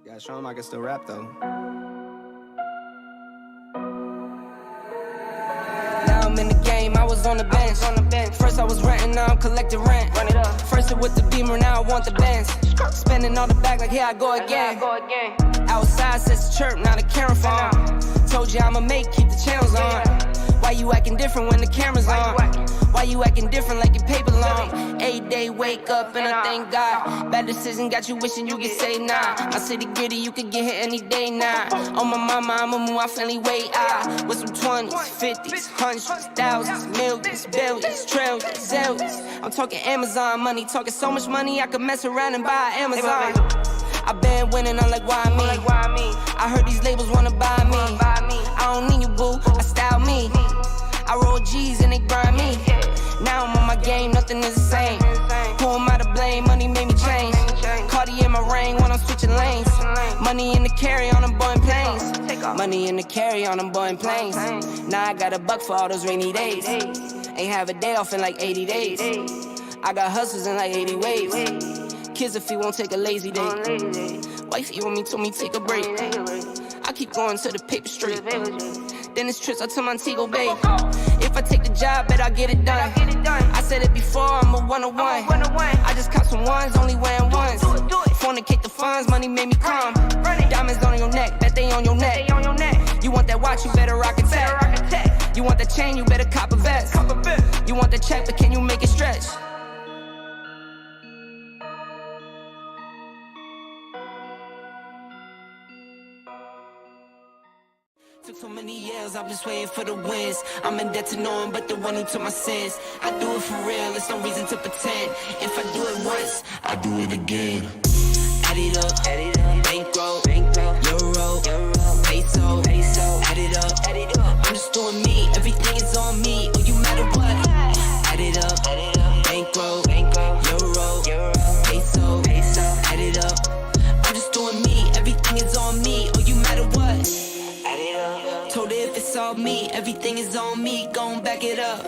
Gotta show him I can still rap though. Now I'm in the game, I was on the bench. First I was renting, now I'm collecting rent. Run it up. First it with the Beamer, now I want the Benz. Spending all the bag like here I go again. Outside says chirp, now the camera phone. Told you I'ma keep the channels on. Why you acting different when the camera's on? Why you acting different like your paper long? 8 day wake up and I thank God. Bad decision got you wishing you could say nah. My city gritty, you could get hit any day now. On my mama, I'ma move my family way out. With some 20s, 50s, hundreds, thousands, millions, billions, trillions, zillions. I'm talking Amazon money, talking so much money I could mess around and buy Amazon. I been winning, I'm like, why me? I heard these labels wanna buy me. I don't need you, boo, I style me. I roll G's and they grind me. Now I'm on my game, nothing is the same. Who am I to blame? Money made me change. Cardi in my ring when I'm switching lanes. Money in the carry on them Boeing planes. Money in the carry on them Boeing planes. Now I got $1 for all those rainy days. Ain't have a day off in like 80 days. I got hustles in like 80 ways. Kids if he won't take a lazy day. Wifey on me told me take a break. I keep going to the paper street. Then it's trips out to Montego Bay. If I take the job, bet I'll get it done. I said it before, I'm a 101. I just caught some ones, only wearing ones. Fornicate the funds, money made me calm. Diamonds on your neck, bet they on your neck. You want that watch, you better rock a tech. You want that chain, you better cop a vest. You want the check, but can you make it stretch? Took so many years, I'm just waiting for the wins. I'm in debt to no one but the one who took my sins. I do it for real, there's no reason to pretend. If I do it once, I do it again. Add it up, bankroll, euro, peso, add it up. I'm just doing me, everything is on me. Oh, you matter what? Add it up, bankroll, euro, peso, add it up. I'm just doing me, everything is on me. Oh, you matter what? Told her if it's all me, everything is on me, gon' back it up.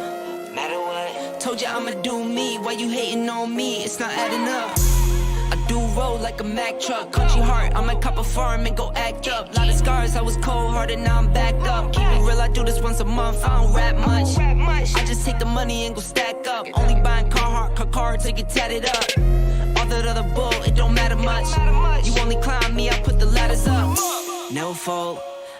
Matter what? Told you I'ma do me, why you hating on me? It's not adding up. I do roll like a Mack truck, country heart, I might cop a farm and go act up. Lot of scars, I was cold-hearted, now I'm backed up. Keep it real, I do this once a month, I don't rap much. I just take the money and go stack up. Only buying car to get tatted up. All that other bull, it don't matter much. You only climb me, I put the ladders up. No fault.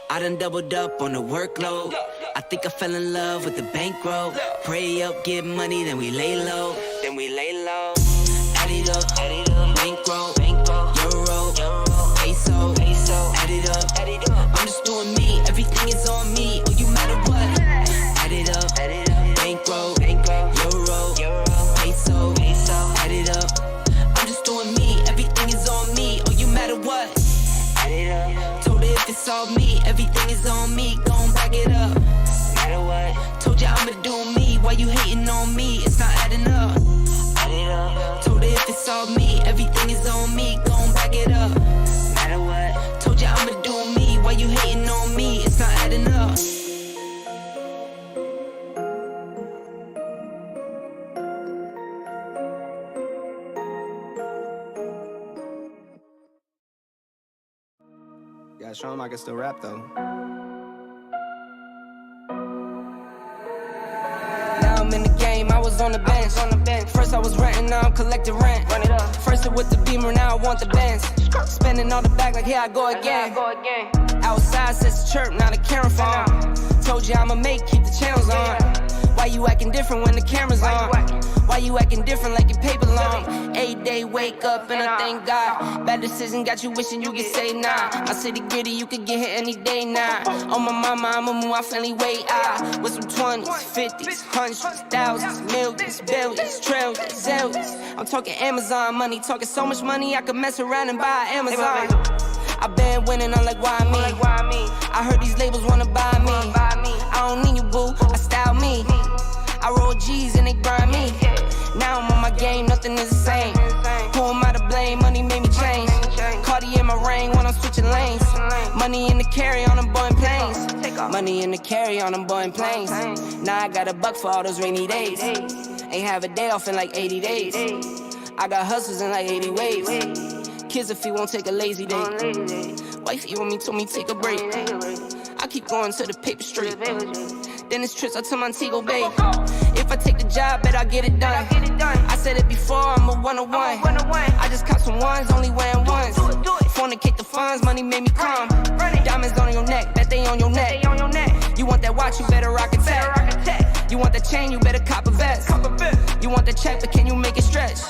I done doubled up on the workload. I think I fell in love with the bankroll. Pray up, get money, then we lay low. Add it up, bankroll, euro, peso, add it up. I'm just doing me, everything is on me. Oh, you matter what? Add it up, bankroll, euro, peso, add it up. I'm just doing me, everything is on me. Oh, you matter what? Add it up. Told her if it's all me, everything is on me, gon' back it up. Matter what? Told you I'ma do me, why you hating on me? It's not adding up. Add it up. Told her if it's all me, everything is on me, gon' back it up. Matter what? Told you I'ma do me, why you hating on me? It's not adding up. Gotta show him I can still rap though. Now I'm in the game, I was on the bench. First I was renting, now I'm collecting rent. Run it up. First it with the Beamer, now I want the Benz. Spending all the bag like here I go again. Outside says chirp, now the camera phone. Told you I'ma keep the channels on. Why you acting different when the camera's on? Why you acting different like your paper long? 8 day wake up and I thank God. Bad decision got you wishing you could say nah. My city gritty, you could get hit any day now. On my mama, I'ma move my family way out. With some 20s, 50s, hundreds, thousands, millions, billions, trillions, zillions. I'm talking Amazon money, talking so much money I could mess around and buy Amazon. I been winning, I'm like, why me? I heard these labels wanna buy me. I don't need you, boo, I style me. I roll G's and they grind me. Now I'm on my game, nothing is the same. Who am I to blame? Money made me change. Cardi in my ring when I'm switching lanes. Money in the carry on them Boeing planes. Money in the carry on them Boeing planes. Now I got $1 for all those rainy days. Ain't have a day off in like 80 days. I got hustles in like 80 ways. kids if he won't take a lazy day. Wifey on me told me take a break. I keep going to the paper straight. Then it's trips out to Montego Bay. If I take the job, bet I get it done. I said it before, I'm a 101. I just caught some ones, only wearing ones. Fornicate the funds, money made me come. Diamonds on your neck, bet they on your neck. You want that watch, you better rock a tech. You want that chain, you better cop a vest. You want the check, but can you make it stretch?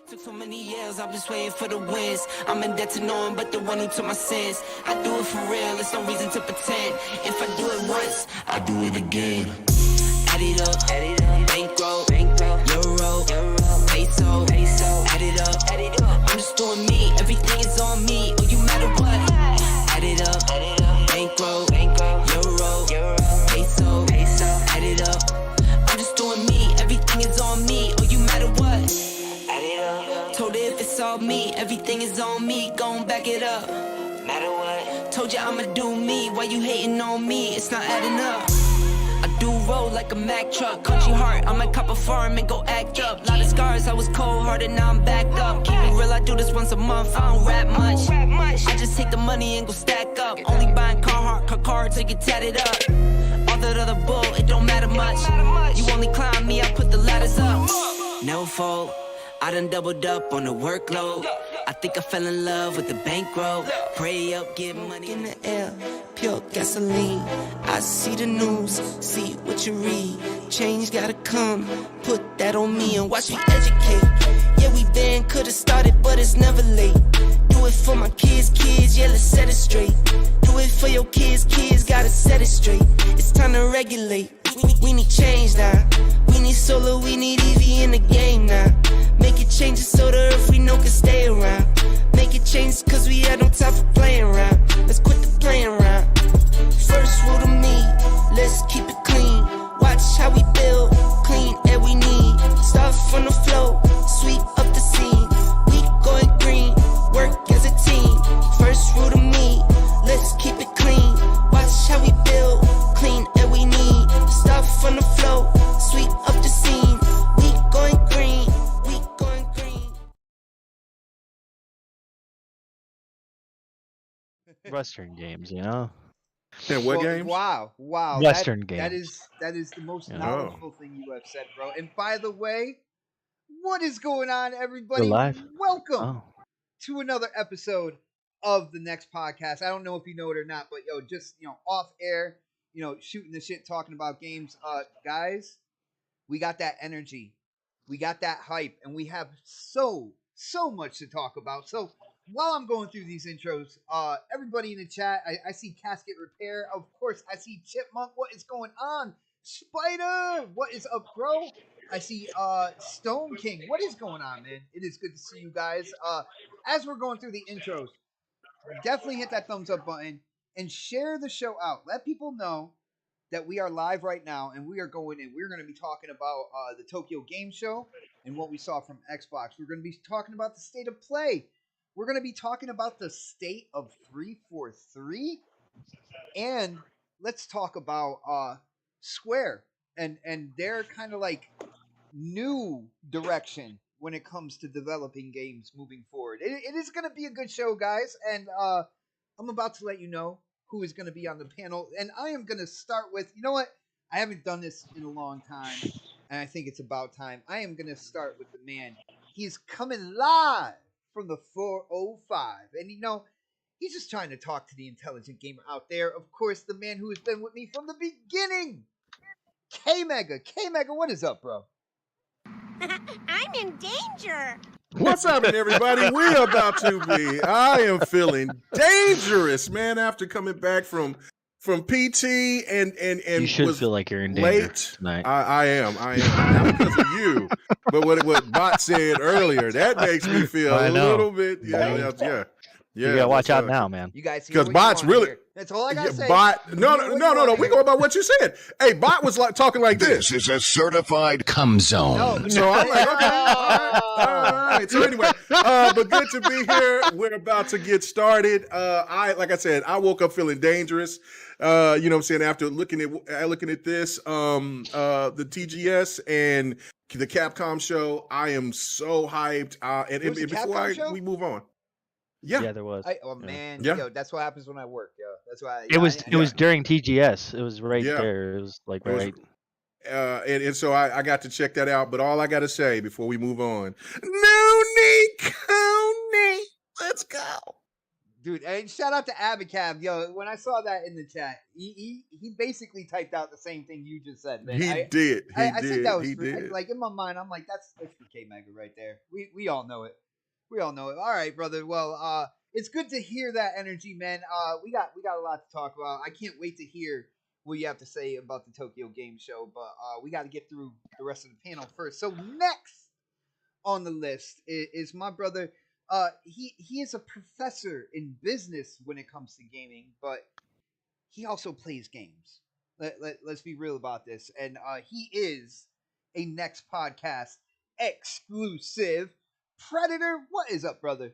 Took so many years, I'm just waiting for the wins. I'm in debt to no one but the one who took my sins. I do it for real, there's no reason to pretend. If I do it once, I do it again. Add it up, bankroll, euro, peso, add it up, I'm just doing me, everything is on me, oh you matter what. Add it up, bankroll, euro, peso, add it up, I'm just doing me, everything is on me, oh you matter what. Told her if it's all me, everything is on me, gon' back it up. Matter what? Told ya I'ma do me, why you hating on me? It's not adding up. I do roll like a Mack truck, country heart, I might cop a farm and go act up. Lot of scars, I was cold-hearted, now I'm back up. Keep it real, I do this once a month, I don't rap much. I just take the money and go stack up. Only buying car to get tatted up. All that other bull, it don't matter much. You only climb me, I put the ladders up. No fault. I done doubled up on the workload. I think I fell in love with the bankroll. Pray up, get money in the air, pure gasoline. I see the news, see what you read. Change gotta come, put that on me and watch me educate. Yeah, we been, could've started, but it's never late. Do it for my kids, yeah, let's set it straight. Do it for your kids, gotta set it straight. It's time to regulate. We need change now. We need solar, we need EV in the game now. Make it changes so the earth we know can stay around. Make it change cause we had no time for playing around. Let's quit the playing around. First rule to me, let's keep it clean. Watch how we build, clean air we need. Start from the flow, sweep up the scene. We going green, work as a team. First rule to me, let's keep it clean. Watch how we build, clean air we need. Start from the flow, sweep up the scene. We going green. Western games, you know. And what games? Wow. Western games. That is the most knowledgeable thing you have said, bro. And by the way, what is going on, everybody? We're live. Welcome to another episode of the next podcast. I don't know if you know it or not, but just off air, shooting the shit, talking about games. Guys, we got that energy, we got that hype, and we have so much to talk about. So while I'm going through these intros, everybody in the chat, I see Casket Repair. Of course, I see Chipmunk. What is going on? Spider, what is up, bro? I see Stone King. What is going on, man? It is good to see you guys. As we're going through the intros, definitely hit that thumbs up button and share the show out. Let people know that we are live right now and we are going in. We're going to be talking about the Tokyo Game Show and what we saw from Xbox. We're going to be talking about the state of play. We're going to be talking about the state of 343, and let's talk about Square and their kind of like new direction when it comes to developing games moving forward. It is going to be a good show, guys, and I'm about to let you know who is going to be on the panel, and I am going to start with, you know what? I haven't done this in a long time, and I think it's about time. I am going to start with the man. He's coming live from the 405, and he's just trying to talk to the intelligent gamer out there. Of course, the man who has been with me from the beginning, K-Mega. K-Mega, what is up, bro? I'm in danger. What's happening, everybody? We're about to be. I am feeling dangerous, man. After coming back from PT and you should was feel like you're in danger late tonight. I am not because of you, but what Bot said earlier, that makes me feel a little bit. Yeah. You gotta watch out now, man. You guys, because bots really. That's all I gotta say. Bot, no. We go about what you said. Hey, bot was like talking like this. This is a certified cum zone. So I'm like, okay, all right. So anyway, but good to be here. We're about to get started. Like I said, I woke up feeling dangerous. You know what I'm saying? After looking at this, the TGS and the Capcom show, I am so hyped. And before we move on. Yeah, there was. Man, Yeah. yo, that's what happens when I work, yo. That's why It was during TGS. It was right there. It was like right. And so I got to check that out. But all I got to say before we move on, no need, let's go, dude. And shout out to Abacab, yo. When I saw that in the chat, he basically typed out the same thing you just said, man. He did. I think that was like in my mind. I'm like, that's for K Mega right there. We all know it. We all know it. All right, brother. Well, it's good to hear that energy, man. We got a lot to talk about. I can't wait to hear what you have to say about the Tokyo Game Show, but we got to get through the rest of the panel first. So next on the list is my brother. He is a professor in business when it comes to gaming, but he also plays games. Let's be real about this. And he is a Next Podcast exclusive. Predator, what is up, brother?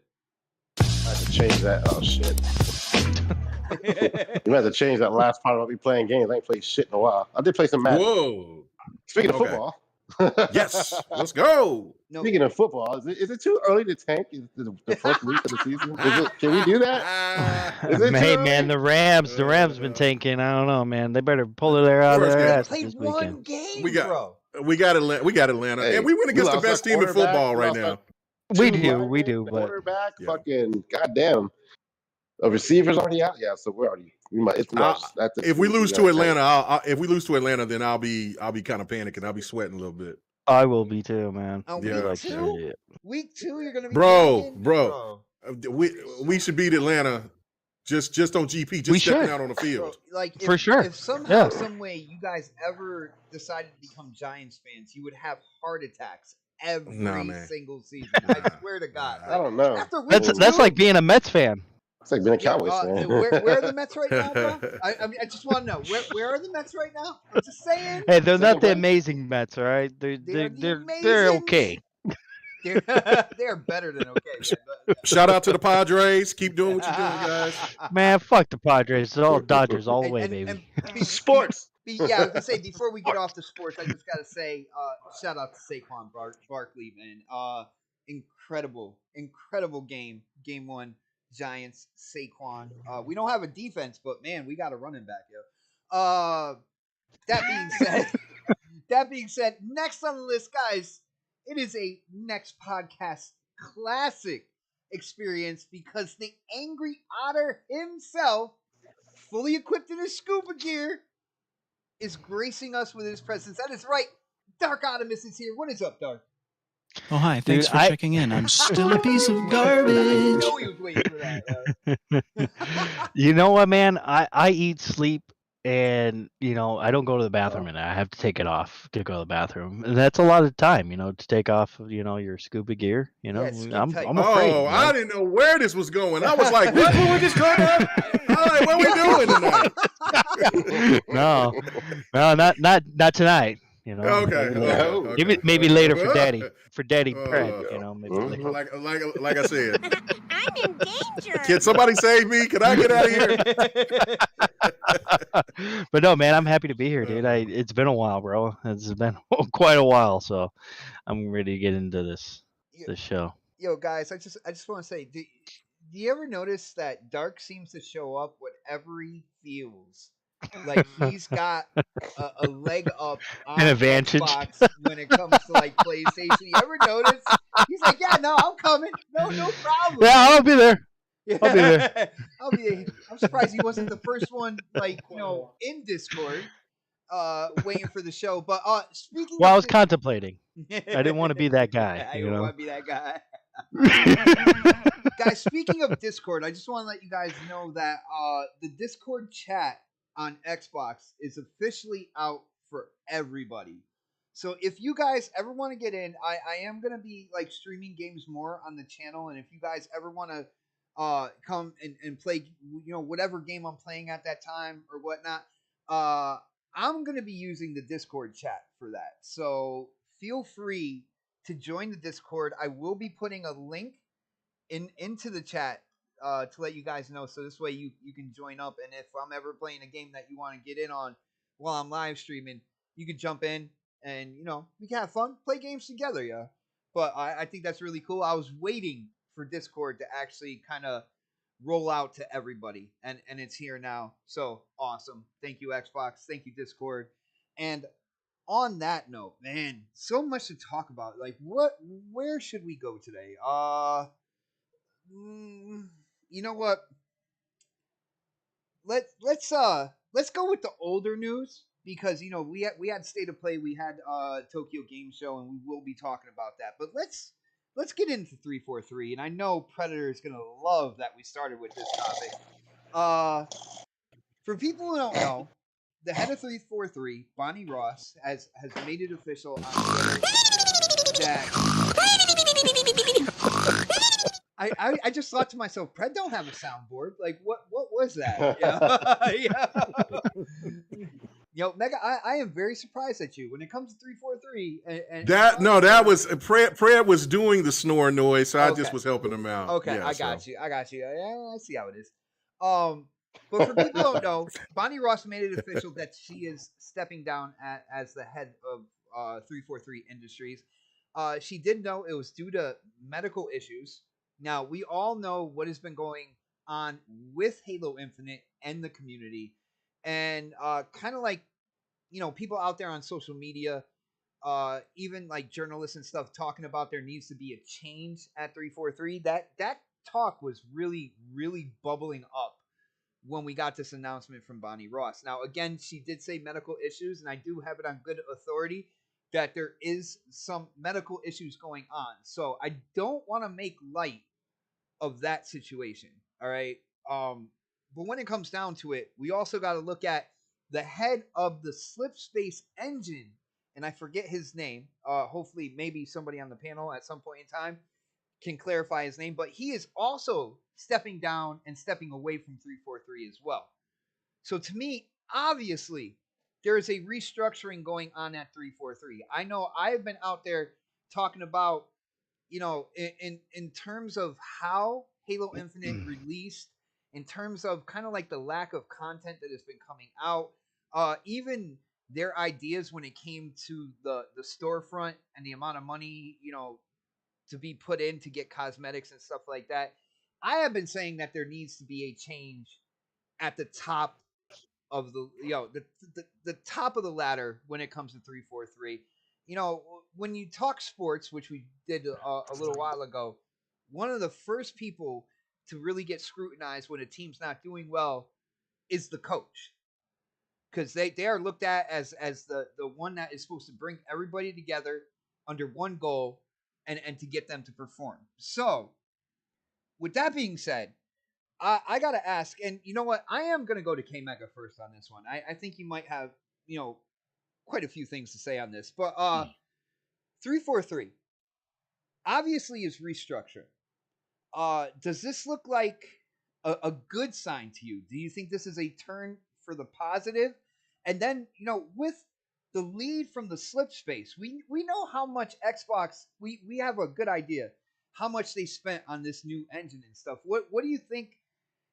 I have to change that. Oh, shit. You have to change that last part about me playing games. I ain't played shit in a while. I did play some Madden. Whoa. Speaking of football. Yes, let's go. Speaking of football, is it too early to tank the first week of the season? Can we do that? Hey, man, the Rams been tanking. I don't know, man. They better pull their out of their ass this weekend. Game, we got Atlanta, hey, and we went against the best team in football right now. We do, but quarterback, fucking goddamn, the receivers already out. Yeah, so we might. If we lose to Atlanta, then I'll be kind of panicking. I'll be sweating a little bit. I will be too, man. Week two, you're gonna be bro. We should beat Atlanta. Just on GP, just stepping out on the field. Bro, like for sure. If somehow, some way, you guys ever decided to become Giants fans, you would have heart attacks every single season. I swear to God. I don't know. That's like being a Mets fan. It's like being a Cowboys fan. Where are the Mets right now, bro? I just want to know where are the Mets right now? I'm just saying. Hey, they're not the amazing Mets, all right? They're okay. They're better than okay. But, shout out to the Padres. Keep doing what you're doing, guys. Man, fuck the Padres. It's all Dodgers all the way, baby. Sports. I was gonna say before we get off the sports, I just gotta say, shout out to Saquon Barkley, man. Incredible game one. Giants, Saquon. We don't have a defense, but man, we got a running back, yo. That being said, next on the list, guys, it is a Next Podcast classic experience because the Angry Otter himself, fully equipped in his scuba gear, is gracing us with his presence. That is right. Dark Optimus is here. What is up, Dark? Oh, hi. Thanks for checking in. I'm still a piece of garbage. I know he was waiting for that. You know what, man? I eat, sleep, and, I don't go to the bathroom, and I have to take it off to go to the bathroom. And that's a lot of time, to take off, your scuba gear. I'm afraid. Oh, I didn't know where this was going. I was like, what we just going on? What we doing tonight? No, not tonight. Okay. Maybe later for Daddy Pred. Maybe later. Like I said, I'm in danger. Can somebody save me? Can I get out of here? But no, man, I'm happy to be here, dude. It's been a while, bro. It's been quite a while, so I'm ready to get into this show. Yo, guys, I just want to say, do you ever notice that Dark seems to show up whenever he feels like he's got a leg up on an advantage Xbox when it comes to like PlayStation? You ever notice? He's like, yeah, no, I'm coming. No problem. Yeah, I'll be there. I'll be there. I'm surprised he wasn't the first one, in Discord, waiting for the show. But speaking. Well, I was contemplating. I didn't want to be that guy. I didn't want to be that guy. Guys, speaking of Discord, I just want to let you guys know that the Discord chat on Xbox is officially out for everybody. So if you guys ever want to get in, I am going to be streaming games more on the channel, and if you guys ever want to come and play, whatever game I'm playing at that time or whatnot, I'm going to be using the Discord chat for that. So feel free to join the Discord. I will be putting a link into the chat to let you guys know. So this way you can join up. And if I'm ever playing a game that you want to get in on while I'm live streaming, you can jump in and, we can have fun, play games together, yeah. But I think that's really cool. I was waiting for Discord to actually kind of roll out to everybody, and it's here now. So awesome. Thank you, Xbox. Thank you, Discord. And on that note, man, so much to talk about. Like, where should we go today? You know what? Let's go with the older news, because we had State of Play, we had Tokyo Game Show, and we will be talking about that. But let's get into 343, and I know Predator is gonna love that we started with this topic. For people who don't know, the head of 343, Bonnie Ross, has made it official on Twitter that I just thought to myself, Pred don't have a soundboard. Like, what was that? Yeah. Mega, I am very surprised at you when it comes to 343. That was Pred was doing the snore noise, so I just was helping him out. Okay, yeah, I got you. Yeah, I see how it is. But for people who don't know, Bonnie Ross made it official that she is stepping down as the head of 343 Industries. She did know it was due to medical issues. Now, we all know what has been going on with Halo Infinite and the community. And kind of like, people out there on social media, even like journalists and stuff, talking about there needs to be a change at 343. That talk was really, really bubbling up when we got this announcement from Bonnie Ross. Now, again, she did say medical issues, and I do have it on good authority that there is some medical issues going on. So I don't want to make light of that situation. All right. But when it comes down to it, we also got to look at the head of the Slipspace engine, and I forget his name. Hopefully, maybe somebody on the panel at some point in time can clarify his name, but he is also stepping down and stepping away from 343 as well. So to me, obviously, there is a restructuring going on at 343. I know I've been out there talking about, in terms of how Halo Infinite released, in terms of kind of like the lack of content that has been coming out, even their ideas when it came to the storefront and the amount of money, to be put in to get cosmetics and stuff like that. I have been saying that there needs to be a change at the top of the top of the ladder when it comes to 343. When you talk sports, which we did a little while ago, one of the first people to really get scrutinized when a team's not doing well is the coach, because they are looked at as the one that is supposed to bring everybody together under one goal and to get them to perform. So, with that being said, I got to ask, and you know what? I am going to go to K-Mega first on this one. I think you might have, quite a few things to say on this. But 343 obviously is restructuring. Does this look like a good sign to you? Do you think this is a turn for the positive? And then, with the lead from the Slipspace, we know how much Xbox, we have a good idea how much they spent on this new engine and stuff. What do you think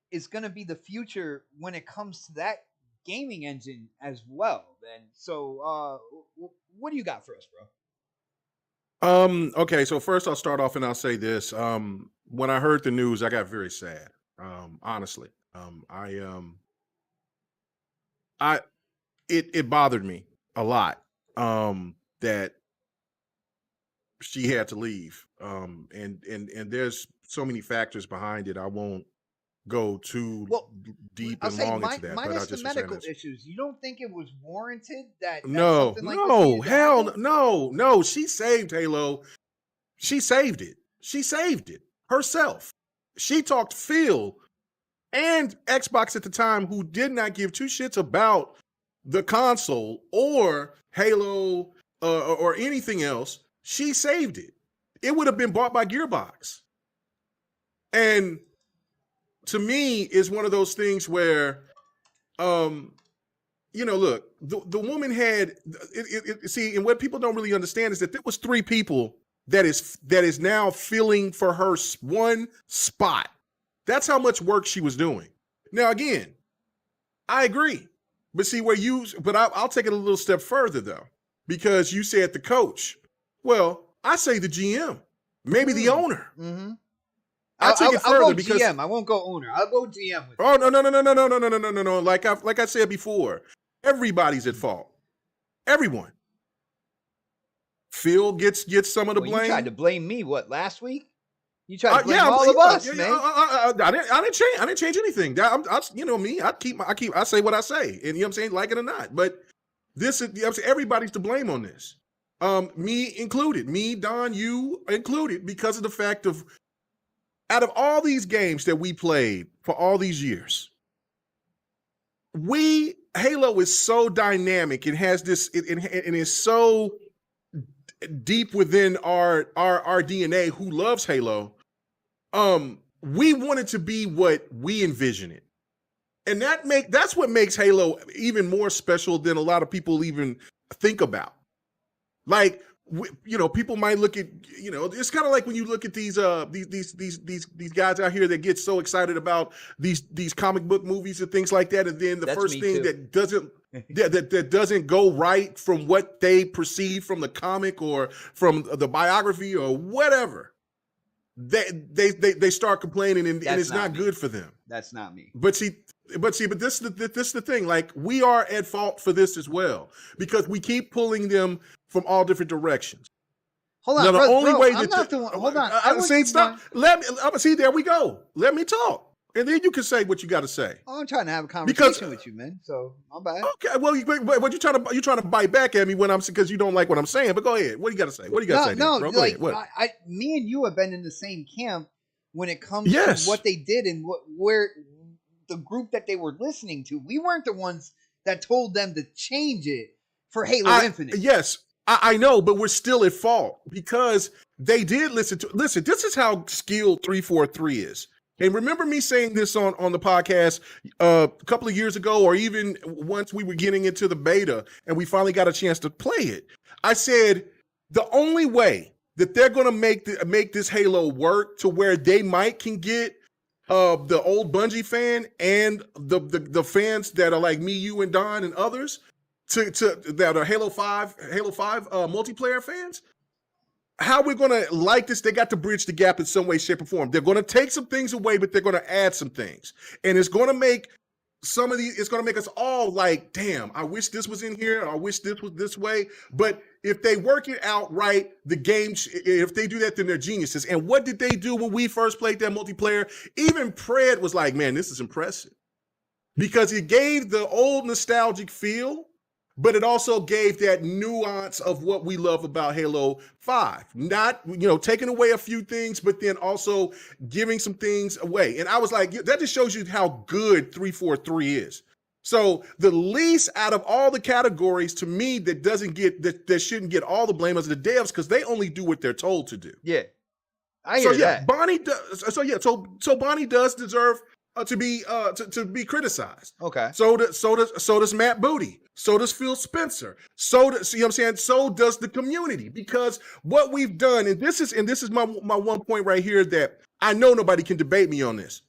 is going to be the future when it comes to that gaming engine as well, then? So what do you got for us, bro? Okay, so first I'll start off and I'll say this. When I heard the news, I got very sad. Honestly. It bothered me a lot that she had to leave. And there's so many factors behind it. I won't go too deep and long into that. Minus the medical issues, you don't think it was warranted that no, hell no. She saved Halo. She saved it. She saved it herself. She talked Phil and Xbox at the time, who did not give two shits about the console or Halo or anything else. She saved it. It would have been bought by Gearbox. And to me is one of those things where, look, the woman had see, and what people don't really understand is that there was 3 people that is now filling for her one spot. That's how much work she was doing. Now, again, I agree, but see I'll take it a little step further though, because you said the coach. Well, I say the GM, maybe the owner. Mm-hmm. I'll take it further I'll go because GM. I won't go owner. I'll go GM with oh no. Like I said before, everybody's at fault. Everyone. Phil gets some of the blame. You tried to blame me. What, last week? You tried to blame all of us, man. I didn't change anything. You know me. I say what I say, and you know what I'm saying, like it or not. But this is everybody's to blame on this. Me included. Me, Don, you included, because of the fact of out of all these games that we played for all these years, Halo is so dynamic. It has this, and is so deep within our DNA who loves Halo. We want it to be what we envision it. And that's what makes Halo even more special than a lot of people even think about. Like, people might look at, it's kind of like when you look at these guys out here that get so excited about these comic book movies and things like that, and then the first thing that doesn't go right from what they perceive from the comic or from the biography or whatever, they start complaining, and it's not good for them. That's not me. But this is the thing. Like, we are at fault for this as well, because we keep pulling them from all different directions. Hold on, now, hold on. Stop. See, there we go. Let me talk, and then you can say what you got to say. Oh, I'm trying to have a conversation with you, man. So I'm bad. Okay, well, but you're trying to bite back at me because you don't like what I'm saying. But go ahead. What do you got to say? What do you got to say? No, bro? like, go ahead. me and you have been in the same camp when it comes to what they did and where the group that they were listening to. We weren't the ones that told them to change it for Halo Infinite. Yes, I know, but we're still at fault because they did listen. This is how skilled 343 is. And remember me saying this on the podcast a couple of years ago, or even once we were getting into the beta and we finally got a chance to play it. I said the only way that they're going to make this Halo work to where they can get the old Bungie fan and the fans that are like me, you, and Don and others to that are Halo 5 multiplayer fans. How we're going to like this, they got to bridge the gap in some way, shape, or form. They're going to take some things away, but they're going to add some things. And it's going to make it's going to make us all like, damn, I wish this was in here. I wish this was this way. But if they work it out right, the game, if they do that, then they're geniuses. And what did they do when we first played that multiplayer? Even Pred was like, man, this is impressive. Because it gave the old nostalgic feel, but it also gave that nuance of what we love about Halo 5. Not, taking away a few things, but then also giving some things away. And I was like, that just shows you how good 343 is. So the least out of all the categories to me that shouldn't get all the blame is the devs, because they only do what they're told to do. Yeah. I hear that. Bonnie does. So Bonnie does deserve to be criticized. Okay. So does Matt Booty. So does Phil Spencer. So does the community, because what we've done, and this is my one point right here that I know nobody can debate me on this.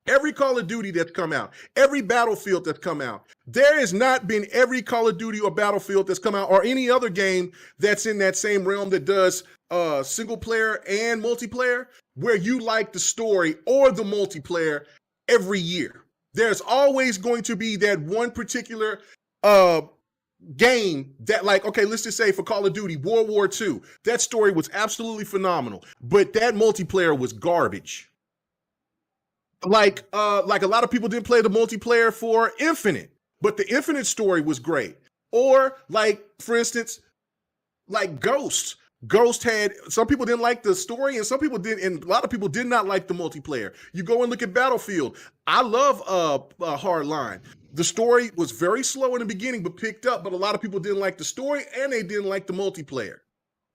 Every Call of Duty that's come out, every Battlefield that's come out, there has not been every Call of Duty or Battlefield that's come out, or any other game that's in that same realm that does single player and multiplayer, where you like the story or the multiplayer every year. There's always going to be that one particular game that, like, okay, let's just say for Call of Duty World War II, that story was absolutely phenomenal, but that multiplayer was garbage. Like a lot of people didn't play the multiplayer for Infinite, but the Infinite story was great. Or like, for instance, like Ghost. Ghost had, some people didn't like the story, and some people did, and a lot of people did not like the multiplayer. You go and look at Battlefield. I love Hardline. The story was very slow in the beginning, but picked up. But a lot of people didn't like the story, and they didn't like the multiplayer.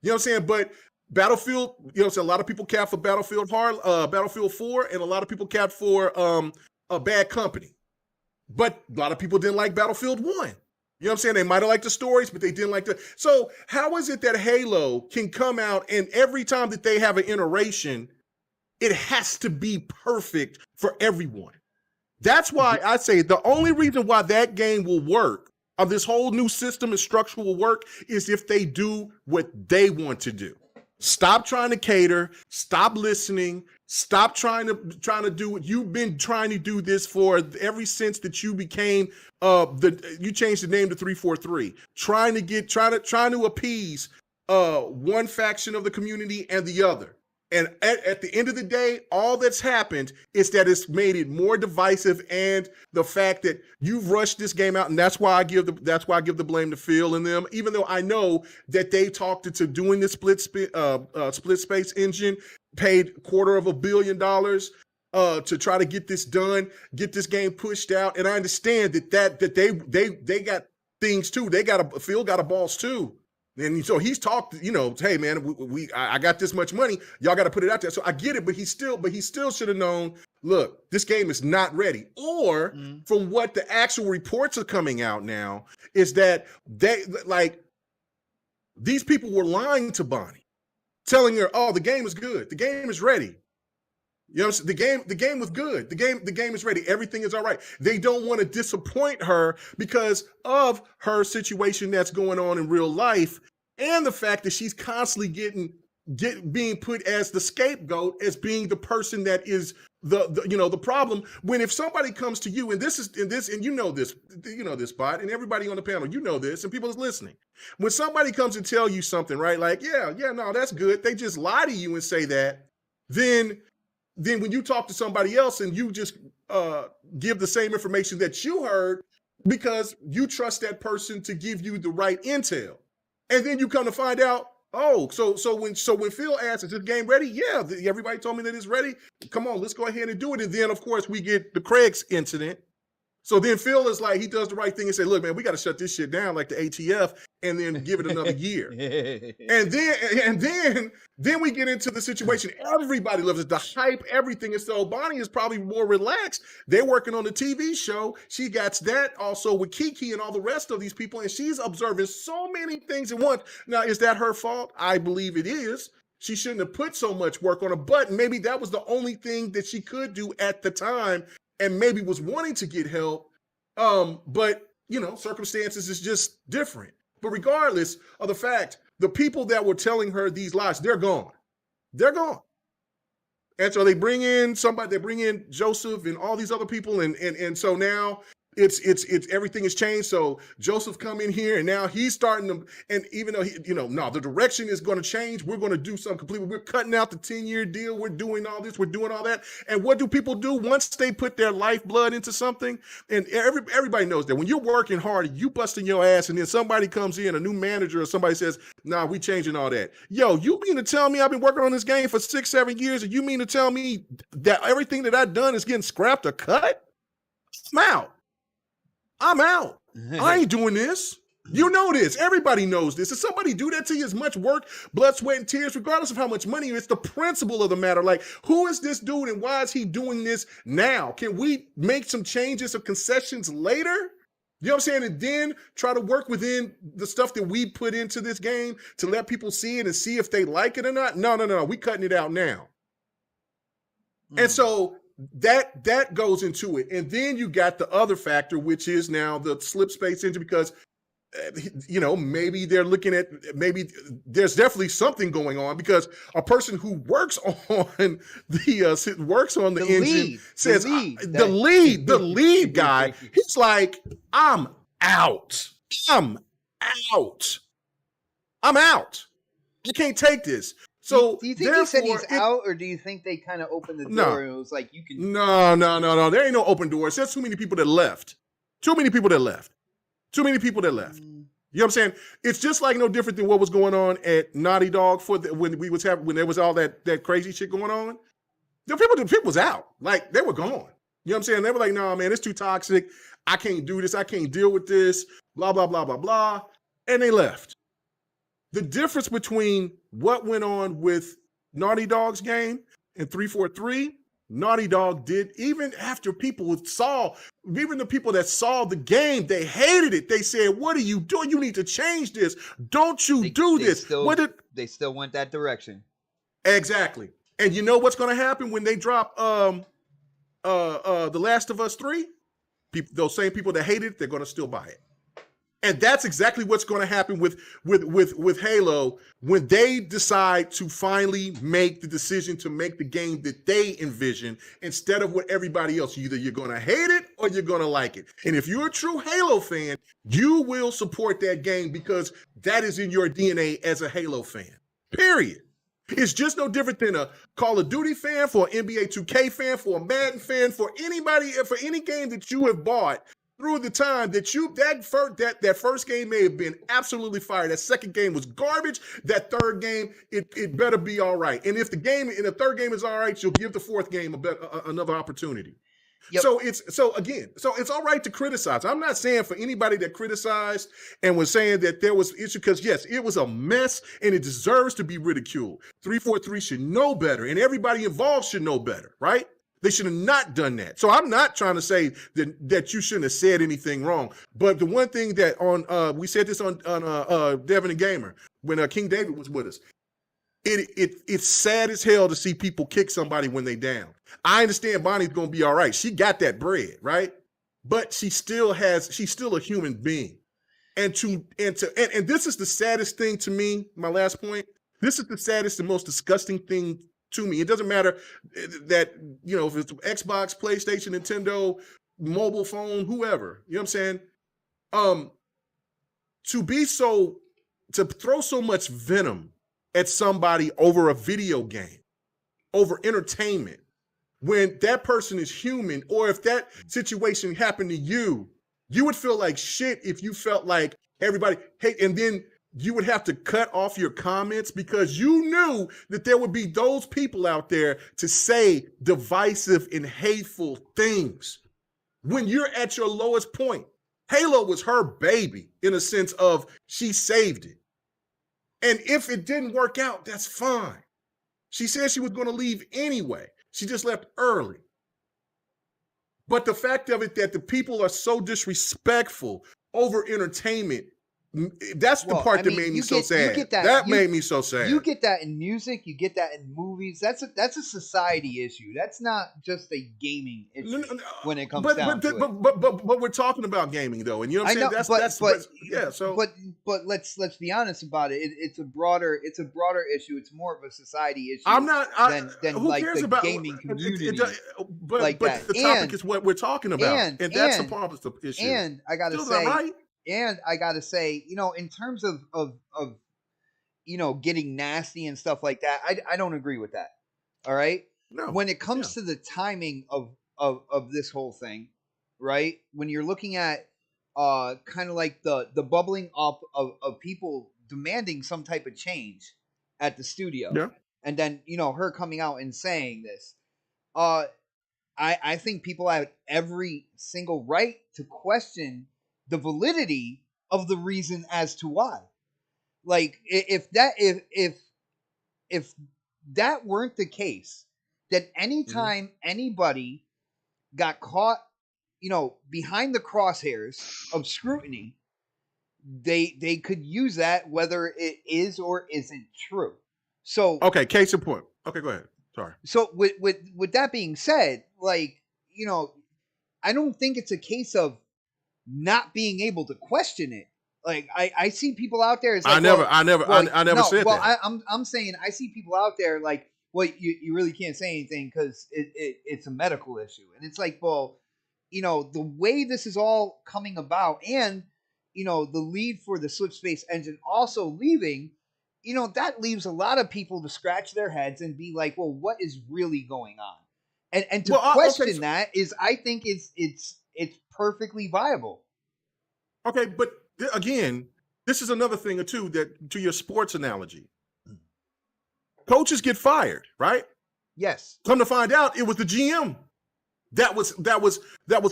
You know what I'm saying? But Battlefield, so a lot of people capped for Battlefield 4, and a lot of people capped for a Bad Company. But a lot of people didn't like Battlefield 1. You know what I'm saying? They might have liked the stories, but they didn't like the. So how is it that Halo can come out and every time that they have an iteration, it has to be perfect for everyone? That's why I say the only reason why that game will work, or this whole new system and structure will work, is if they do what they want to do. Stop trying to cater. Stop listening. Stop trying to do what you've been trying to do this for ever since that you became you changed the name to 343. Trying to appease one faction of the community and the other. And at the end of the day, all that's happened is that it's made it more divisive, and the fact that you've rushed this game out, and that's why I give the blame to Phil and them. Even though I know that they talked into doing this split space engine, paid $250 million to try to get this done, get this game pushed out, and I understand that they got things too. Phil got a boss too. And so he's talked, hey man, I got this much money. Y'all got to put it out there. So I get it, but he still should have known, look, this game is not ready. Or from what the actual reports are coming out now is that these people were lying to Bonnie, telling her, oh, the game is good. The game is ready. You know, the game was good. The game is ready. Everything is all right. They don't want to disappoint her because of her situation that's going on in real life, and the fact that she's constantly being put as the scapegoat, as being the person that is the problem. When if somebody comes to you, and you know this, Bot, and everybody on the panel, you know this, and people is listening. When somebody comes and tell you something, right? Like, no, that's good. They just lie to you and say that. Then when you talk to somebody else and you just give the same information that you heard because you trust that person to give you the right intel, and then you come to find out, so when Phil asks, is this game ready? Yeah, everybody told me that it's ready. Come on, let's go ahead and do it. And then of course we get the Craig's incident. So then Phil is like, he does the right thing and say, look, man, we got to shut this shit down like the ATF and then give it another year. and then we get into the situation. Everybody loves it, the hype, everything. And so Bonnie is probably more relaxed. They're working on the TV show. She got that also with Kiki and all the rest of these people. And she's observing so many things at once. Now, is that her fault? I believe it is. She shouldn't have put so much work on her, but maybe that was the only thing that she could do at the time, and maybe was wanting to get help. But, circumstances is just different. But regardless of the fact, the people that were telling her these lies, they're gone. They're gone. And so they bring in Joseph and all these other people. And so now it's everything has changed. So Joseph come in here and now he's starting to, and even though the direction is going to change, we're going to do something completely. We're cutting out the 10-year deal. We're doing all this. We're doing all that. And what do people do once they put their lifeblood into something? And everybody knows that when you're working hard, you busting your ass, and then somebody comes in, a new manager or somebody says, nah, we changing all that. Yo, you mean to tell me I've been working on this game for 6-7 years, and you mean to tell me that everything that I've done is getting scrapped or cut? I'm out. I ain't doing this. You know this. Everybody knows this. If somebody do that to you, as much work, blood, sweat, and tears, regardless of how much money, it's the principle of the matter. Like, who is this dude and why is he doing this now? Can we make some changes or concessions later? You know what I'm saying? And then try to work within the stuff that we put into this game to let people see it and see if they like it or not. No. We cutting it out now. And so that goes into it. And then you got the other factor, which is now the slip space engine, because maybe they're looking at, maybe there's definitely something going on, because a person who works on the engine says the lead guy, he's like, I'm out. You can't take this. So do you think he said he's out, or do you think they kind of opened the door and it was like, you can? No. There ain't no open doors. There's too many people that left. You know what I'm saying? It's just like no different than what was going on at Naughty Dog when there was all that crazy shit going on. The people was out. Like, they were gone. You know what I'm saying? They were like, no, man, it's too toxic. I can't do this. I can't deal with this. Blah, blah, blah, blah, blah. And they left. The difference between what went on with Naughty Dog's game and 343, Naughty Dog did, even after people saw, even the people that saw the game, they hated it. They said, what are you doing? You need to change this. Don't you do this. They still went that direction. Exactly. And you know what's going to happen when they drop The Last of Us 3? Those same people that hated it, they're going to still buy it. And that's exactly what's going to happen with Halo when they decide to finally make the decision to make the game that they envision instead of what everybody else. Either you're going to hate it or you're going to like it. And if you're a true Halo fan, you will support that game because that is in your DNA as a Halo fan. Period. It's just no different than a Call of Duty fan, for an NBA 2K fan, for a Madden fan, for anybody, for any game that you have bought through the time that that first game may have been absolutely fire. That second game was garbage. That third game, it better be all right. And if the third game is all right, you'll give the fourth game another opportunity. Yep. So it's all right to criticize. I'm not saying for anybody that criticized and was saying that there was issue, because yes, it was a mess and it deserves to be ridiculed. 343 should know better, and everybody involved should know better, right? They should have not done that. So I'm not trying to say that you shouldn't have said anything wrong. But the one thing that we said this on Devin and Gamer when King David was with us. It's sad as hell to see people kick somebody when they down. I understand Bonnie's gonna be all right. She got that bread, right? But she's still a human being. And this is the saddest thing to me, my last point. This is the saddest and most disgusting thing to me. It doesn't matter that, if it's Xbox, PlayStation, Nintendo, mobile phone, whoever, you know what I'm saying? To throw so much venom at somebody over a video game, over entertainment, when that person is human, or if that situation happened to you, you would feel like shit if you felt like everybody, hey, and then you would have to cut off your comments because you knew that there would be those people out there to say divisive and hateful things. When you're at your lowest point, Halo was her baby in a sense of she saved it. And if it didn't work out, that's fine. She said she was going to leave anyway. She just left early. But the fact of it that the people are so disrespectful over entertainment, that's the part that made me so sad. That made me so sad. You get that in music. You get that in movies. That's a society issue. That's not just a gaming issue when it comes down to it. But we're talking about gaming though, and you know what I'm saying. But let's be honest about it. It's a broader issue. It's more of a society issue. Than who like cares the about gaming community. But the topic is what we're talking about, and that's the problem with the issue. And I gotta say. Right? And I gotta say, in terms of getting nasty and stuff like that, I don't agree with that. All right. No. When it comes to the timing of this whole thing, right? When you're looking at kind of like the bubbling up of people demanding some type of change at the studio, and then her coming out and saying this, I think people have every single right to question the validity of the reason as to why. Like if that weren't the case, that anytime anybody got caught, behind the crosshairs of scrutiny, they could use that whether it is or isn't true. So okay, case in point. Okay, go ahead. Sorry. So with that being said, like, I don't think it's a case of not being able to question it. Like I see people out there. It's like, I never said that. I'm saying I see people out there like, well, you really can't say anything because it's a medical issue, and it's like, well, the way this is all coming about, and the lead for the Swift Space engine also leaving, that leaves a lot of people to scratch their heads and be like, well, what is really going on? And to question that is, I think it's perfectly viable. Okay, but again, this is another thing or two that to your sports analogy. Coaches get fired, right? Yes. Come to find out, it was the GM that was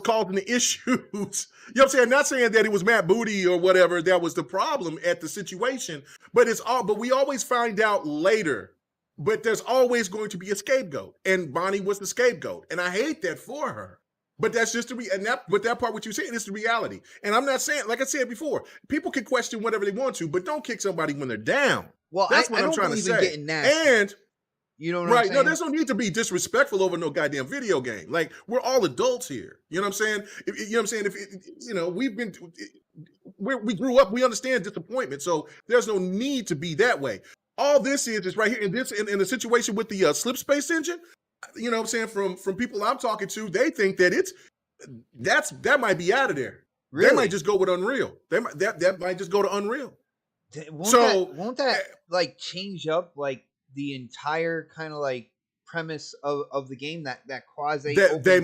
causing the issues. You know what I'm saying? Not saying that it was Matt Booty or whatever that was the problem at the situation, but we always find out later. But there's always going to be a scapegoat, and Bonnie was the scapegoat, and I hate that for her. But that's just that part what you're saying is the reality. And I'm not saying, like I said before, people can question whatever they want to, but don't kick somebody when they're down. Well, that's what I'm trying to say. Getting nasty. And you know what I'm saying? No, there's no need to be disrespectful over no goddamn video game. Like, we're all adults here. You know what I'm saying? You know what I'm saying? We grew up, we understand disappointment. So there's no need to be that way. All this is right here in the situation with the slip space engine. You know what I'm saying? From people I'm talking to, they think that that might be out of there. Really? They might just go with Unreal. That might just go to Unreal. Won't that like change up like the entire kind of like premise of the game, that quasi they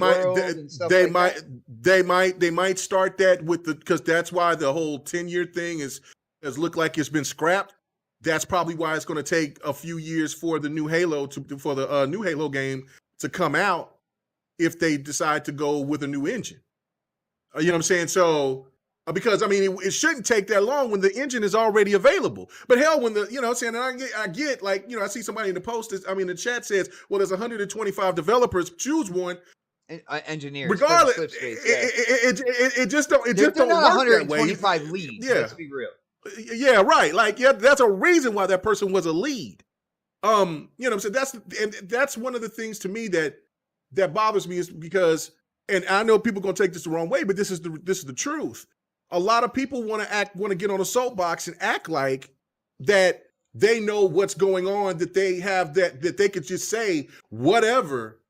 might start that with because that's why the whole 10-year thing has looked like it's been scrapped. That's probably why it's going to take a few years for the new Halo new Halo game to come out if they decide to go with a new engine. You know what I'm saying? So because I mean it shouldn't take that long when the engine is already available. But hell, when you know what I'm saying, I get like, you know, I see somebody in the chat says, well, there's 125 developers, choose one. Engineers. Regardless, it just don't they're don't not work that way. 125 leads. Yeah. Let's be real. Yeah, right. Like, yeah, that's a reason why that person was a lead. You know what I'm saying? That's one of the things to me that bothers me is because, and I know people are gonna take this the wrong way, but this is the truth. A lot of people want to get on a soapbox and act like that they know what's going on, that they have that they could just say whatever.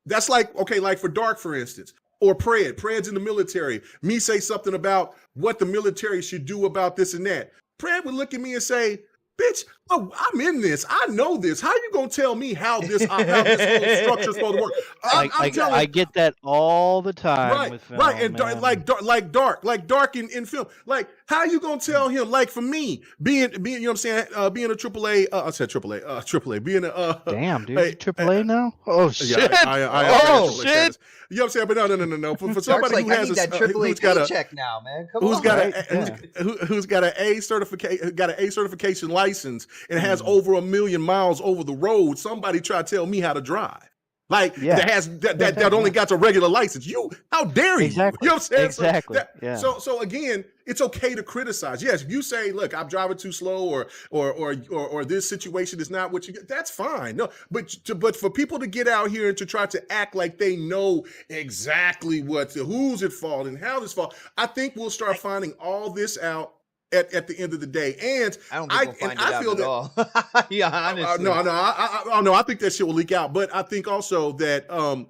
That's like, okay, like for Dark, for instance. Or Pred's in the military. Me say something about what the military should do about this and that. Pred would look at me and say, bitch, I'm in this. I know this. How you gonna tell me how this whole structure is supposed to work? I get that all the time. Right, with film, right, and man. dark in film. Like, how you gonna tell him? Like for me, being you know what I'm saying, being a AAA. I said AAA. Being a damn dude, AAA now. Oh shit! Yeah, shit! You know what I'm saying? But no. For somebody who has that AAA paycheck now, man. Who's got an A certification license and has over 1 million miles over the road, somebody try to tell me how to drive. Like that only got a regular license. How dare you? Exactly. You know what I'm saying? Exactly. So again, it's okay to criticize. Yes, if you say, look, I'm driving too slow or this situation is not what you get, that's fine. No, but for people to get out here and to try to act like they know exactly who's at fault and how this fault, I think we'll start finding all this out at the end of the day. And I don't think we'll find it out at all. Yeah, honestly. No, I think that shit will leak out. But I think also that I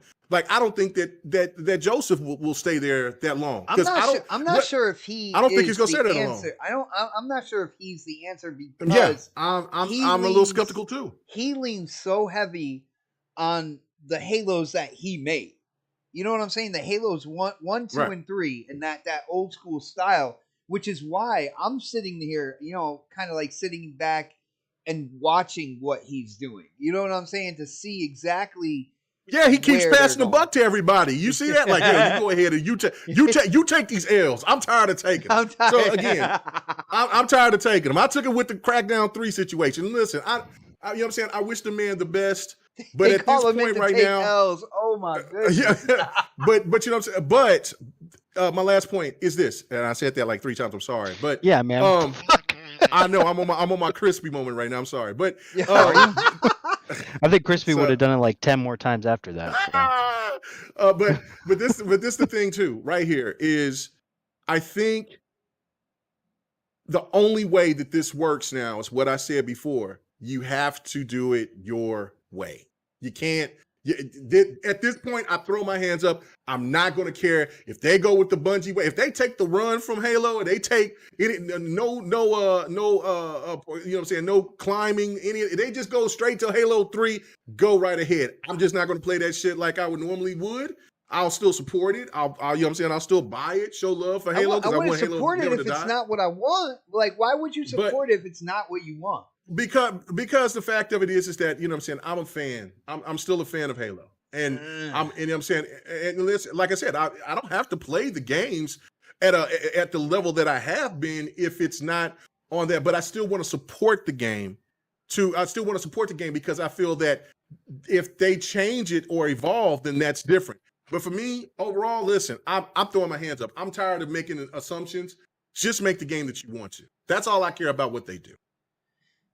don't think that Joseph will stay there that long. I'm not sure if he. I don't think he's gonna stay there that long. I'm not sure if he's the answer because I'm a little skeptical too. He leans so heavy on the Halos that he made. You know what I'm saying? The Halos 1, 2, and 3, and that old school style. Which is why I'm sitting here, you know, kind of like sitting back and watching what he's doing. You know what I'm saying? To see exactly. Yeah, he keeps passing the buck to everybody. You see that? Like, yo, you go ahead and you take these L's. I'm tired of taking them. So again, I'm tired of taking them. I took it with the Crackdown 3 situation. Listen, you know what I'm saying? I wish the man the best. But at this point right now, L's. Oh my goodness. but you know what I'm saying? But my last point is this, and I said that like 3 times. I'm sorry, but yeah, man. I know I'm on my crispy moment right now. I'm sorry, but I think Crispy would have done it like 10 more times after that. So. But this the thing too, right here is, I think the only way that this works now is what I said before. You have to do it your way. You can't. At this point, I throw my hands up. I'm not going to care if they go with the Bungie way. If they take the run from Halo and they take no, you know what I'm saying, no climbing, they just go straight to Halo 3. Go right ahead. I'm just not going to play that shit like I would normally would. I'll still support it. I'll you know what I'm saying, I'll still buy it, show love for Halo. I wouldn't support it if it's not what I want. Like, why would you support it if it's not what you want? Because the fact of it is that, you know what I'm saying, I'm a fan. I'm still a fan of Halo. And I'm saying, and listen, like I said, I don't have to play the games at the level that I have been if it's not on that. But I still want to support the game. I still want to support the game because I feel that if they change it or evolve, then that's different. But for me, overall, listen, I'm throwing my hands up. I'm tired of making assumptions. Just make the game that you want to. That's all I care about what they do.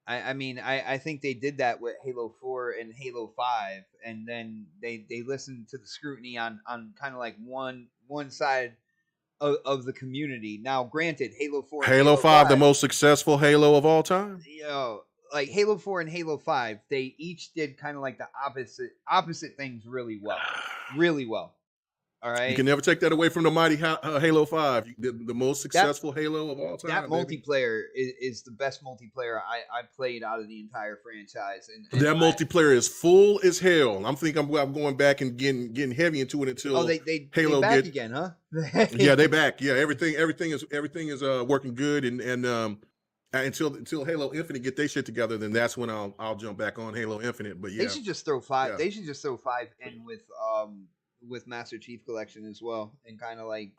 I mean, I think they did that with Halo 4 and Halo 5, and then they listened to the scrutiny on kind of like one side of the community. Now, granted, Halo 4 and Halo 5, the most successful Halo of all time. Like Halo 4 and Halo 5, they each did kind of like the opposite things really well. Really well. All right. You can never take that away from the mighty Halo 5, the most successful Halo of all time. That multiplayer is the best multiplayer I played out of the entire franchise. And that multiplayer is full as hell. I'm going back and getting heavy into it until Halo back again, huh? Yeah, they back. Yeah, everything is working good, and until Halo Infinite get their shit together, then that's when I'll jump back on Halo Infinite. But yeah, they should just throw 5. Yeah. They should just throw 5 in with Master Chief Collection as well, and kind of like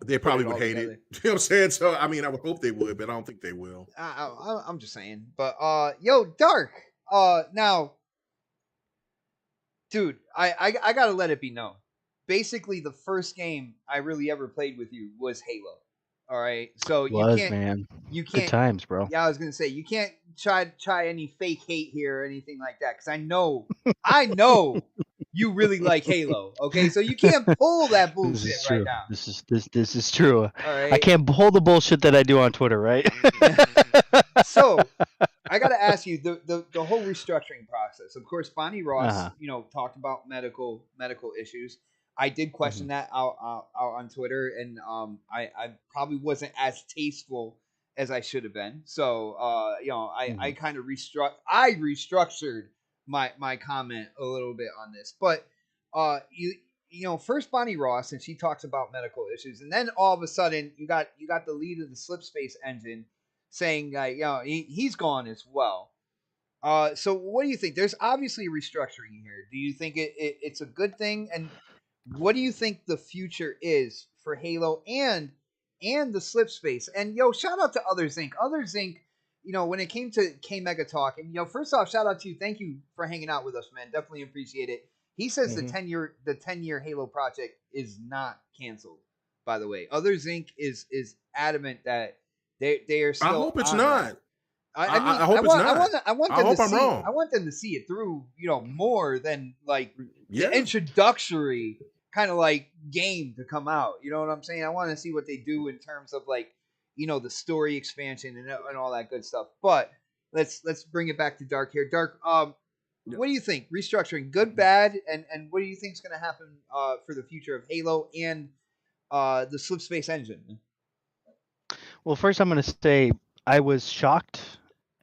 they probably would hate it. You know what I'm saying? So I mean, I would hope they would, but I don't think they will. I'm just saying. But yo, Dark. Now, dude, I gotta let it be known. Basically, the first game I really ever played with you was Halo. All right, so you can't. Good times, bro. Yeah, I was gonna say you can't try any fake hate here or anything like that, because I know you really like Halo. Okay, so you can't pull that bullshit right now. This is true. All right. I can't pull the bullshit that I do on Twitter, right? So I gotta ask you the whole restructuring process. Of course, Bonnie Ross, talked about medical issues. I did question that out on Twitter, and I probably wasn't as tasteful as I should have been. So I kind of restructured my comment a little bit on this. But first Bonnie Ross, and she talks about medical issues, and then all of a sudden you got the lead of the Slipspace engine saying he's gone as well. So what do you think? There's obviously a restructuring here. Do you think it's a good thing? And what do you think the future is for Halo and the Slipspace? And shout out to Others Inc. Others Inc. When it came to K Mega Talk, and first off, shout out to you. Thank you for hanging out with us, man. Definitely appreciate it. He says the 10-year Halo project is not canceled. By the way, Others Inc. is adamant that they are still. I hope it's not. I hope it's not. I hope I'm wrong. I want them to see it through, more than like the introductory kind of like game to come out. You know what I'm saying? I want to see what they do in terms of like, the story expansion and all that good stuff. But let's bring it back to Dark here. Dark, what do you think? Restructuring, good, bad, and what do you think is going to happen for the future of Halo and the Slipspace engine? Well, first I'm going to say I was shocked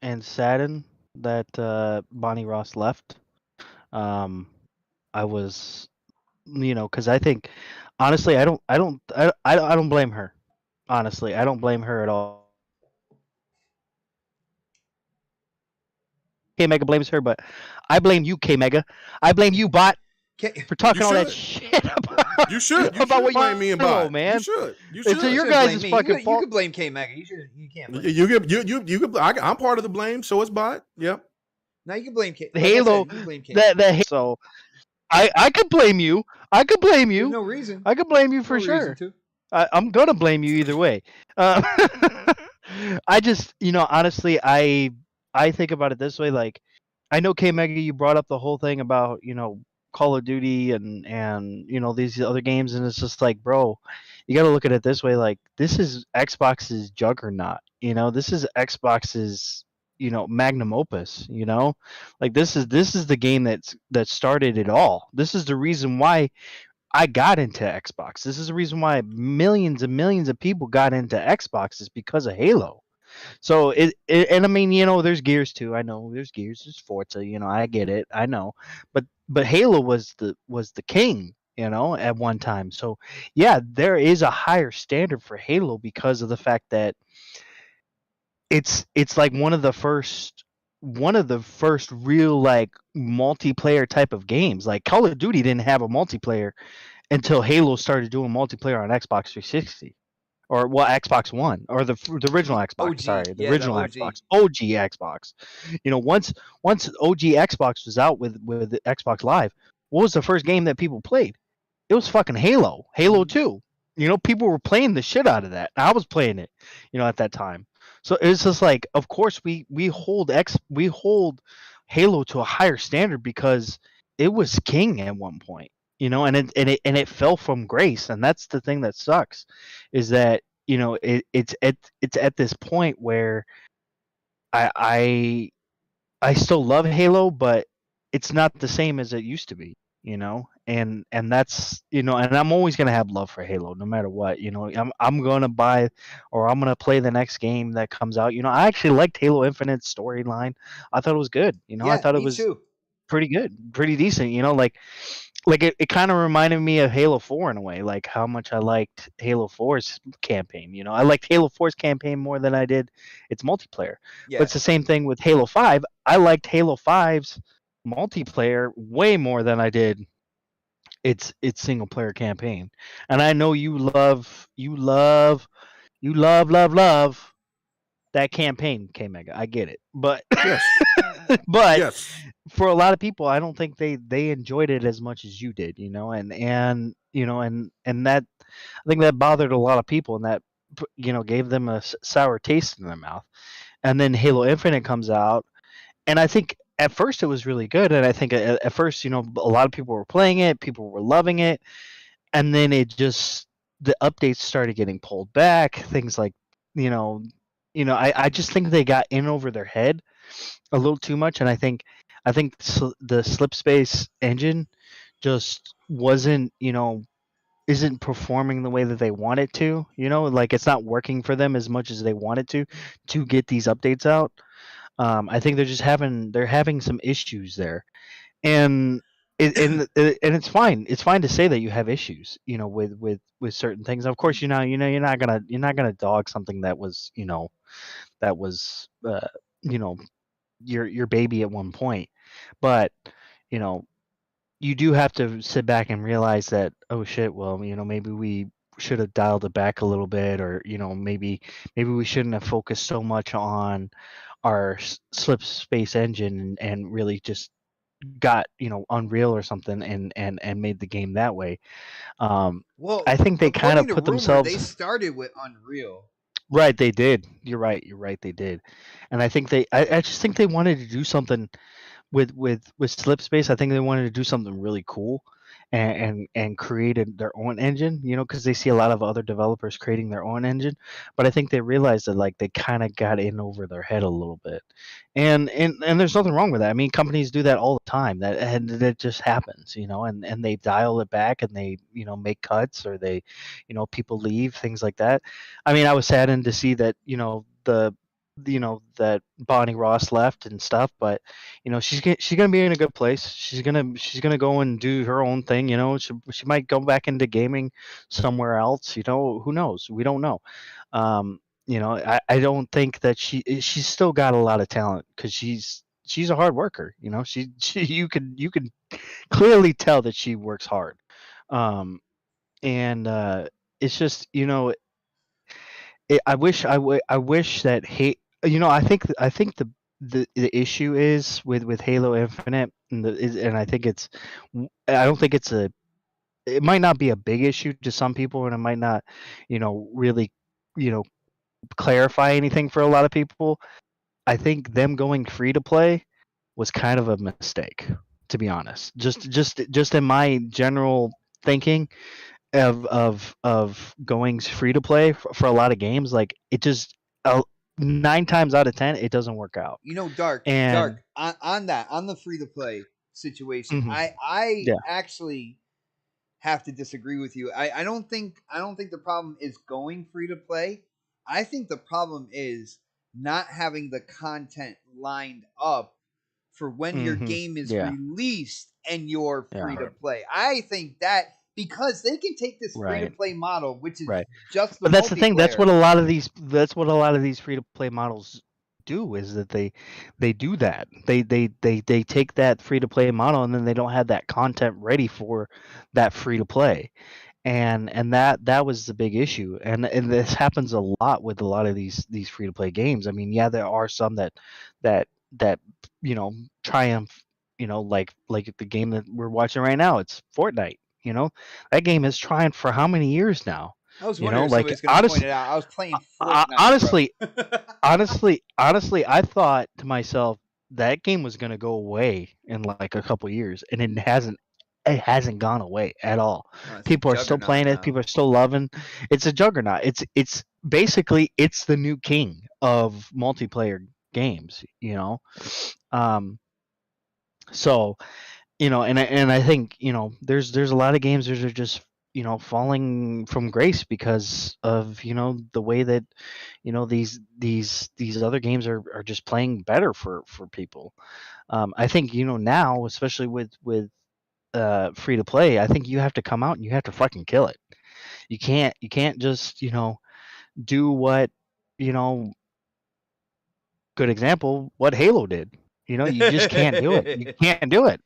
and saddened that Bonnie Ross left. I was, because I think, honestly, I don't blame her. Honestly, I don't blame her at all. K Mega blames her, but I blame you, K Mega. I blame you, bot, for talking all that shit about. You should. You about should what blame me and bot, man. You should. It's your guys' fucking fault. You can blame K Mega. You can't. Blame you could. I'm part of the blame. So is bot. Yep. Now you can blame Halo. So I could blame you. I could blame you. There's no reason. I could blame you for sure. I'm gonna blame you either way. I just, honestly, I think about it this way. Like, I know K Mega, you brought up the whole thing about, Call of Duty and these other games, and it's just like, bro, you got to look at it this way. Like, this is Xbox's juggernaut. This is Xbox's magnum opus. Like this is the game that started it all. This is the reason why I got into Xbox. This is the reason why millions and millions of people got into Xbox is because of Halo. So and I mean, there's Gears too. I know there's Gears, there's Forza. I get it. I know, but Halo was the king. At one time. So yeah, there is a higher standard for Halo because of the fact that it's like one of the first one of the first real like multiplayer type of games. Like Call of Duty didn't have a multiplayer until Halo started doing multiplayer on Xbox 360 or Xbox One or the original Xbox. OG, Sorry, the yeah, the original OG. Xbox, OG Xbox. You know, once OG Xbox was out with Xbox Live, what was the first game that people played? It was fucking Halo, Halo 2. You know, people were playing the shit out of that. I was playing it, you know, at that time. So it's just like, of course, we hold Halo to a higher standard because it was king at one point, you know, and it fell from grace, and that's the thing that sucks, is that you know it's at this point where I still love Halo, but it's not the same as it used to be, you know. And that's, you know, and I'm always gonna have love for Halo no matter what, you know. I'm gonna buy or I'm gonna play the next game that comes out. You know, I actually liked Halo Infinite's storyline. I thought it was good. You know, I thought it was too. pretty good, pretty decent. You know, like it kind of reminded me of Halo 4 in a way, like how much I liked Halo 4's campaign. You know, I liked Halo 4's campaign more than I did its multiplayer. Yeah. But it's the same thing with Halo 5. I liked Halo 5's multiplayer way more than I did its single player campaign. And I know you love that campaign, K Mega. I get it. But Yes. but Yes. for a lot of people, I don't think they enjoyed it as much as you did, you know, and you know, and that I think that bothered a lot of people, and that you know gave them a sour taste in their mouth. And then Halo Infinite comes out, and I think at first it was really good, and I think at first, you know, a lot of people were playing it, people were loving it, and then it just the updates started getting pulled back, things like, you know, I just think they got in over their head a little too much, and I think the slip space engine just wasn't, you know, isn't performing the way that they want it to, you know, like it's not working for them as much as they wanted to get these updates out. I think they're having some issues there, and and it's fine. It's fine to say that you have issues, you know, with certain things. Of course, you're not gonna dog something that was, you know, that was you know, your baby at one point, but you know, you do have to sit back and realize that, oh shit, well, you know, maybe we should have dialed it back a little bit, or you know, maybe we shouldn't have focused so much on our slip space engine, and really just got, you know, Unreal or something, and made the game that way. Well, I think they kind of according to put rumor, themselves they started with Unreal. right. They did. You're right. They did, and I think I just think they wanted to do something with slip space. I think they wanted to do something really cool, and created their own engine, you know, because they see a lot of other developers creating their own engine. But I think they realized that like they kind of got in over their head a little bit, and there's nothing wrong with that. I mean, companies do that all the time. That just happens, you know, and they dial it back, and they, you know, make cuts, or they, you know, people leave, things like that. I mean, I was saddened to see that, you know, that Bonnie Ross left and stuff, but you know, she's gonna be in a good place. She's gonna go and do her own thing. You know, she might go back into gaming somewhere else. You know, who knows? We don't know. You know, I don't think that she's still got a lot of talent, because she's a hard worker. You know, she you could clearly tell that she works hard. Um, and it's just, you know, I wish that you know, I think the issue is with Halo Infinite, and I think I don't think it might not be a big issue to some people, and it might not, you know, really, you know, clarify anything for a lot of people. I think them going free to play was kind of a mistake, to be honest. Just in my general thinking of going free to play for a lot of games, like it just, 9 times out of 10 it doesn't work out. You know, Dark And on the free to play situation. Mhm. I Yeah. actually have to disagree with you. I don't think the problem is going free to play. I think the problem is not having the content lined up for when your game is Yeah. released and you're Yeah. free to play. I think that because they can take this free to Right. play model, which is Right. just the But that's the thing. That's multiplayer. what a lot of these free to play models do is that they do that. They take that free to play model and then they don't have that content ready for that free to play. And that was the big issue. And this happens a lot with a lot of these free to play games. I mean, yeah, there are some that that triumph, like the game that we're watching right now. It's Fortnite. That game has triumphed for how many years now? I was wondering if Like somebody's going to point it out. I was playing Fortnite, honestly, bro. honestly, I thought to myself that game was going to go away in like a couple years, and it hasn't. It hasn't gone away at all. People are still playing it. People are still loving. It's a juggernaut. It's basically it's the new king of multiplayer games. So and I think there's a lot of games that are just falling from grace because of the way that these other games are just playing better for people. I think now, especially with free to play, I think you have to come out and you have to fucking kill it. You can't just do what good example what Halo did. You just can't do it. You can't do it.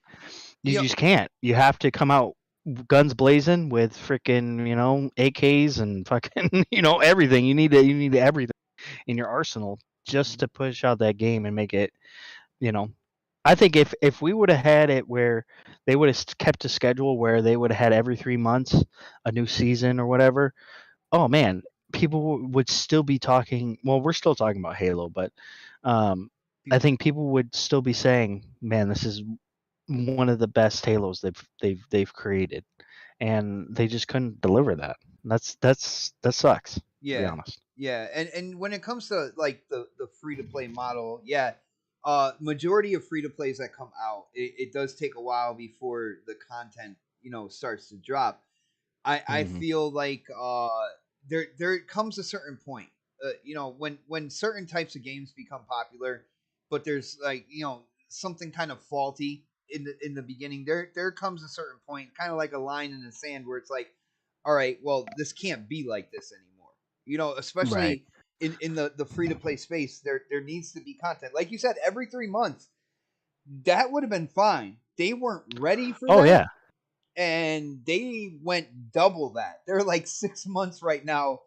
You just can't. You have to come out guns blazing with freaking AKs and fucking everything. You need everything in your arsenal just to push out that game and make it. I think if we would have had it where they would have kept a schedule where they would have had every 3 months a new season or whatever. Oh man, people would still be talking. Well, we're still talking about Halo, but I think people would still be saying, "Man, this is one of the best Halos they've created," and they just couldn't deliver that. That sucks. To be honest. Yeah, and when it comes to like the free to play model, majority of free to plays that come out, it does take a while before the content starts to drop. I feel like there comes a certain point, when certain types of games become popular, but there's like something kind of faulty in the beginning. There comes a certain point, kind of like a line in the sand, where it's like, all right, well, this can't be like this anymore. Especially Right. in the free to play space, there needs to be content. Like you said, every 3 months, that would have been fine. They weren't ready for Oh that. yeah. And they went double that. They're like 6 months right now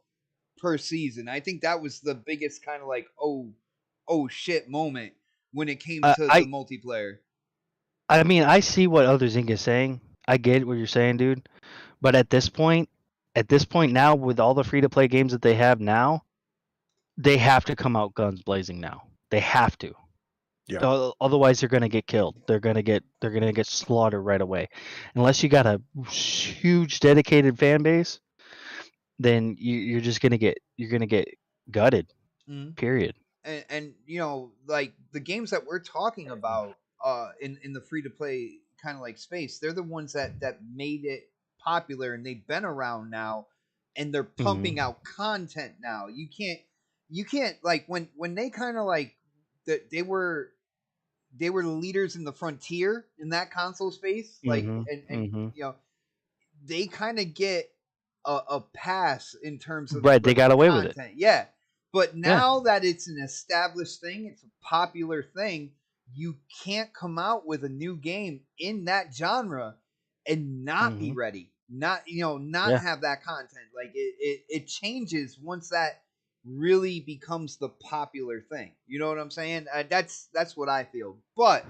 per season. I think that was the biggest kind of like oh shit moment when it came to the multiplayer. I mean, I see what Other Zinc is saying. I get what you're saying, dude. But at this point now, with all the free to play games that they have now, they have to come out guns blazing now. They have to. Yeah. Otherwise, they're gonna get killed. They're gonna get slaughtered right away. Unless you got a huge dedicated fan base, then you're just gonna get gutted. Period. And like the games that we're talking about in the free to play kind of like space, they're the ones that made it popular, and they've been around now, and they're pumping out content now. You can't like when they kind of like they were the leaders in the frontier in that console space, like and they kind of get a pass in terms of Right, they got away with it. Yeah. But now that it's an established thing, it's a popular thing, you can't come out with a new game in that genre and not be ready. Not have that content. Like it changes once that really becomes the popular thing. You know what I'm saying? That's what I feel. But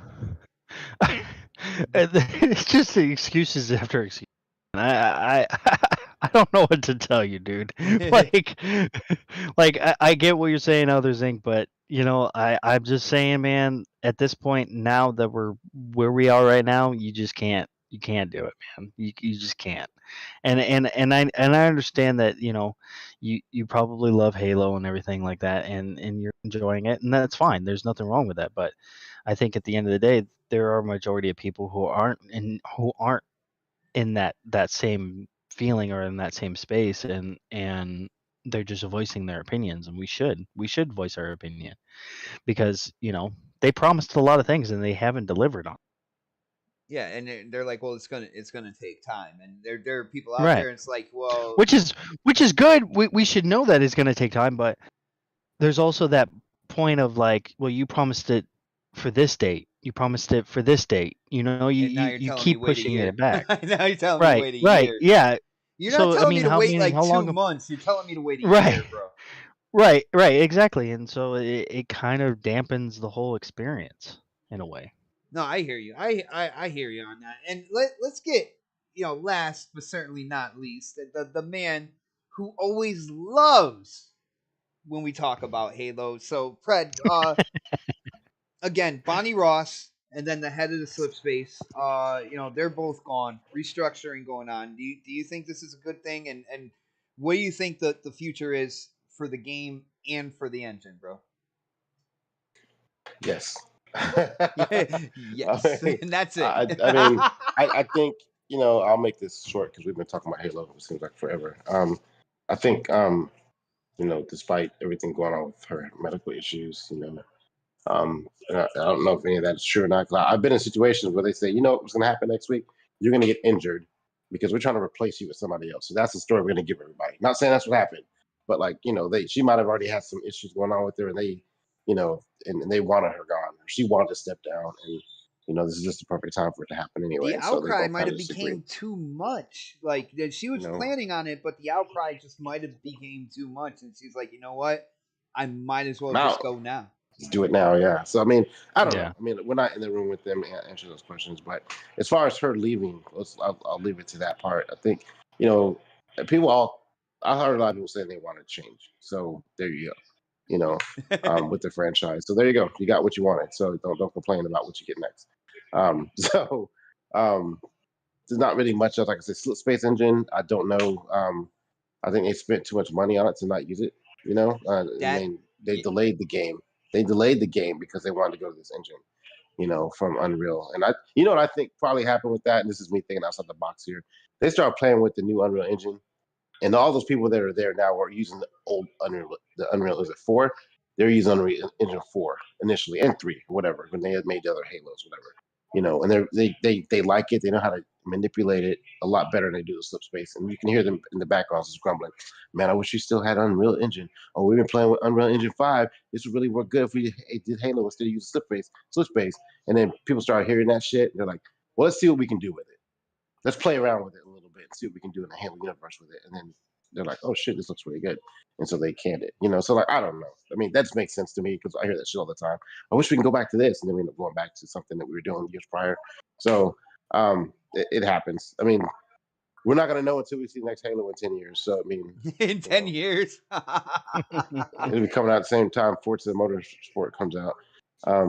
it's just the excuses after excuses. I I don't know what to tell you, dude. Like I get what you're saying, Others Inc., but I'm just saying, man, at this point now that we're where we are right now, you can't do it, man. You just can't. And I understand that, you probably love Halo and everything like that, and you're enjoying it, and that's fine. There's nothing wrong with that. But I think at the end of the day, there are a majority of people who aren't in that same feeling or in that same space, and they're just voicing their opinions, and we should voice our opinion because they promised a lot of things and they haven't delivered on. Yeah, and they're like, well, it's gonna take time, and there are people out Right. there, and it's like, well, which is good. We should know that it's going to take time, but there's also that point of like, well, you promised it for this date. You promised it for this date. You know, And now you, you're you telling me keep wait a pushing year. it back. Now you're telling me Right, wait a right, year. yeah. You're not So I telling mean, me to how wait many, like how 2 long? months. You're telling me to wait a Right. year, bro. Right, exactly. And so it kind of dampens the whole experience in a way. No, I hear you. I hear you on that. And let's get, last but certainly not least, the man who always loves when we talk about Halo. So, Fred, again, Bonnie Ross and then the head of the slip space, they're both gone. Restructuring going on. Do you think this is a good thing? And what do you think the future is for the game and for the engine, bro? Yes. Yes. And that's it. I mean, I think, I'll make this short because we've been talking about Halo, it seems like forever. I think, despite everything going on with her medical issues, and I don't know if any of that is true or not. 'Cause I've been in situations where they say, what's going to happen next week? You're going to get injured because we're trying to replace you with somebody else. So that's the story we're going to give everybody. Not saying that's what happened, but like, she might have already had some issues going on with her, and they, and they wanted her gone. She wanted to step down, and this is just the perfect time for it to happen anyway. The So they outcry both might kinda have disagree. became too much. Like she was planning on it, but the outcry just might have became too much, and she's like, you know what? I might as well just go now. Just do it now, yeah. So I mean, I don't Yeah. know. I mean, we're not in the room with them answering those questions, but as far as her leaving, I'll leave it to that part. I think I heard a lot of people saying they want to change. So there you go. With the franchise. So there you go. You got what you wanted. So don't complain about what you get next. So there's not really much else. Like I said, Slip Space Engine. I don't know. I think they spent too much money on it to not use it. They delayed the game. They delayed the game because they wanted to go to this engine, from Unreal. And what I think probably happened with that, and this is me thinking outside the box here. They started playing with the new Unreal Engine, and all those people that are there now are using the old Unreal. The Unreal, is it 4? They're using Unreal Engine 4 initially, and 3, whatever, when they had made the other Halos, whatever. And they like it. They know how to manipulate it a lot better than they do the Slip Space. And you can hear them in the background just grumbling, man, I wish we still had Unreal Engine. Oh, we've been playing with Unreal Engine 5. This would really work good if we did Halo instead of using Slip Space. And then people start hearing that shit, and they're like, well, let's see what we can do with it. Let's play around with it a little bit and see what we can do in the Halo universe with it. And then they're like, oh shit, this looks really good. And so they canned it, So like, I don't know. I mean, that just makes sense to me because I hear that shit all the time. I wish we can go back to this. And then we end up going back to something that we were doing years prior. So it happens. I mean, we're not going to know until we see the next Halo in 10 years. So, I mean. In 10 years? It'll be coming out at the same time Forza Motorsport comes out. Oh,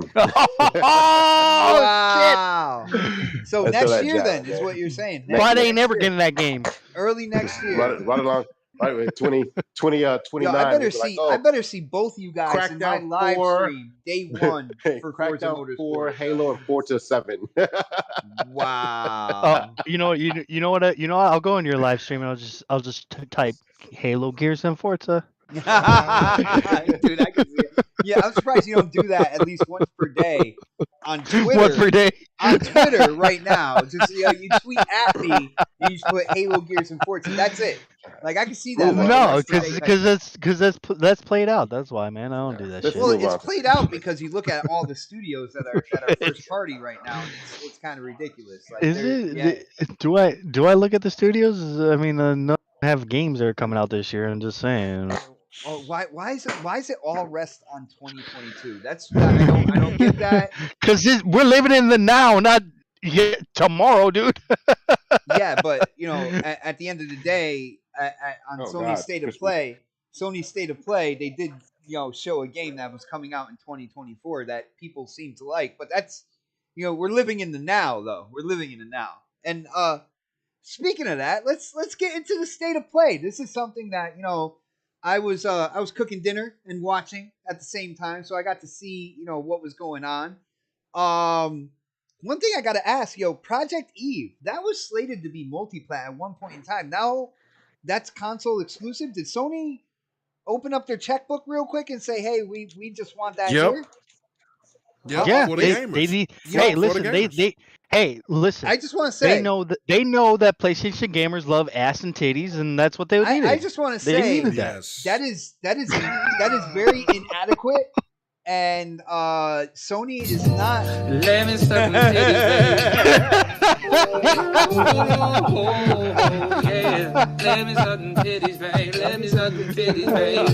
wow. Shit. So next year then is what you're saying. But they ain't never getting that game. Early next year. Right along. Right, 2029. Yo, I better see both you guys in my live stream day one for Forza Motorsport. 4, Halo, and Forza 7. Wow. You know what? I'll go in your live stream and I'll just type Halo, Gears, and Forza. Dude, I can see it. Yeah, I'm surprised you don't do that at least once per day on Twitter. Once per day on Twitter right now. Just you tweet at me and you just put Halo, Gears, and Forza. That's it. Like I can see that. No, because that's played out. That's why, man. I don't do that shit. Well, it's played out because you look at all the studios that are first party right now. And it's kind of ridiculous. Like, is it? Yeah. Do I look at the studios? I mean, no have games that are coming out this year. I'm just saying. Oh, why is it all rest on 2022? I don't get that. Because we're living in the now, not tomorrow, dude. Yeah, but at the end of the day, on Sony's State of Play, they did show a game that was coming out in 2024 that people seem to like. But that's we're living in the now, though. We're living in the now. And speaking of that, let's get into the State of Play. This is something that I was cooking dinner and watching at the same time, so I got to see what was going on. One thing I got to ask, Project Eve, that was slated to be multi-plat at one point in time. Now that's console exclusive. Did Sony open up their checkbook real quick and say, "Hey, we just want that here"? Yep. Yeah, for the gamers. Hey, listen. I just want to say they know that PlayStation gamers love ass and titties, and that's what they needed. I just want to say yes. that is very inadequate and Sony is not. Let me suck my titties, baby. Yeah. Let me suck my titties, baby. Let me suck my titties, baby.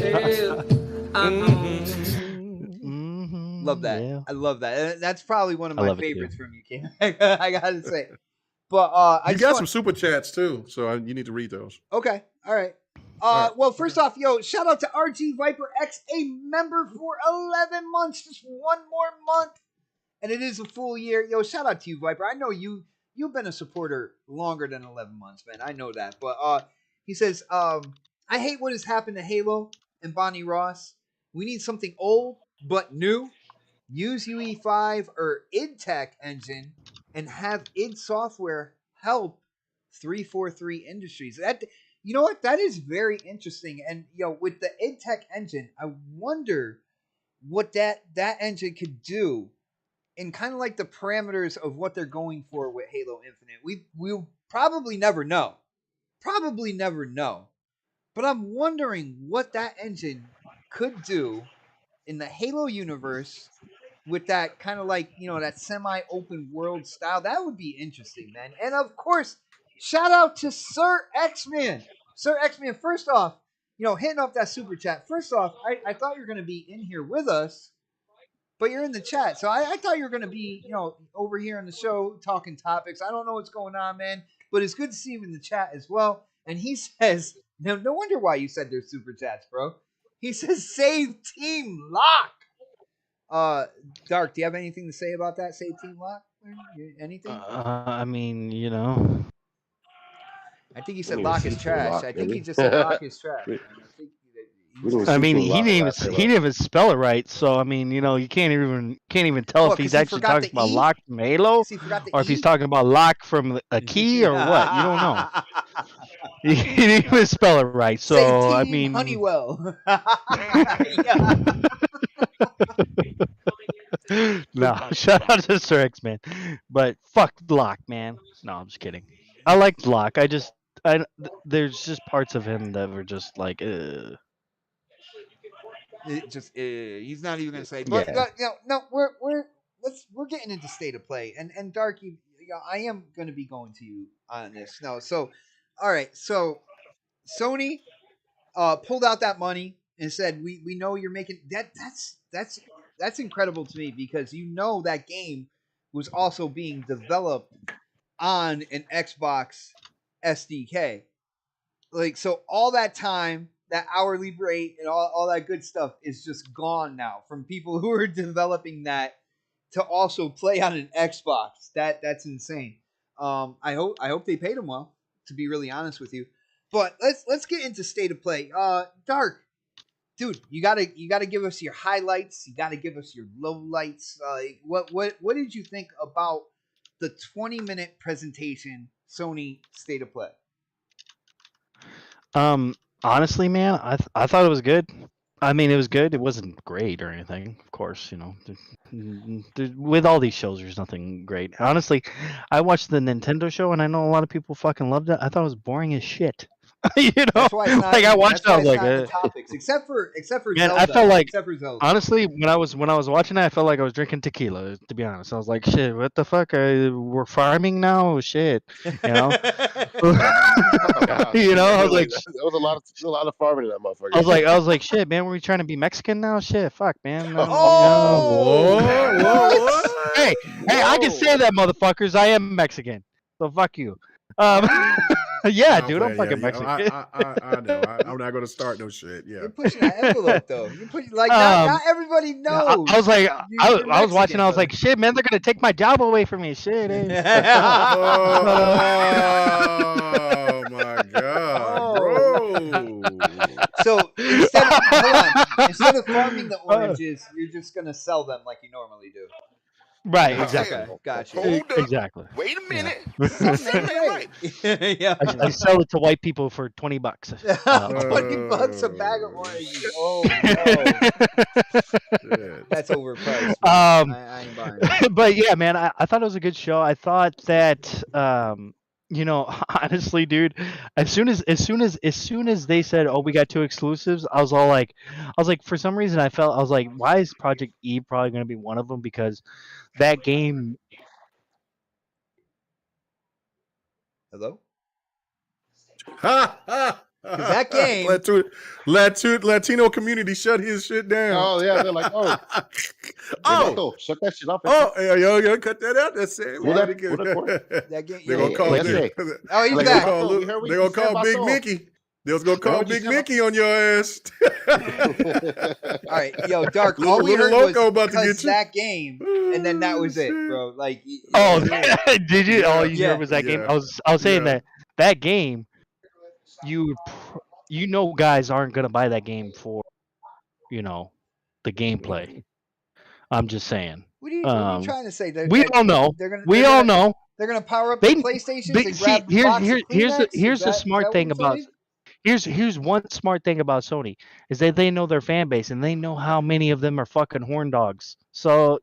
Love that. Yeah. I love that. And that's probably one of I my love it favorites too. from you, King. I gotta say. But I You just got want- some super chats too, so you need to read those. Okay. All right. All right. Well, first off, yo, shout out to RG Viper X, a member for 11 months, just one more month, and it is a full year. Yo, shout out to you, Viper. I know you've been a supporter longer than 11 months, man. I know that. But he says, I hate what has happened to Halo and Bonnie Ross. We need something old but new. Use UE5 or id Tech engine and have id Software help 343 Industries. That, you know what? That is very interesting. And with the id Tech engine, I wonder what that engine could do in kind of like the parameters of what they're going for with Halo Infinite. We'll probably never know. But I'm wondering what that engine could do in the Halo universe with that kind of like, that semi-open world style. That would be interesting, man. And of course, shout out to Sir X-Man. Sir X-Man, first off, hitting up that super chat. First off, I thought you were going to be in here with us, but you're in the chat. So I thought you were going to be, over here on the show talking topics. I don't know what's going on, man, but it's good to see you in the chat as well. And he says, no wonder why you said there's super chats, bro. He says, save Team Lock. Dark, do you have anything to say about that? Save Team Lock? Anything? I mean, I think he said We Lock need is to trash. Lock, I think baby. he just said Lock is trash. We- Man. I think We didn't I see mean, Team he Lock didn't last even Halo. he didn't even spell it right. So I mean, you can't even tell Well, if he's 'cause he actually forgot talking the about E? lock from Halo, 'Cause he forgot the or if he's E? talking about lock from a key or what. You don't know. He didn't even spell it right. Say So I Team mean, Honeywell. no, shout out to Sir X Man, but fuck Lock, man. No, I'm just kidding. I liked Lock. There's just parts of him that were just like, It just he's not even gonna say. But yeah. no, we're getting into state of play, and Darky, I am gonna be going to you on this. No, so all right, so Sony pulled out that money and said, we know you're making that. That's incredible to me, because that game was also being developed on an Xbox SDK. Like, so all that time, that hourly rate and all that good stuff is just gone now from people who are developing that to also play on an Xbox. That's insane. I hope they paid him well, to be really honest with you. But let's get into state of play. Dark, dude, you gotta give us your highlights. You gotta give us your lowlights. What did you think about the 20-minute presentation Sony State of Play? Honestly, man, I thought it was good. I mean, it was good. It wasn't great or anything, of course. With all these shows, there's nothing great. Honestly, I watched the Nintendo show, and I know a lot of people fucking loved it. I thought it was boring as shit. That's why it's not. Like, I watched it, I was like, the topics, except for man, Zelda. I felt like, except for Zelda. honestly, when I was watching it, I felt like I was drinking tequila. To be honest, I was like, shit, what the fuck? We're farming now, shit. Oh, God. I was like, there was a lot of farming in that motherfucker. I was like, shit, man, were we trying to be Mexican now? Shit, fuck, man. Whoa, what? Hey, I can say that, motherfuckers. I am Mexican, so fuck you. Yeah, dude, I'm fucking Mexican. I know. I'm not gonna start no shit. Yeah. You're pushing that envelope, though. You put not everybody knows. I was like, I was watching. I was though. like, shit, man, they're gonna take my job away from me. Shit. Oh my god, bro. So instead of farming the oranges, you're just gonna sell them like you normally do. Right, exactly. Okay, gotcha. Hold up. Exactly. Wait a minute. Yeah. Something ain't right. Yeah. I sell it to white people for $20. $20 a bag of oranges. Oh, that's overpriced. I ain't buying it. But yeah, man, I thought it was a good show. I thought that honestly, dude, as soon as they said, "Oh, we got 2 exclusives," I was like, for some reason, I was like, why is Project E probably going to be one of them? Because that game. Hello. Ha ha. Because that game, Latino community shut his shit down. Oh yeah, they're like, oh, oh, shut that shit off. yo, cut that out. That's it. that game, They're gonna call. Oh, he's Like, back. They're gonna call Big Mickey. They was gonna call Big Mickey on your ass. All right, yo, Dark. All we heard was about to get that game, and then that was it, bro. Like, oh, did you? All you heard was that game. I was saying that game. You guys aren't gonna buy that game for, the gameplay. I'm just saying. What are you trying to say? We all know. All know. They're gonna power up the PlayStations and grab the box of Kleenex? Here's the smart thing about. Here's one smart thing about Sony is that they know their fan base and they know how many of them are fucking horn dogs. So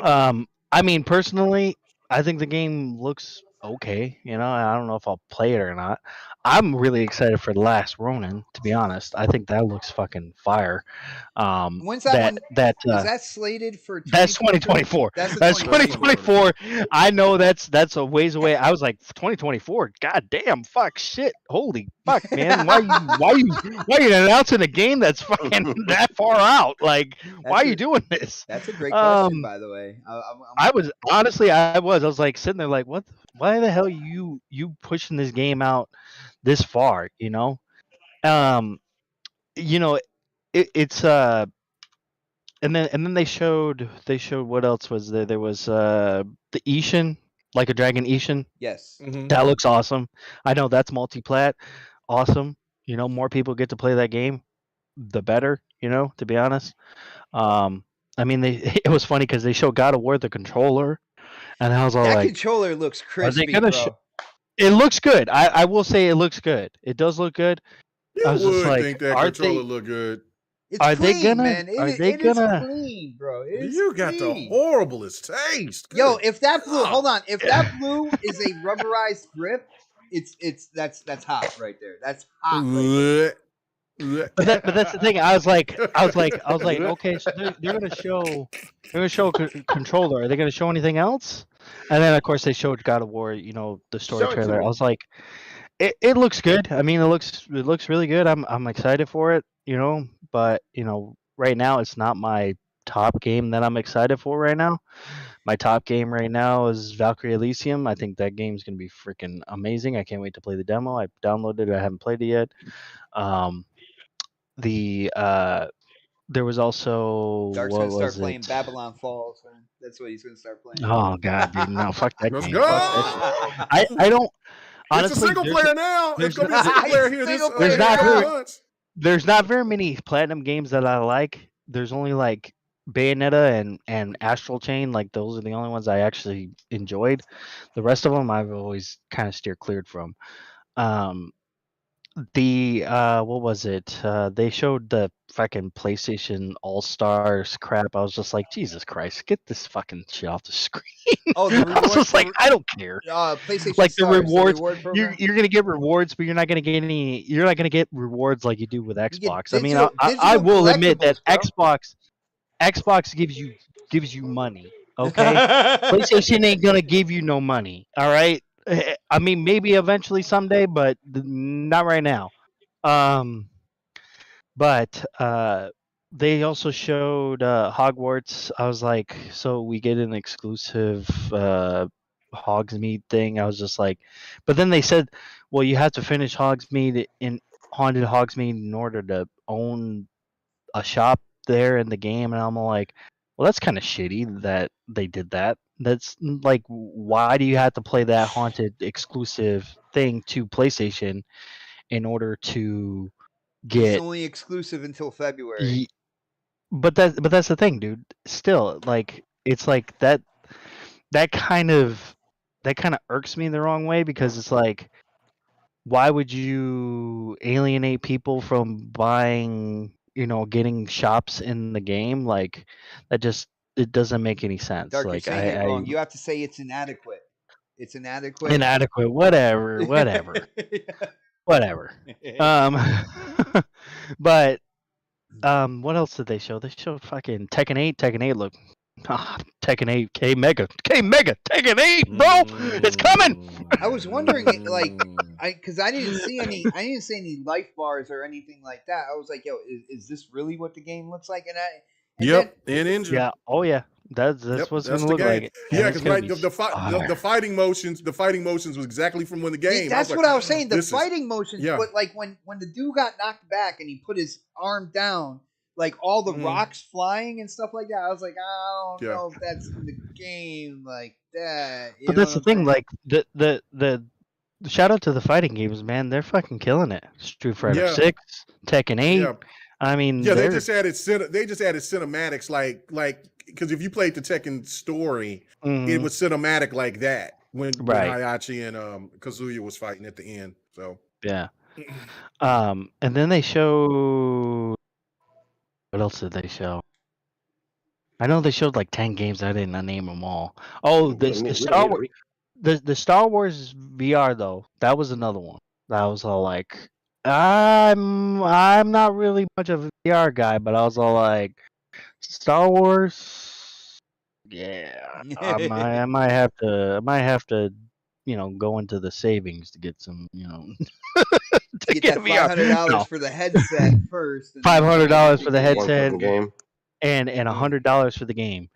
I mean, personally, I think the game looks okay. I don't know if I'll play it or not. I'm really excited for The Last Ronin, to be honest. I think that looks fucking fire. When's that one? Is that slated for? That's 2024. That's 2024. I know that's a ways away. I was like 2024. God damn, fuck, shit, holy fuck, man. Why you announcing a game that's fucking that far out? Like, why are you doing this? That's a great question, by the way. I was honestly, I was like sitting there like, what? Why the hell you pushing this game out this far? It's and then they showed what else was there? There was the Ishin, like a dragon Ishin. Yes. Mm-hmm. That looks awesome. I know that's multi-plat. Awesome. More people get to play that game, the better, to be honest. I mean, it was funny because they showed God of War the controller, and I was all that like, controller looks crispy, bro. It looks good. I will say it looks good. It does look good. You I was just like, think that controller look good? It's are clean, they gonna? man. It is clean, bro. You got the horriblest taste. Good. Yo, if that blue, hold on. If that blue is a rubberized grip, that's hot right there. That's hot. Right there. But that's the thing. I was like, okay, so they're gonna show controller. Are they gonna show anything else? And then of course they showed God of War. The story trailer. I was like, it looks good. I mean, it looks really good. I'm excited for it. But right now it's not my top game that I'm excited for right now. My top game right now is Valkyrie Elysium. I think that game's gonna be freaking amazing. I can't wait to play the demo. I downloaded it. I haven't played it yet. There was also Dark's gonna start playing Babylon Falls, man. That's what he's gonna start playing. Oh god, dude, no, fuck that Let's game. go. I don't. Honestly, it's a single player now. It's gonna be a single player here. There's not very many platinum games that I like. There's only like Bayonetta and Astral Chain. Like those are the only ones I actually enjoyed. The rest of them I've always kind of steered cleared from. What was it? They showed the fucking PlayStation All Stars crap. I was just like, Jesus Christ, get this fucking shit off the screen. Oh, the reward, I was just like, I don't care. PlayStation like Stars, the rewards, reward you're gonna get rewards, but you're not gonna get any. You're not gonna get rewards like you do with Xbox. I mean, I will admit that Xbox gives you money. Okay, PlayStation ain't gonna give you no money. All right. I mean, maybe eventually someday, but not right now. But they also showed Hogwarts. I was like, so we get an exclusive Hogsmeade thing. I was just like, but then they said, well, you have to finish Hogsmeade in Haunted Hogsmeade in order to own a shop there in the game, and I'm like, well, that's kind of shitty that they did that. That's like, why do you have to play that haunted exclusive thing to PlayStation in order to get? It's only exclusive until February. But that's the thing, dude. Still, like, it's like that kind of irks me the wrong way, because it's like, why would you alienate people from buying, getting shops in the game? Like, that just, it doesn't make any sense. Dark, like, you're saying it wrong. You have to say it's inadequate. It's inadequate. Inadequate. Whatever. Whatever. But what else did they show? They showed fucking Tekken 8. Tekken 8 look. Tekken 8 K Mega Tekken 8, bro. It's coming. I was wondering, like, because I didn't see any life bars or anything like that. I was like, yo, is this really what the game looks like? And engine. Yeah. Oh yeah. That's what's gonna look like. Yeah, because the fighting motions was exactly from when the game. That's what I was saying. The fighting motions, but like when the dude got knocked back and he put his arm down, like all the rocks flying and stuff like that. I was like, I don't know if that's in the game like that. But that's the thing. Like the shout out to the fighting games, man. They're fucking killing it. Street Fighter 6, Tekken 8. Yeah. I mean, they just added cinematics, like because if you played the Tekken story, it was cinematic like that when Hayachi and Kazuya was fighting at the end. So yeah, and then they showed. What else did they show? I know they showed like 10 games. I didn't name them all. Oh, the Star Wars VR though. That was another one. That was all like. I'm not really much of a VR guy, but I was all like, Star Wars. Yeah, I might have to, go into the savings to get some, to get that $500 for the headset first. $500 for the headset and $100 for the game.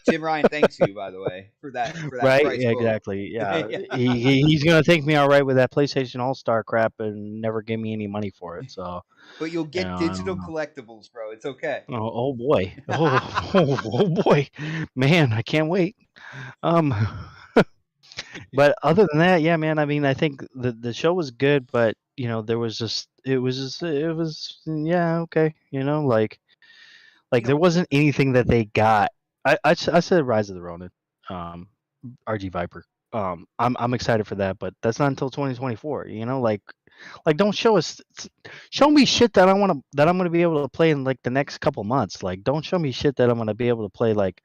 Jim Ryan thanks you, by the way, for that. Right? Yeah, exactly. Yeah, he's gonna take me all right with that PlayStation All-Star crap and never give me any money for it. So, but you'll get digital collectibles, bro. It's okay. Oh boy. Oh boy, man, I can't wait. But other than that, yeah, man. I mean, I think the show was good, but there was just it was yeah, okay. Like there wasn't anything that they got. I said Rise of the Ronin, RG Viper. I'm excited for that, but that's not until 2024. Like don't show me shit that I'm gonna be able to play in like the next couple months. Like don't show me shit that I'm gonna be able to play like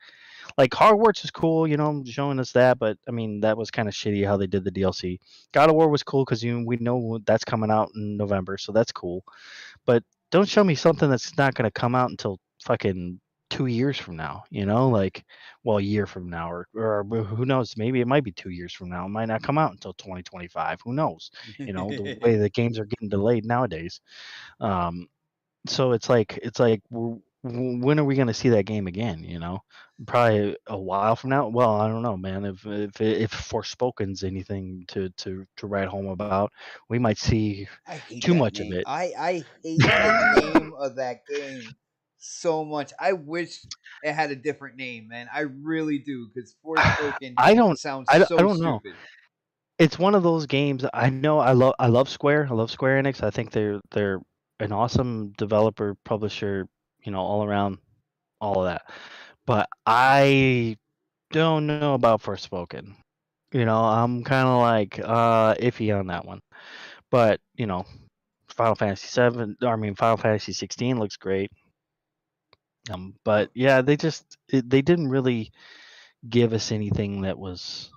Hogwarts is cool, showing us that, but I mean that was kind of shitty how they did the DLC. God of War was cool because we know that's coming out in November, so that's cool. But don't show me something that's not gonna come out until fucking 2 years from now, a year from now, or who knows? Maybe it might be 2 years from now. It might not come out until 2025. Who knows? The way the games are getting delayed nowadays. So it's like when are we going to see that game again? Probably a while from now. Well, I don't know, man. If Forspoken's anything to write home about, we might see too much of it. I hate the name of that game so much. I wish it had a different name, man. I really do, because Forspoken sounds so stupid. Know. It's one of those games. I know. I love Square. I love Square Enix. I think they're an awesome developer, publisher. All around, all of that. But I don't know about Forspoken. I'm kind of like iffy on that one. But Final Fantasy 16 looks great. But yeah, they didn't really give us anything that was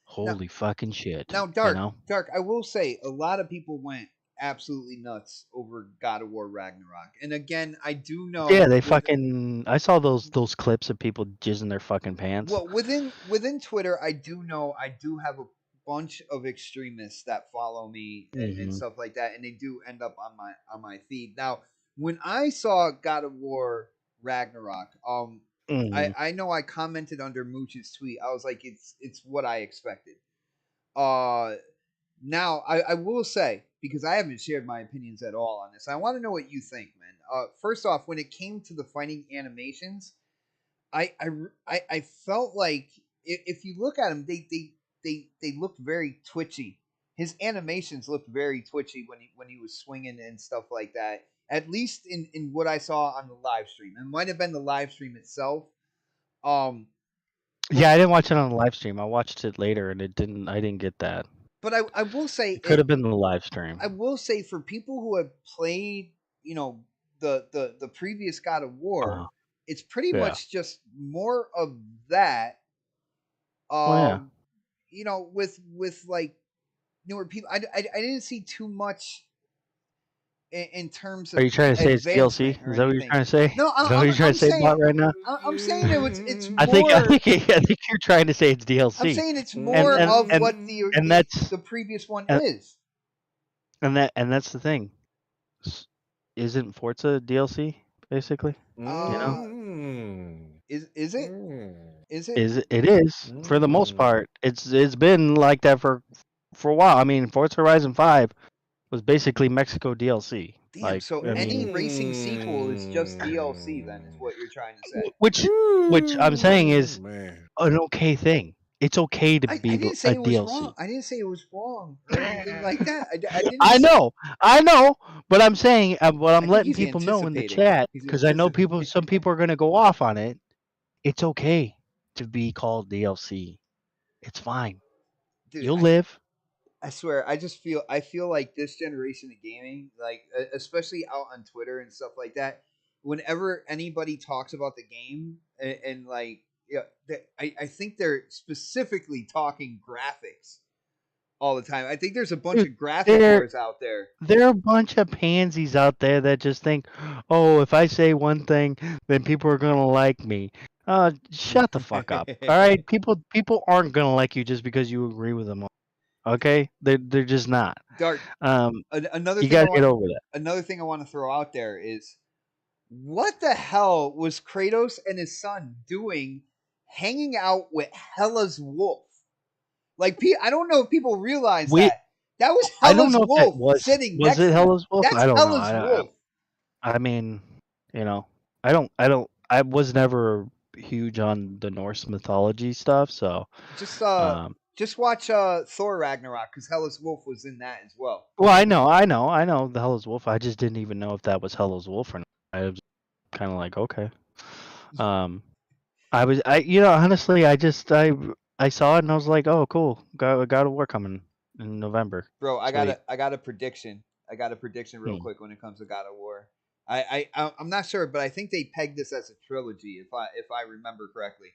holy fucking shit. Now, Dark, I will say a lot of people went absolutely nuts over God of War Ragnarok. And again, I do know. Yeah, I saw those clips of people jizzing their fucking pants. Well, within Twitter, I do know I do have a bunch of extremists that follow me and stuff like that, and they do end up on my feed. Now, when I saw God of War Ragnarok, I know I commented under Mooch's tweet. I was like, it's what I expected. Now I will say, because I haven't shared my opinions at all on this, I want to know what you think, man. First off, when it came to the fighting animations, I felt like if you look at them, they looked very twitchy. His animations looked very twitchy when he was swinging and stuff like that. At least in what I saw on the live stream. It might have been the live stream itself. Yeah, I didn't watch it on the live stream. I watched it later, and I didn't get that. But I will say it could have been the live stream. I will say, for people who have played, the previous God of War, it's pretty much just more of that, yeah. You know, with like newer people, I didn't see too much in terms Are of you trying to say it's DLC? advancement or Is that what you're anything. trying to say? No, Is that what you're trying I'm to say, saying bot, right now? I'm saying it's I think more. I think you're trying to say it's I'm DLC, saying it's and more and of and what and that's the previous one and, is. and that's the thing. Isn't Forza DLC basically? You know, Is it? Is it? it is for the most part. It's been like that for a while. I mean, Forza Horizon 5 was basically Mexico DLC. Damn. Like, So I any mean, racing sequel is just DLC. Then is what you're trying to say. which I'm saying is man. an okay thing. It's okay to I be didn't say a it was DLC. wrong. I didn't say it was wrong or anything like that. I didn't. I know, but I'm saying what I'm I think letting he's people know in the anticipating. chat, He's because I know anticipating. some people are going to go off on it. It's okay to be called DLC. It's fine. Dude, You'll live. I swear, I feel like this generation of gaming, like especially out on Twitter and stuff like that, whenever anybody talks about the game and like, yeah, I think they're specifically talking graphics all the time. I think there's a bunch of graphic There wars out there. there are a bunch of pansies out there that just think, oh, if I say one thing, then people are gonna like me. Shut the fuck up. All right, people aren't gonna like you just because you agree with them. Okay, they're just not. Dark. Another You thing gotta get over that. Another thing I want to throw out there is, what the hell was Kratos and his son doing, hanging out with Hela's wolf? Like, I don't know if people realize that was I don't Hela's know if that wolf sitting was next it to him. Hela's wolf. That's I don't know. Hela's wolf. I mean, you know, I was never huge on the Norse mythology stuff, so Just watch Thor Ragnarok, because Hela's wolf was in that as well. well, I know the Hela's wolf. I just didn't even know if that was Hela's wolf or not. I was kind of like, okay. Honestly, I saw it and I was like, oh, cool. Got a War coming in November. Bro, I Sweet. got a prediction. I got a prediction real quick when it comes to God of War. I'm not sure, but I think they pegged this as a trilogy, if I remember correctly.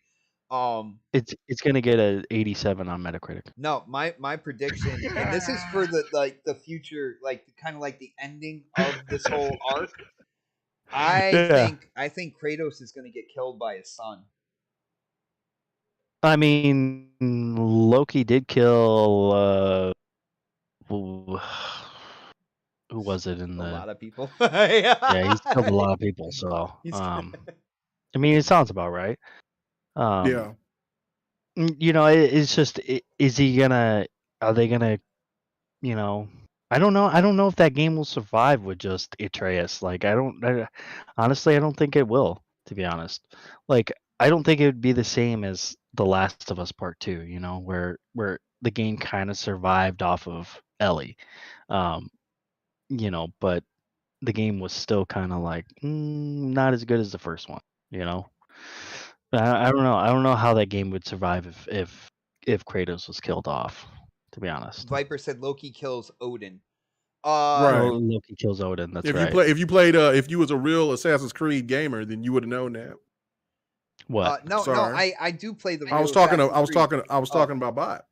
It's gonna get a 87 on Metacritic. No, my prediction, and this is for the future, like kind of like the ending of this whole arc. I think Kratos is gonna get killed by his son. I mean, Loki did kill who was it in the? A lot of people. Yeah, he's killed a lot of people. So, I mean, it sounds about right. Yeah. You know, it's just, is he gonna? Are they gonna? You know, I don't know. I don't know if that game will survive with just Atreus. Like, honestly, I don't think it will. To be honest, like, I don't think it would be the same as The Last of Us Part 2. You know, where the game kind of survived off of Ellie. You know, but the game was still kind of like not as good as the first one. You know, I don't know. I don't know how that game would survive if Kratos was killed off. To be honest, Viper said Loki kills Odin. Right. Loki kills Odin. That's if right. If you was a real Assassin's Creed gamer, then you would have known that. What? No, I do play the. I was talking about bot.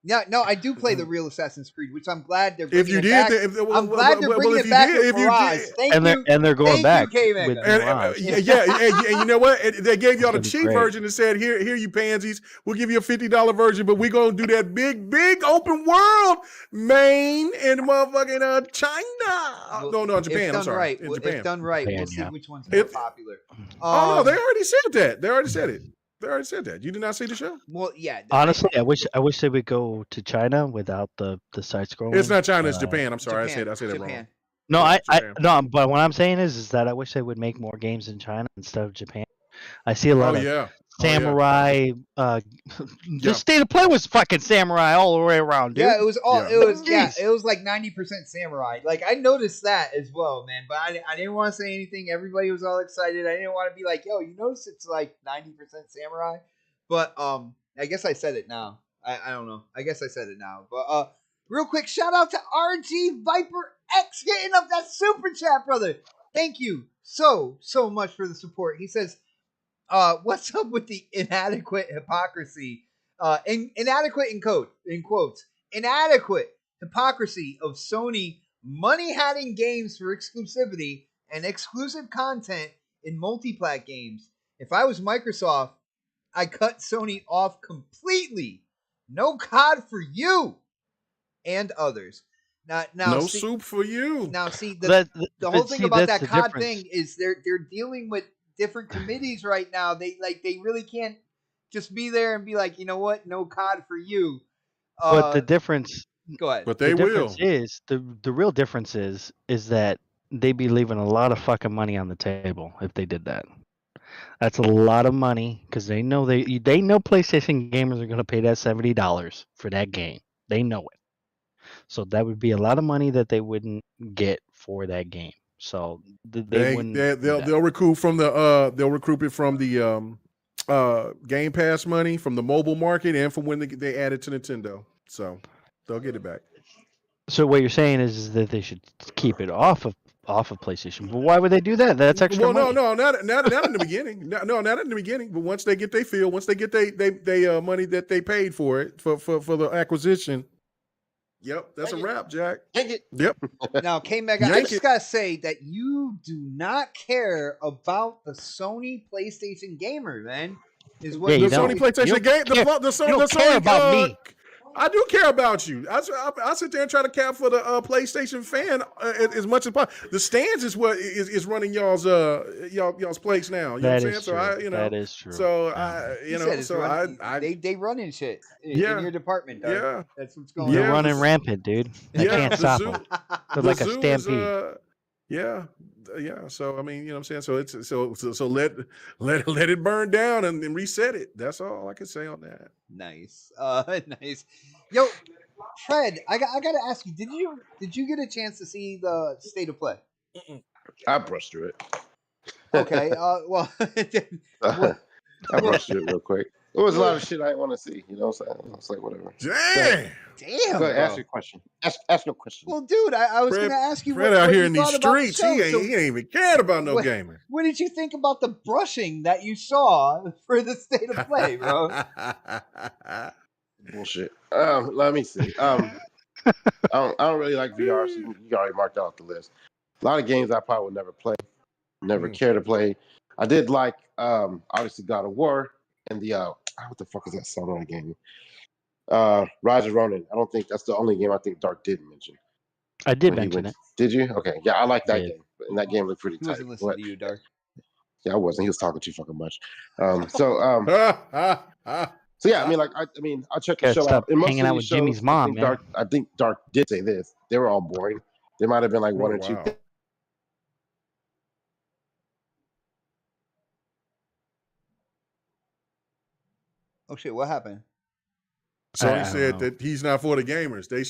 Yeah, no, I do play the real Assassin's Creed, which I'm glad they're If bringing you it did, back. I'm glad they're bringing it back with Mirage. Thank you. And they're going back with Mirage. and you know what? They gave y'all the cheap version and said, "Here, you pansies, we'll give you a $50 version, but we're gonna do that big open world, Maine and motherfucking China. No, Japan. I'm sorry, right. in Japan. If done right, Japan, we'll see yeah. which one's more popular. Oh no, they already said that. They already said that. You did not see the show? Well, yeah. Honestly, I wish they would go to China without the side scrolling. It's not China, it's Japan. I'm sorry, Japan. I said that wrong. No, no, but what I'm saying is that I wish they would make more games in China instead of Japan. I see a lot of samurai. The State of Play was fucking samurai all the way around, dude. Yeah, it was all. Yeah. It was like 90% samurai. Like, I noticed that as well, man. But I didn't want to say anything. Everybody was all excited. I didn't want to be like, yo, you notice it's like 90% samurai. But I guess I said it now. I don't know. I guess I said it now. But real quick, shout out to RG Viper X getting up that super chat, brother. Thank you so much for the support. He says, what's up with the inadequate hypocrisy Inadequate in quotes. Inadequate hypocrisy of Sony money-hatting games for exclusivity and exclusive content in multi-plat games. If I was Microsoft, I cut Sony off completely. No COD for you and others. Now, No see, soup for you. Now, see, the whole thing about that's that the COD difference. thing is they're dealing with different committees right now. They really can't just be there and be like, you know what, no COD for you. But the difference, Go ahead. But they the will. difference is the real difference is that they'd be leaving a lot of fucking money on the table if they did that. That's a lot of money because they know PlayStation gamers are going to pay that $70 for that game. They know it. So that would be a lot of money that they wouldn't get for that game. So they wouldn't. They'll recoup from the they'll recoup it from the Game Pass money from the mobile market and from when they added to Nintendo. So they'll get it back. So what you're saying is that they should keep it off of PlayStation. But why would they do that? That's extra money. No, not in the beginning. No, not in the beginning. But once they get their feel, once they get they money that they paid for it for the acquisition. Yep, that's a wrap, Jack. Yep. Now, K-Mega, I just gotta say that you do not care about the Sony PlayStation gamer, man. Is what the Sony PlayStation game? The Sony care about me. I do care about you. I sit there and try to care for the PlayStation fan as much as possible. The stands is what is running y'all's place now. You know what I'm saying? So that is true. So they running shit in your department. Dog. Yeah, that's what's going on. They're running rampant, dude. They can't stop them. They're like a stampede. Yeah. So I mean, you know what I'm saying. So it's so let it burn down and reset it. That's all I can say on that. Nice, nice. Yo, Fred, I gotta ask you. Did you get a chance to see the State of Play? I brushed through it. Okay. Well, I brushed through it real quick. There was a lot of shit I didn't want to see. You know what I'm saying? I was like, whatever. Damn. Go ahead, ask your question. Ask your question. Well, dude, I was going to ask you. Fred what out here you in these thought about the streets, show. he ain't even cared about no gamer. What did you think about the brushing that you saw for the State of Play, bro? Bullshit. Let me see. I don't really like VR. So you already marked out the list. A lot of games I probably would never play, never care to play. I did like obviously God of War and the what the fuck is that song on the game? Rise of Ronin. I don't think that's the only game I think Dark did mention. I did mention it. Did you? Okay. Yeah, I like that game. And that game looked pretty tight. He wasn't listening to you, Dark. Yeah, I wasn't. He was talking too fucking much. So yeah, I mean, like, I checked the show out. Hanging out with Jimmy's mom, man. I think Dark did say this. They were all boring. There might have been like one or two. Oh shit! What happened? Sony said that he's not for the gamers. They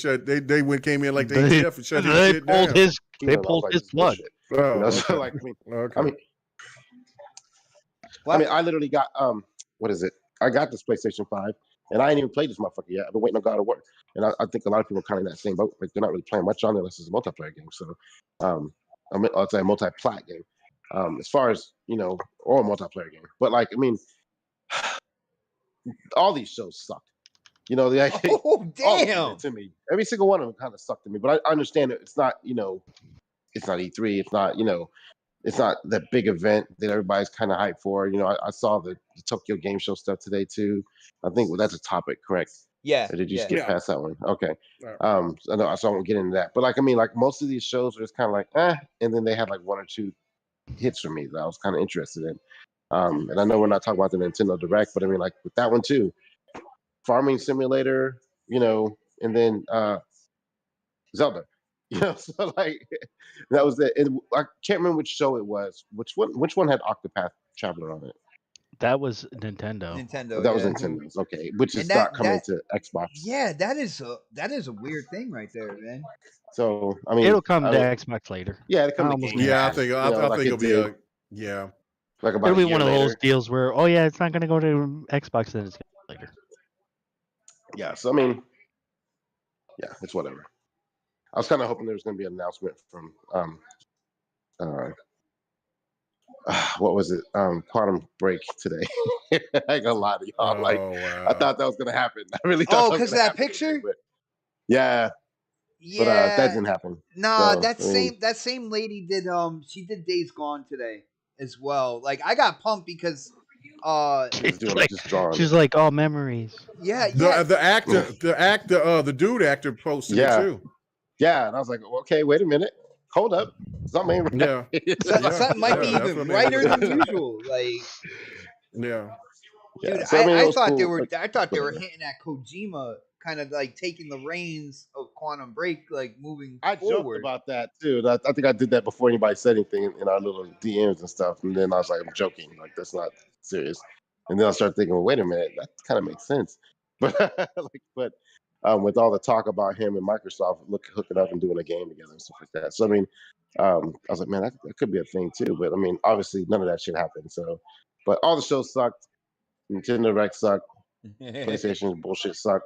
came in like they Jeff and shut his shit down. They pulled his plug. So like, I literally got what is it? I got this PlayStation 5 and I ain't even played this motherfucker yet. I've been waiting on God of War. And I think a lot of people are kind of in that same boat. Like they're not really playing much on it unless it's a multiplayer game. So I'll say a multi-plat game. As far as, or a multiplayer game. But like, I mean, all these shows suck. They actually damn to me. Every single one of them kind of sucked to me. But I understand it. It's not, it's not E3. It's not, it's not that big event that everybody's kind of hyped for. I saw the Tokyo Game Show stuff today too. I think that's a topic, correct? Yeah. Or did you skip past that one? Okay. I know, so I won't get into that. But like, I mean, like most of these shows are just kind of like, and then they had like one or two hits for me that I was kind of interested in. And I know we're not talking about the Nintendo Direct, but I mean, like with that one too, Farming Simulator, and then Zelda. So like that was it. I can't remember which show it was. Which one had Octopath Traveler on it? That was Nintendo. That was Nintendo's. Okay, which is not coming to Xbox. Yeah, that is a weird thing right there, man. So I mean, it'll come to Xbox later. Yeah, it'll come to Game Pass. I think it'll be like about it'll be one of those deals where it's not going to go to Xbox, then it's later. Yeah, so I mean, it's whatever. I was kind of hoping there was going to be an announcement from what was it? Quantum Break today. I ain't gonna lie to y'all. Like, wow. I thought that was gonna happen. I really thought that was because gonna that happen picture. today, but yeah, but that Yeah, didn't happen. nah, So, that I mean, same lady did she did Days Gone today as well. Like I got pumped because just doing like, just drawing. she's like, all memories. yeah. The dude actor posted it Yeah. too. Yeah, and I was like, okay, wait a minute, hold up, something ain't right. Yeah. So, something might be that's even what made brighter it. than usual. Like, Yeah. Yeah, dude, so I mean, it I was thought cool. they were Like, I thought they were whatever. hitting at Kojima, kind of like taking the reins of Quantum Break, like moving I joked forward. about that too. I think I did that before anybody said anything in our little DMs and stuff. And then I was like, I'm joking. Like, that's not serious. And then I started thinking, well, wait a minute, that kind of makes sense. But with all the talk about him and Microsoft hooking up and doing a game together and stuff like that. So I mean, I was like, man, that could be a thing too. But I mean, obviously, none of that shit happened. So, but all the shows sucked. Nintendo Direct sucked. PlayStation's bullshit sucked.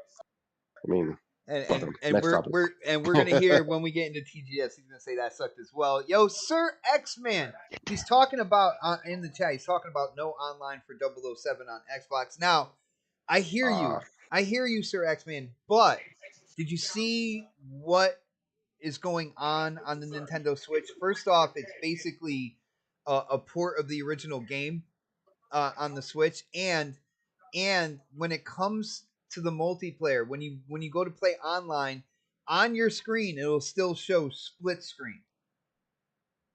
I mean, and next we're topic. we're gonna hear when we get into TGS, he's gonna say that sucked as well. Yo, Sir X-Man, he's talking about in the chat. He's talking about no online for 007 on Xbox. Now, I hear you, Sir X-Man. But did you see what is going on the Nintendo Switch? First off, it's basically a port of the original game on the Switch, and when it comes to the multiplayer, when you go to play online, on your screen it'll still show split screen.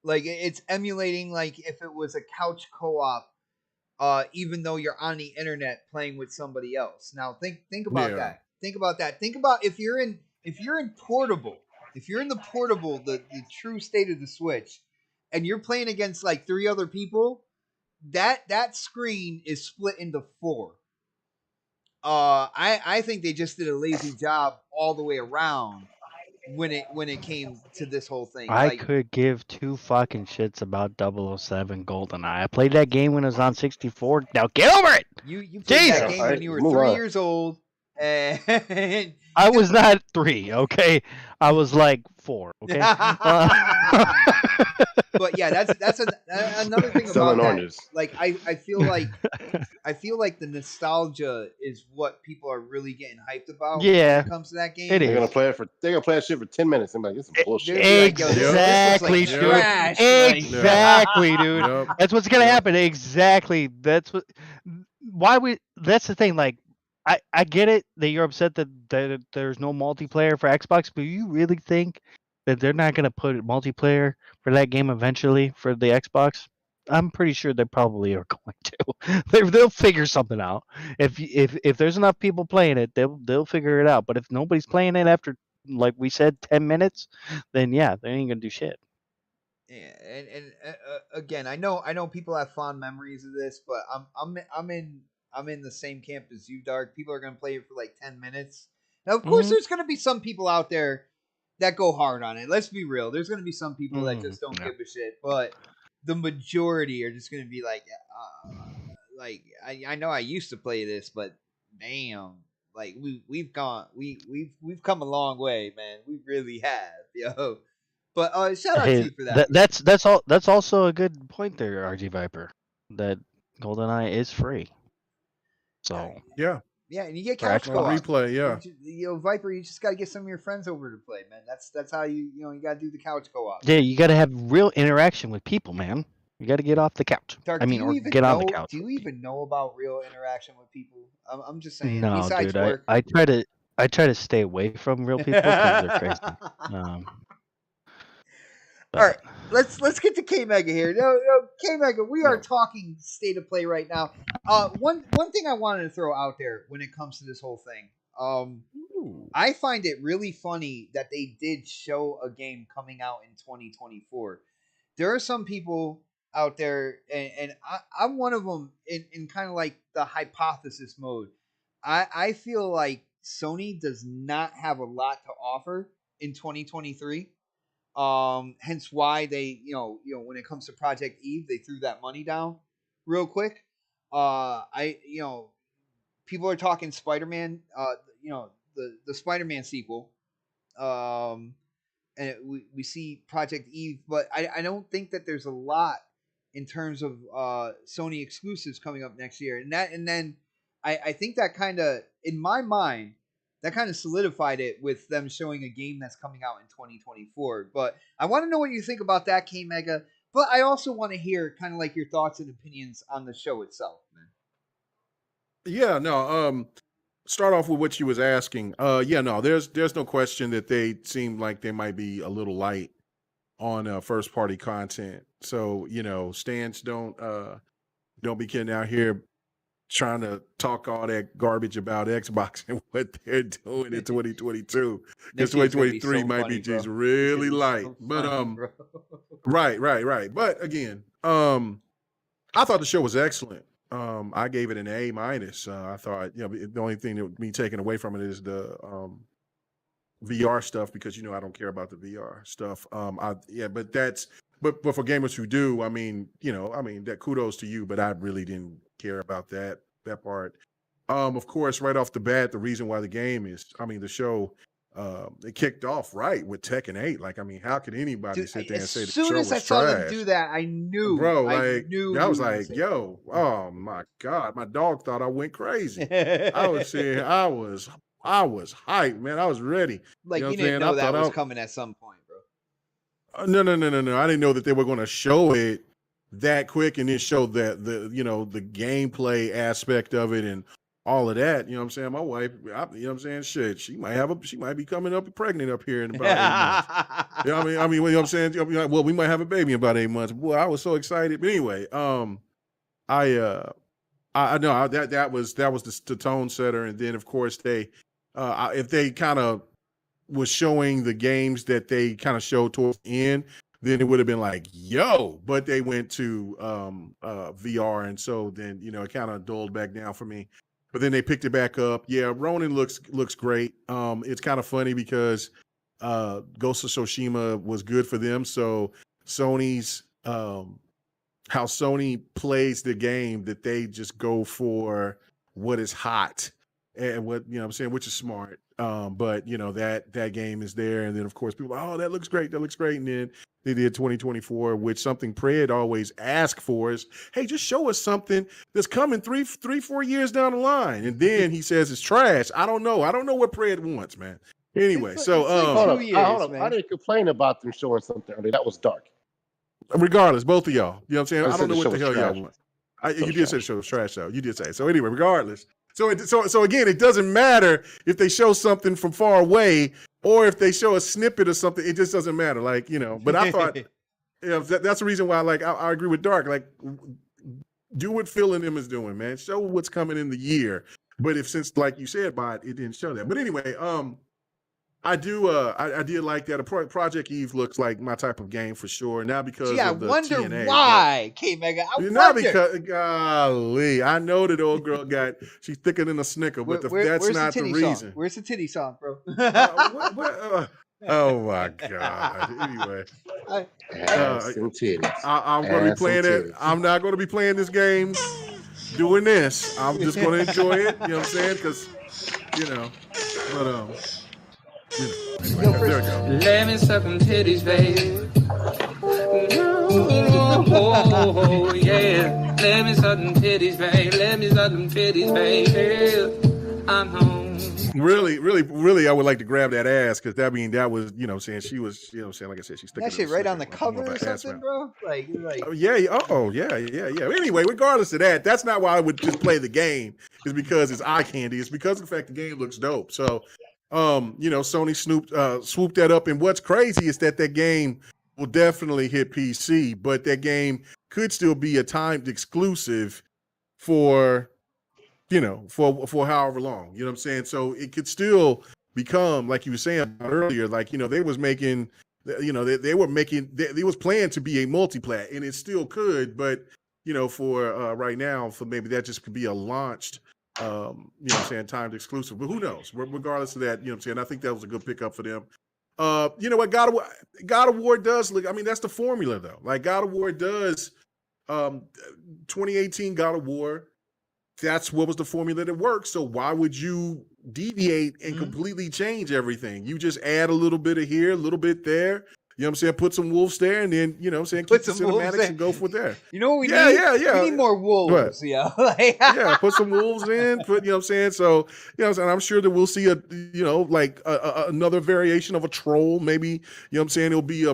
Like it's emulating like if it was a couch co-op, even though you're on the internet playing with somebody else. Now think about that. Think about that. Think about if you're in portable, if you're in the portable, the true state of the Switch, and you're playing against like 3 other people, that screen is split into 4. I think they just did a lazy job all the way around when it came to this whole thing. I Like could give 2 fucking shits about 007 GoldenEye. I played that game when it was on 64. Now get over it. you played Jesus. that game when you were 3 years old, and I was not 3, okay? I was like 4, okay? But yeah, that's another thing Selling about oranges. that. Like I feel like the nostalgia is what people are really getting hyped about when it comes to that game. It They're is. gonna play that shit for 10 minutes. I'm like, this is bullshit. Exactly, dude. trash. Exactly, dude. Yep. That's what's gonna happen. Exactly. That's the thing. Like, I get it that you're upset that there's no multiplayer for Xbox, but you really think that they're not gonna put multiplayer for that game eventually for the Xbox? I'm pretty sure they probably are going to. They'll figure something out. If there's enough people playing it, they'll figure it out. But if nobody's playing it after, like we said, 10 minutes, then yeah, they ain't gonna do shit. Yeah, and again, I know people have fond memories of this, but I'm in the same camp as you, Dark. People are gonna play it for like 10 minutes. Now, of course, there's gonna be some people out there that go hard on it. Let's be real. There's gonna be some people that just don't give a shit, but the majority are just gonna be like I know I used to play this, but damn, like we've come a long way, man. We really have, yo. But shout out to you for that. That's also a good point there, RG Viper. That GoldenEye is free. So yeah, and you get For couch Xbox. co-op. replay, yeah. Viper, you just gotta get some of your friends over to play, man. That's how you gotta do the couch co-op. Yeah, you got to have real interaction with people, man. You got to get off the couch. Dark, or get on the couch. Do you even know about real interaction with people? I'm just saying. No, besides dude. work, I try to stay away from real people because they're crazy. All right, let's get to K Mega here. No, K Mega, we are talking state of play right now. One thing I wanted to throw out there when it comes to this whole thing. I find it really funny that they did show a game coming out in 2024. There are some people out there, and I'm one of them in kind of like the hypothesis mode. I feel like Sony does not have a lot to offer in 2023. Hence why they, when it comes to Project Eve, they threw that money down real quick. People are talking Spider-Man, the Spider-Man sequel. And we see Project Eve, but I don't think that there's a lot in terms of Sony exclusives coming up next year, and then I think that kind of, in my mind, that kind of solidified it with them showing a game that's coming out in 2024. But I want to know what you think about that, K Mega. But I also want to hear kind of like your thoughts and opinions on the show itself, man. Yeah, no. Start off with what you was asking. Yeah, no. There's no question that they seem like they might be a little light on first party content. So stands don't be getting out here trying to talk all that garbage about Xbox and what they're doing in 2022. Because 2023 so might funny, be just bro. really light. So But funny, bro. right. But again, I thought the show was excellent. I gave it an A minus. I thought, the only thing that me taking away from it is the VR stuff, because I don't care about the VR stuff. But for gamers who do, that kudos to you, but I really didn't care about that part. Of course, right off the bat, the reason why the show, it kicked off right with Tekken 8. Like, how could anybody Dude, sit there and say the as show soon was as I saw them trash? do that, I knew, Bro, I was like, yo, oh my God, my dog thought I went crazy. I was saying, I was hyped, man. I was ready. Like, You know you what I'm didn't saying? know I that thought was coming at some point, bro. No. I didn't know that they were going to show it that quick and then show that the gameplay aspect of it and all of that. You know what I'm saying? My wife, you know what I'm saying? Shit, she might be coming up pregnant up here in about 8 months. You know what I mean, you know what I'm saying? Well, we might have a baby in about 8 months. Boy, I was so excited. But anyway, I know that was the tone setter. And then of course if they kind of was showing the games that they kind of showed towards the end, then it would have been like, yo, but they went to VR. And so then, it kind of dulled back down for me, but then they picked it back up. Yeah. Ronin looks great. It's kind of funny because Ghost of Tsushima was good for them. So Sony's, how Sony plays the game, that they just go for what is hot and what, what I'm saying, which is smart. But that game is there. And then of course people are, oh, that looks great. And then they did 2024, which something Pred always asked for is, hey, just show us something that's coming 3-4 years down the line. And then he says it's trash. I don't know what Pred wants, man. Anyway, so hold on. I didn't complain about them showing something early. That was dark. Regardless, both of y'all, you know what I'm saying? I don't know the what the show hell was y'all trash. want. You did say the show was trash, though. You did say. So anyway, regardless. So again, it doesn't matter if they show something from far away or if they show a snippet or something. It just doesn't matter. Like, but I thought, that's the reason why, like, I agree with Dark. Like, do what Phil and them is doing, man. Show what's coming in the year. But since, like you said, Bot, it didn't show that. But anyway, I did like that. Project Eve looks like my type of game for sure. Now because of the wonder TNA, why, K Mega. Not because, golly, I know that old girl she's thicker than a Snicker, but that's not the reason. Song? Where's the titty song, bro? Oh my God. Anyway, Ass and titties. I'm going to be playing it. I'm not going to be playing this game doing this. I'm just going to enjoy it. You know what I'm saying? Because, but anyway, there we go. Let me suck them titties, baby. Oh, yeah. Let me suck them titties, baby. Let me suck them titties, baby. I'm home. Really, I would like to grab that ass, because that was, saying she was, like I said, she's sticking that shit right on the cover or something, bro. Like, yeah. Anyway, regardless of that, that's not why I would just play the game. It's because it's eye candy. It's because of the fact the game looks dope. So, Sony swooped that up. And what's crazy is that game will definitely hit PC, but that game could still be a timed exclusive for however long, you know what I'm saying? So it could still become, like you were saying earlier, like, they was making, they was planned to be a multi-plat, and it still could, but, for right now, for maybe that just could be a launched, timed exclusive, but who knows? Regardless of that, you know what I'm saying? I think that was a good pickup for them. You know what? God of War does look, that's the formula though. Like, God of War does, 2018 God of War, that's what was the formula that worked. So why would you deviate and completely change everything? You just add a little bit of here, a little bit there. You know what I'm saying? Put some wolves there, and then you know what I'm saying, Put keep the some wolves cinematics there. and go for there. You know what we Yeah, need? yeah, yeah. We need more wolves. Yeah. Yeah, put some wolves in. Put, you know what I'm saying? So, you know what I'm saying? I'm sure that we'll see a, you know, like another variation of a troll. Maybe, you know what I'm saying? It'll be a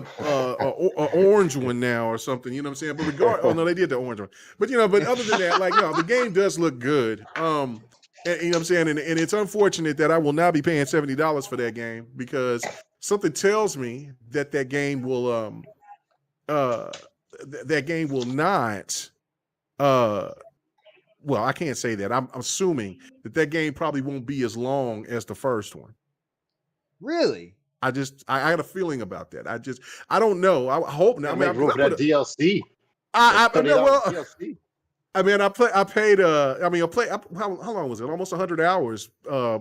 orange one now or something. You know what I'm saying? But oh no, they did the orange one. But you know, but other than that, like, you know, the game does look good. And, you know what I'm saying? And it's unfortunate that I will not be paying $70 for that game because something tells me that that game will that game will not well, I can't say that. I'm assuming that that game probably won't be as long as the first one. Really? I got a feeling about that. I don't know. I hope not. I mean, make room for that DLC. I know. Well, DLC. I mean, I paid. I mean, how long was it? Almost 100 hours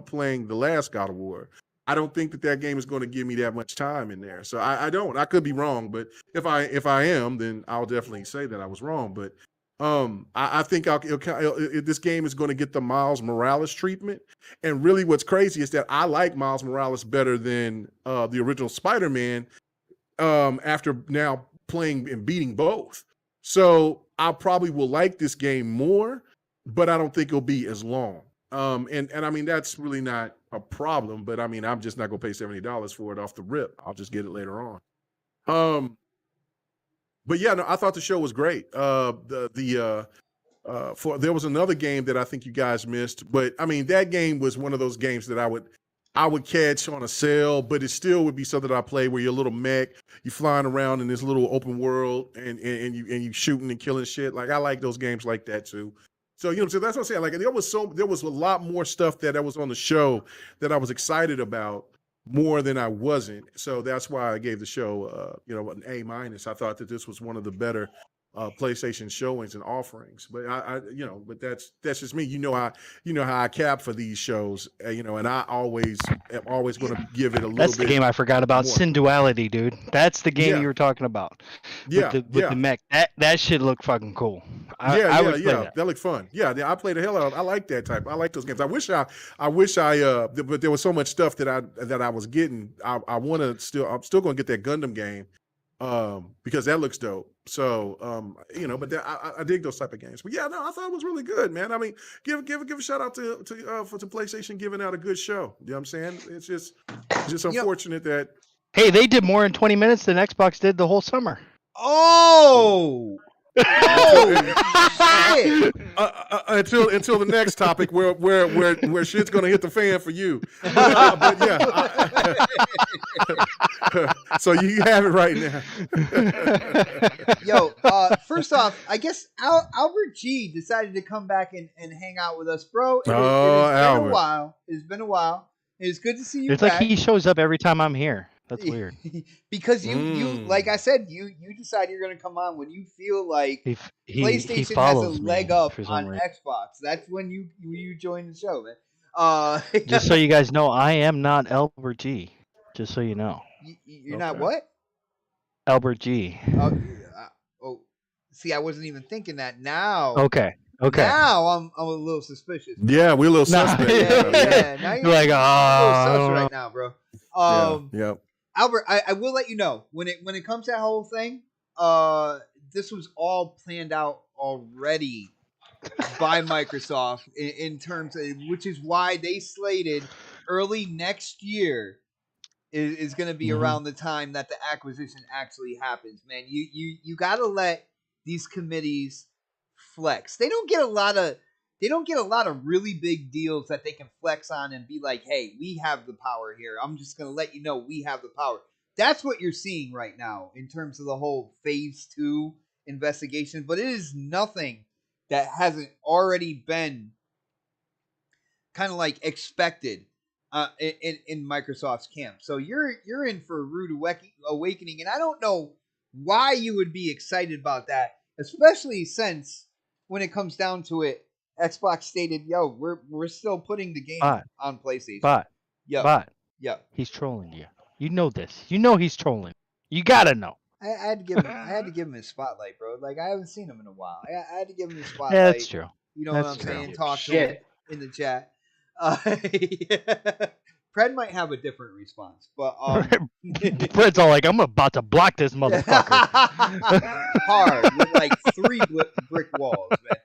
playing the last God of War. I don't think that game is going to give me that much time in there. So I don't. I could be wrong, but if I am, then I'll definitely say that I was wrong. But I think this game is going to get the Miles Morales treatment. And really, what's crazy is that I like Miles Morales better than the original Spider-Man. After now playing and beating both, so I probably will like this game more, but I don't think it'll be as long. And I mean that's really not a problem. But I mean I'm just not gonna pay $70 for it off the rip. I'll just get it later on. But yeah, no, I thought the show was great. There was another game that I think you guys missed, but I mean that game was one of those games that I would catch on a sale, but it still would be something that I play where you're a little mech, you flying around in this little open world and you shooting and killing shit. Like I like those games like that too. So you know what I'm saying? That's what I'm saying. Like there was a lot more stuff that was on the show that I was excited about more than I wasn't. So that's why I gave the show you know, an A-. I thought that this was one of the better PlayStation showings and offerings. But I you know, but that's just me. You know how I cap for these shows, you know, and I am always going to give it a little That's bit. the game I forgot about. more. Sin Duality, dude. That's the game Yeah. you were talking about. Yeah, With yeah. the mech. That shit looked fucking cool. Yeah, I would play yeah. that. That looked fun. Yeah, I played the hell out of it. I like that type. I like those games. I wish I but there was so much stuff that I was getting. I'm still gonna get that Gundam game. Because that looks dope. So you know, but I dig those type of games. But yeah, no, I thought it was really good, man. I mean, give a shout out to PlayStation giving out a good show. You know what I'm saying? It's just unfortunate that Hey, they did more in 20 minutes than Xbox did the whole summer. Oh. Shit. Until the next topic where shit's gonna hit the fan for you. But yeah, so you have it right now. Yo, first off, I guess Albert G decided to come back and hang out with us, bro. It has been a while. It's been a while. It's good to see you It's back. like he shows up every time I'm here. That's weird. Because you like I said, you decide you're gonna come on when you feel like PlayStation has a follows leg me up for some on reason. Xbox. That's when you join the show, man. Just so you guys know, I am not Albert G. Just so you know. You're not what? Albert G. Oh, see, I wasn't even thinking that. Now, Okay. Now I'm a little suspicious. Yeah, we're a little suspect. Yeah. Now you're like, a little sus right now, bro. Yeah. Albert, I will let you know when it comes to that whole thing. This was all planned out already by Microsoft in terms of, which is why they slated early next year is going to be around the time that the acquisition actually happens. Man, you got to let these committees flex. They don't get a lot of really big deals that they can flex on and be like, hey, we have the power here. I'm just going to let you know we have the power. That's what you're seeing right now in terms of the whole phase 2 investigation. But it is nothing that hasn't already been kind of like expected in Microsoft's camp. So you're in for a rude awakening. And I don't know why you would be excited about that, especially since when it comes down to it, Xbox stated, "Yo, we're still putting the game on PlayStation." But he's trolling you. You know this. You know he's trolling. You gotta know. I had to give him his spotlight, bro. Like I haven't seen him in a while. I had to give him his spotlight. Yeah, that's true. You know what I'm saying? Talk to him in the chat. Pred might have a different response, but Fred's all like, I'm about to block this motherfucker. hard with like 3 brick walls, man.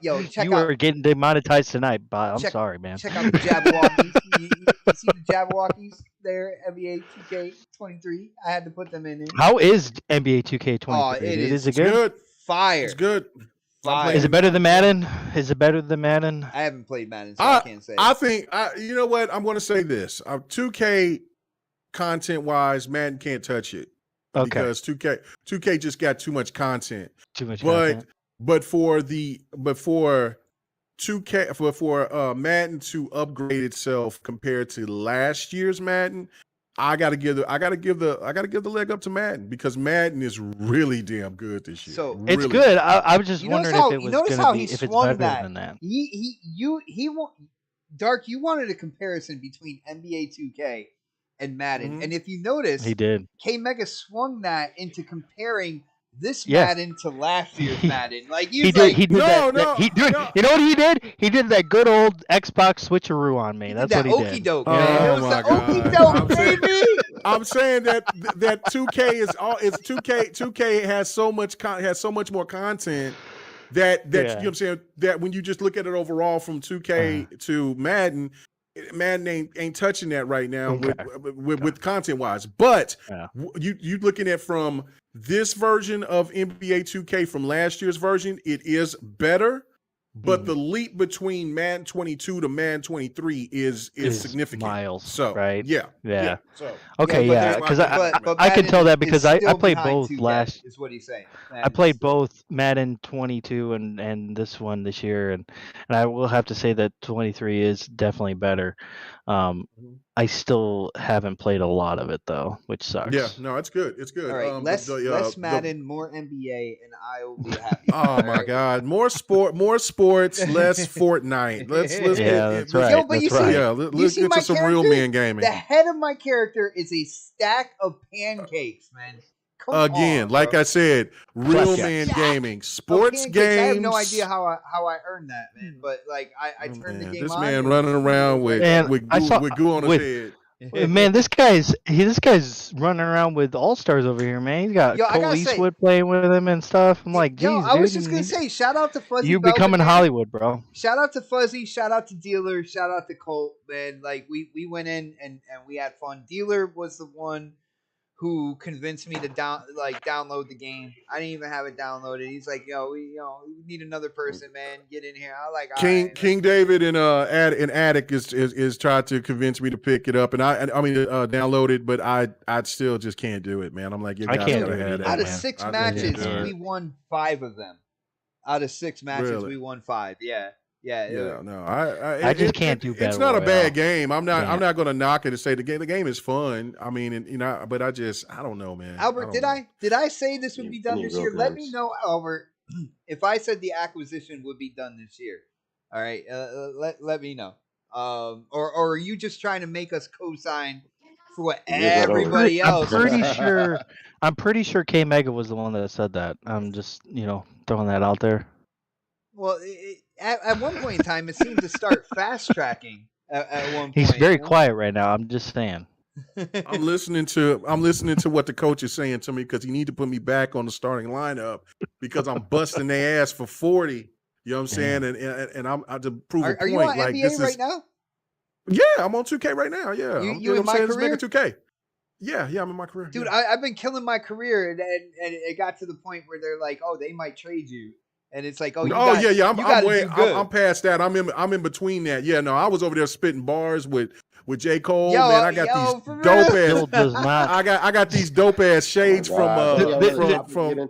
Yo, check you out. are getting demonetized tonight, but I'm sorry, man. Check out the Jabberwockies. you see the Jabberwockies there, NBA 2K23. I had to put them in there. How is NBA 2K23? Oh, it is. Is it good? Fire. It's good. Fire. Is it better than Madden? Is it better than Madden? I haven't played Madden, so I can't say. I think you know what? I'm going to say this. 2K content wise, Madden can't touch it because 2K just got too much content. Content. But for 2K for Madden to upgrade itself compared to last year's Madden, I gotta give the leg up to Madden because Madden is really damn good this year. So really. It's good. I was just wondering if it was going to be if it's better than that. Dark, you wanted a comparison between NBA 2K and Madden, and if you notice, he did. K Mega swung that into comparing this Madden to last year's Madden. Like he did. You know what he did? He did that good old Xbox switcheroo on me. That's what he did. Okey doke, Oh man. It was my the okey doke, baby. I'm saying that 2K is all. It's 2K. 2K has so much more content that you know what I'm saying, that when you just look at it overall from 2K to Madden ain't touching that right now with content wise. But you looking at from this version of NBA 2K from last year's version, it is better. But the leap between Madden 22 to Madden 23 is significant. Miles. So right. Yeah. So Because I can tell that because I played both last. Is what he's saying. I played both Madden 22 and this one this year, and I will have to say that 23 is definitely better. I still haven't played a lot of it though, which sucks. Yeah, no, it's good. It's good. All right, less Madden, more NBA, and I will be happy. Oh my God, more sports, less Fortnite. Let's that's right. Yo, but let's get to some real man gaming. The head of my character is a stack of pancakes, man. Again, like I said, real man gaming, sports games. I have no idea how I earned that, man. But like I turned the game this on. man running around with goo on his head. Man, this guy's running around with all stars over here, man. He's got Cole Eastwood playing with him and stuff. I'm like, geez, I was just gonna say, shout out to Fuzzy. You becoming Hollywood, bro. Shout out to Fuzzy. Shout out to Dealer. Shout out to Colt, man. Like we went in and we had fun. Dealer was the one who convinced me to download the game. I didn't even have it downloaded. He's like, we need another person, man. Get in here. I like King David and Attic is trying to convince me to pick it up, and I mean download it, but I still just can't do it, man. I'm like, I can't do it. Out of 6 matches, we won 5 of them. Out of 6 matches, we won 5. Yeah. No, I just can't do better. It's not a bad game. I'm not going to knock it and say the game is fun. I mean, but I don't know, man. Albert, did I say this would be done this year? Let me know, Albert, if I said the acquisition would be done this year. All right, let me know. Or are you just trying to make us co-sign for what everybody else? I'm pretty sure K Mega was the one that said that. I'm just throwing that out there. Well, at one point in time, it seemed to start fast tracking. At one point, he's very quiet right now. I'm just saying. I'm listening to what the coach is saying to me because he need to put me back on the starting lineup because I'm busting their ass for 40. You know what I'm saying? And I'm to prove a point. Are you on NBA right now? Yeah, I'm on 2K right now. Yeah, you in my career? 2K. Yeah, I'm in my career. Dude, I've been killing my career, and it got to the point where they're like, oh, they might trade you. And it's like, I'm past that. I'm in between that. Yeah, no, I was over there spitting bars with J. Cole. Man, I got these dope ass. I got these dope ass shades from.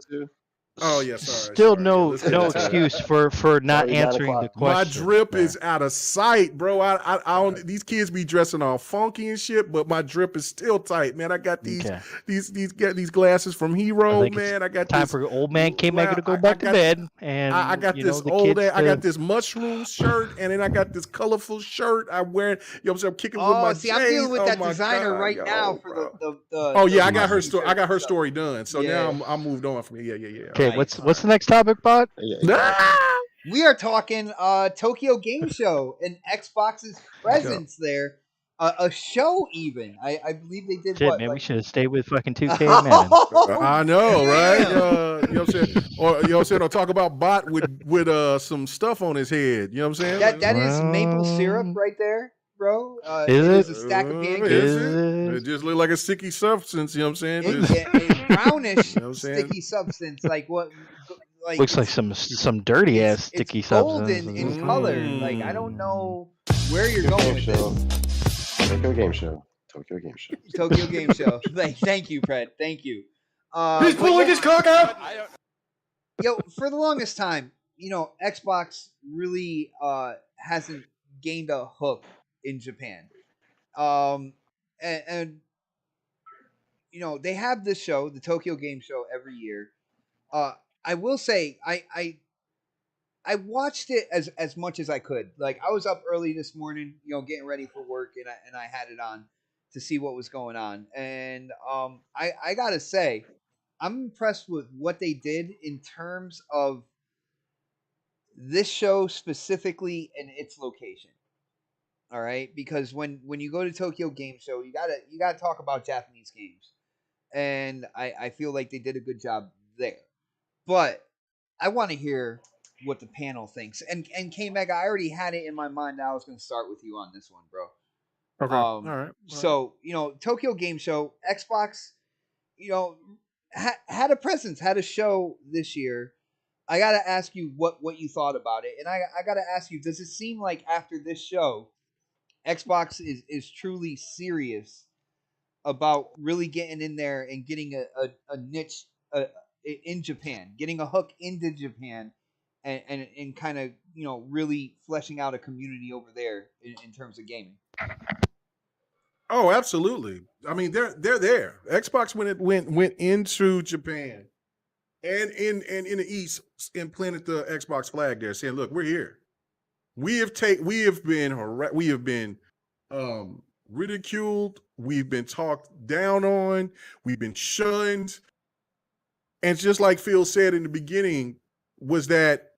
Oh yeah, sorry. Still no excuse for not answering the question. My drip is out of sight, bro. I don't. These kids be dressing all funky and shit, but my drip is still tight, man. I got these glasses from Hero, man. I got time for old man K Mega to go back to bed, and I got this I got this mushroom shirt, and then I got this colorful shirt I wear. You know what I'm saying? I'm kicking with my J's. I'm dealing with that designer right now for the. Oh yeah, I got her story. I got her story done. So now I'm moved on from here. Yeah. Okay, what's the next topic, Bot? We are talking Tokyo Game Show and Xbox's presence there a show even. I believe they did Shit, what man, we like. should have stayed with fucking 2K, man. I know, right? Damn. You know what I'm saying? Or you know what I'm saying? Or talk about Bot with some stuff on his head. You know what I'm saying? That is maple syrup right there, bro. Is it it? is a stack of pancakes. Is Is it? it? It just look like a sticky substance. You know what I'm saying? Just, A brownish You know what I'm saying? sticky substance, like what? Like Looks like it's- some dirty ass it's sticky golden substance. in color. Like I don't know where you're Tokyo going Game with this. Show. Tokyo Game Show. Tokyo Game Show. Tokyo Game Show. Thank you, Fred. Thank you. He's pulling his cock out. Yo, for the longest time, Xbox really hasn't gained a hook in Japan. And they have this show, the Tokyo Game Show, every year. I will say I watched it as much as I could. Like I was up early this morning, getting ready for work, and I had it on to see what was going on. And I gotta say, I'm impressed with what they did in terms of this show specifically and its location. All right, because when you go to Tokyo Game Show, you gotta talk about Japanese games, and I feel like they did a good job there. But I want to hear what the panel thinks. And K Mega, I already had it in my mind that I was going to start with you on this one, bro. Okay. All right. So Tokyo Game Show, Xbox, had a presence, had a show this year. I got to ask you what you thought about it, and I got to ask you, does it seem like after this show, Xbox is truly serious about really getting in there and getting a niche in Japan, getting a hook into Japan, and kind of really fleshing out a community over there in terms of gaming? Oh, absolutely. I mean, they're there. Xbox when it went into Japan and in the East and planted the Xbox flag there, saying, "Look, we're here. We have been ridiculed. We've been talked down on. We've been shunned." And just like Phil said in the beginning, was that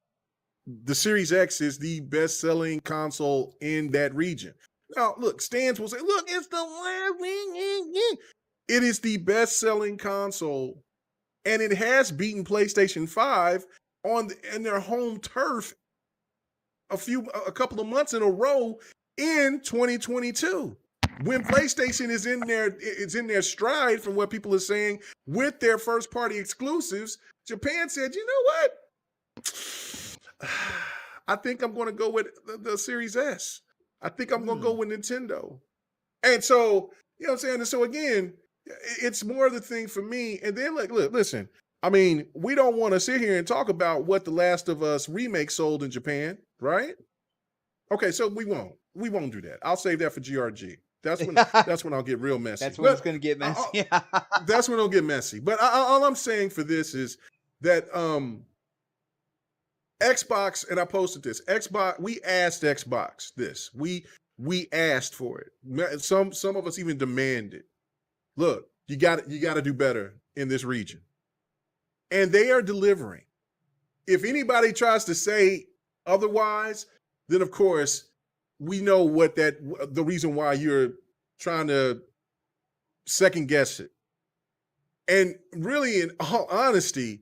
the Series X is the best-selling console in that region. Now, look, Stans will say, "Look, it's the last thing." It is the best-selling console, and it has beaten PlayStation 5 in their home turf a couple of months in a row in 2022. When PlayStation is in their stride, from what people are saying, with their first-party exclusives, Japan said, "You know what? I think I'm going to go with the Series S. I think I'm going to go with Nintendo." And so, you know what I'm saying? And so again, it's more of the thing for me. And then look, listen, I mean, we don't want to sit here and talk about what The Last of Us remake sold in Japan, right? Okay, so we won't do that. I'll save that for GRG. That's when I'll get real messy. That's when it's going to get messy. That's when it'll get messy. But all I'm saying for this is that Xbox, and I posted this, Xbox, we asked Xbox this. We asked for it. Some of us even demanded. Look, you got to do better in this region. And they are delivering. If anybody tries to say otherwise, then of course we know the reason why you're trying to second guess it. And really, in all honesty,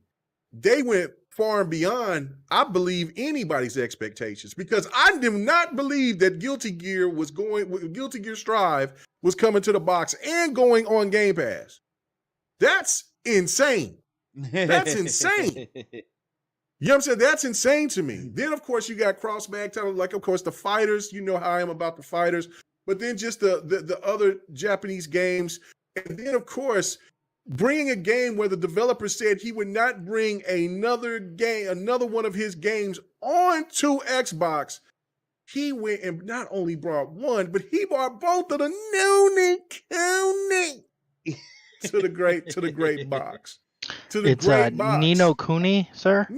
they went far and beyond, I believe, anybody's expectations, because I do not believe that Guilty Gear Strive was coming to the box and going on Game Pass. That's insane. That's insane. You know what I'm saying? That's insane to me. Then, of course, you got cross-bag title, like, of course, the fighters. You know how I am about the fighters. But then just the other Japanese games. And then, of course, bringing a game where the developer said he would not bring another one of his games onto Xbox. He went and not only brought one, but he brought both of the to the great box. To the great box. Ni no Kuni, sir. You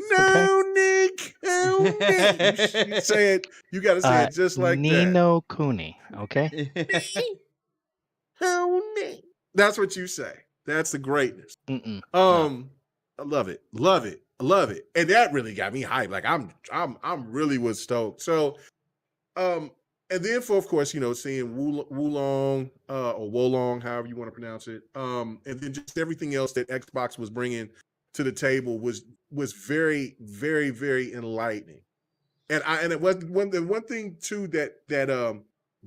say it. You got to say it just like Ni that. no Kuni. Okay. That's what you say. That's the greatness. No. I love it, and that really got me hyped. Like I'm really was stoked. So, And then of course, seeing Wulong or Wolong, however you want to pronounce it, and then just everything else that Xbox was bringing to the table was very, very, very enlightening. And it was one thing too that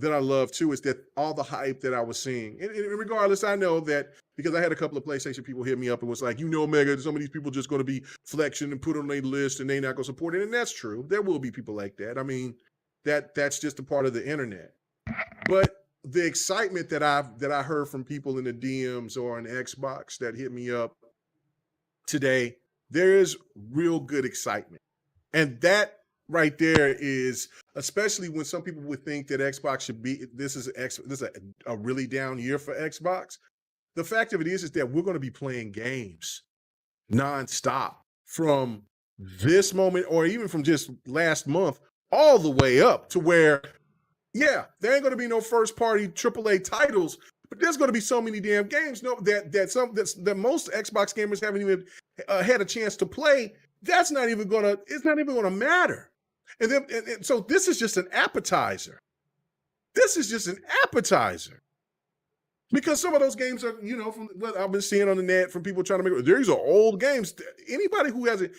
I love too is that all the hype that I was seeing. And regardless, I know that because I had a couple of PlayStation people hit me up and was like, Mega, some of these people just going to be flexing and put on their list and they not going to support it. And that's true. There will be people like that. I mean, that's just a part of the internet. But the excitement that I heard from people in the DMs or on Xbox that hit me up today, there is real good excitement. And that right there is, especially when some people would think that Xbox should be, this is a really down year for Xbox. The fact of it is that we're going to be playing games nonstop from this moment or even from just last month all the way up to where, yeah, there ain't going to be no first party AAA titles, but there's going to be so many damn games that most Xbox gamers haven't even had a chance to play. It's not even going to matter. And so this is just an appetizer. This is just an appetizer. Because some of those games are, from what I've been seeing on the net from people trying to make, these are old games. Anybody who hasn't,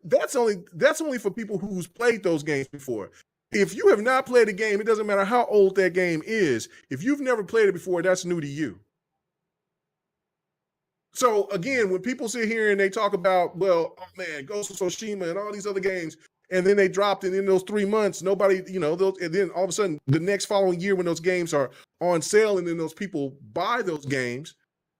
that's only for people who's played those games before. If you have not played a game, it doesn't matter how old that game is. If you've never played it before, that's new to you. So again, when people sit here and they talk about, well, oh man, Ghost of Tsushima and all these other games, and then they dropped it in those 3 months, nobody, and then all of a sudden the next following year when those games are on sale and then those people buy those games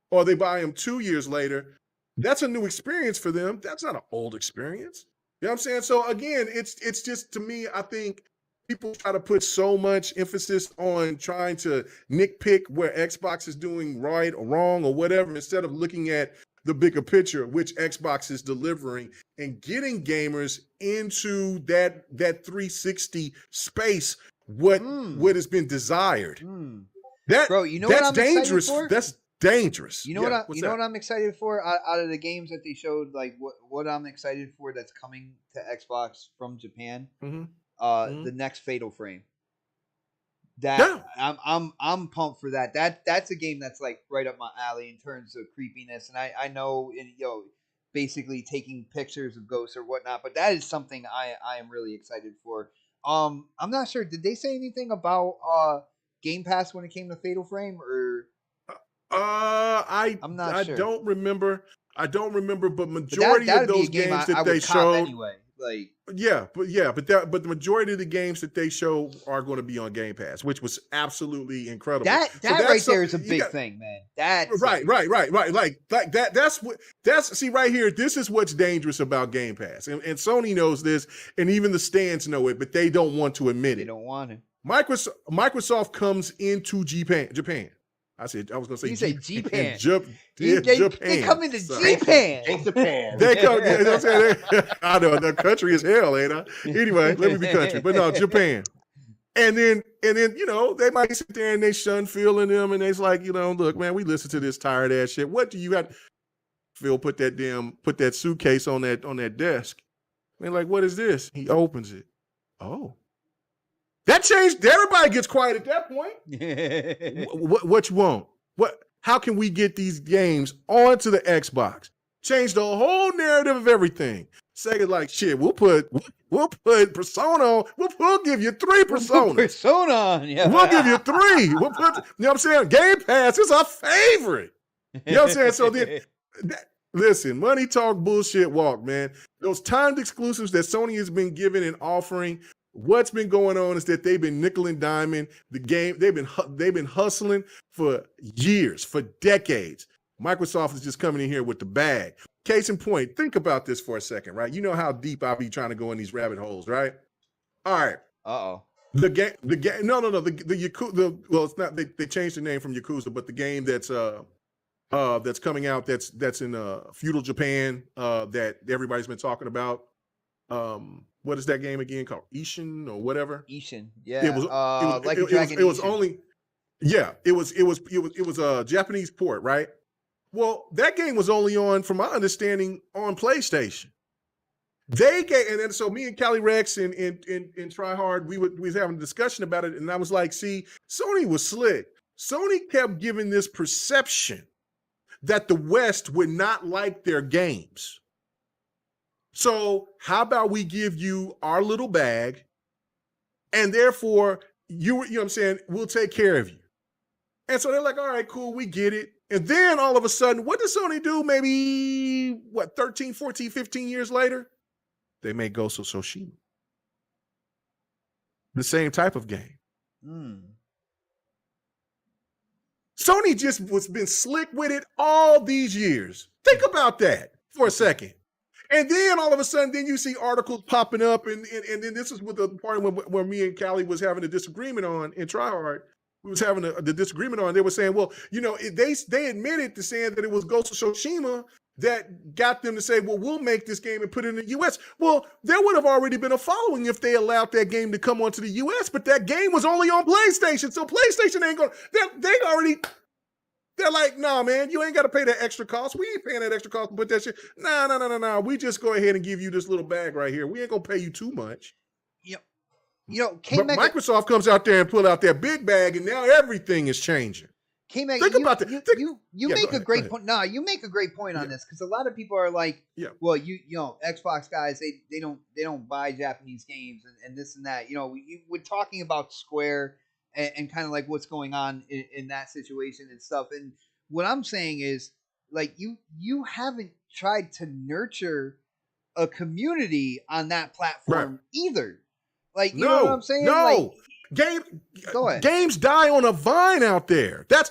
or they buy them 2 years later, that's a new experience for them. That's not an old experience. You know what I'm saying? So again, it's just, to me, I think people try to put so much emphasis on trying to nitpick where Xbox is doing right or wrong or whatever, instead of looking at the bigger picture, which Xbox is delivering and getting gamers into that 360 space, what has been desired. That, bro, you know that's what I'm dangerous. excited for? That's dangerous. You know what I'm excited for out of the games that they showed, like what I'm excited for that's coming to Xbox from Japan. The next Fatal Frame. I'm pumped for that. That's a game that's like right up my alley in terms of creepiness, and I know basically taking pictures of ghosts or whatnot. But that is something I am really excited for. I'm not sure. Did they say anything about Game Pass when it came to Fatal Frame or? I'm not sure. I don't remember. But majority of those games that they showed anyway. Like but the majority of the games that they show are going to be on Game Pass, which was absolutely incredible. That right there is a big thing, man. That's right. Like that's see right here. This is what's dangerous about Game Pass, and Sony knows this, and even the stands know it, but they don't want to admit it. They don't want it. Microsoft comes into Japan. I was going to say you say Japan. Japan. They come into Japan. Japan. They come. You know what I'm saying? I know the country is hell, ain't I? Anyway, let me be country, but no, Japan. And then they might sit there and they shun Phil and them, and they's like, look, man, we listen to this tired ass shit. What do you got? Phil put that suitcase on that desk. They're like, what is this? He opens it. Oh. That changed. Everybody gets quiet at that point. What you want? How can we get these games onto the Xbox? Change the whole narrative of everything. Sega like, shit, we'll put Persona on. We'll give you 3 Personas. Persona on, yeah. We'll give you 3. We'll put, you know what I'm saying? Game Pass is our favorite. You know what I'm saying? So then, listen, money talk, bullshit walk, man. Those timed exclusives that Sony has been giving and offering. What's been going on is that they've been nickel and diming the game. They've been hustling for years, for decades. Microsoft is just coming in here with the bag. Case in point, think about this for a second, right? You know how deep I'll be trying to go in these rabbit holes, right? All right. The game. No. The Yakuza. Well, it's not. They changed the name from Yakuza, but the game that's coming out that's in feudal Japan that everybody's been talking about. What is that game again called? Ishin or whatever? Ishin, yeah. It was like a dragon. It was only, yeah. It was a Japanese port, right? Well, that game was only on, from my understanding, on PlayStation. They gave, and then so me and Cali Rex and Try Hard, we was having a discussion about it, and I was like, see, Sony was slick. Sony kept giving this perception that the West would not like their games. So how about we give you our little bag, and therefore you know what I'm saying, we'll take care of you. And so they're like, all right, cool, we get it. And then all of a sudden, what does Sony do maybe, 13, 14, 15 years later? They made Ghost of Tsushima. The same type of game. Sony just was been slick with it all these years. Think about that for a second. And then all of a sudden, then you see articles popping up, and then this is with the part where me and Callie was having a disagreement on in Tryhard. We was having the disagreement on. They were saying, well, you know, they admitted to saying that it was Ghost of Tsushima that got them to say, well, we'll make this game and put it in the U.S. Well, there would have already been a following if they allowed that game to come onto the U.S., but that game was only on PlayStation, so PlayStation ain't going to, they're like, nah, man, you ain't got to pay that extra cost. We ain't paying that extra cost to put that shit. No. We just go ahead and give you this little bag right here. We ain't going to pay you too much. But Microsoft comes out there and pull out their big bag, and now everything is changing. Think about that. You make a great point. No, you make a great point on this, because a lot of people are like, well, you know, Xbox guys, they don't buy Japanese games and this and that. You know, we're talking about Square and kind of like what's going on in that situation and stuff. And what I'm saying is, like, you haven't tried to nurture a community on that platform either. Like, you know what I'm saying? No. Games die on a vine out there. That's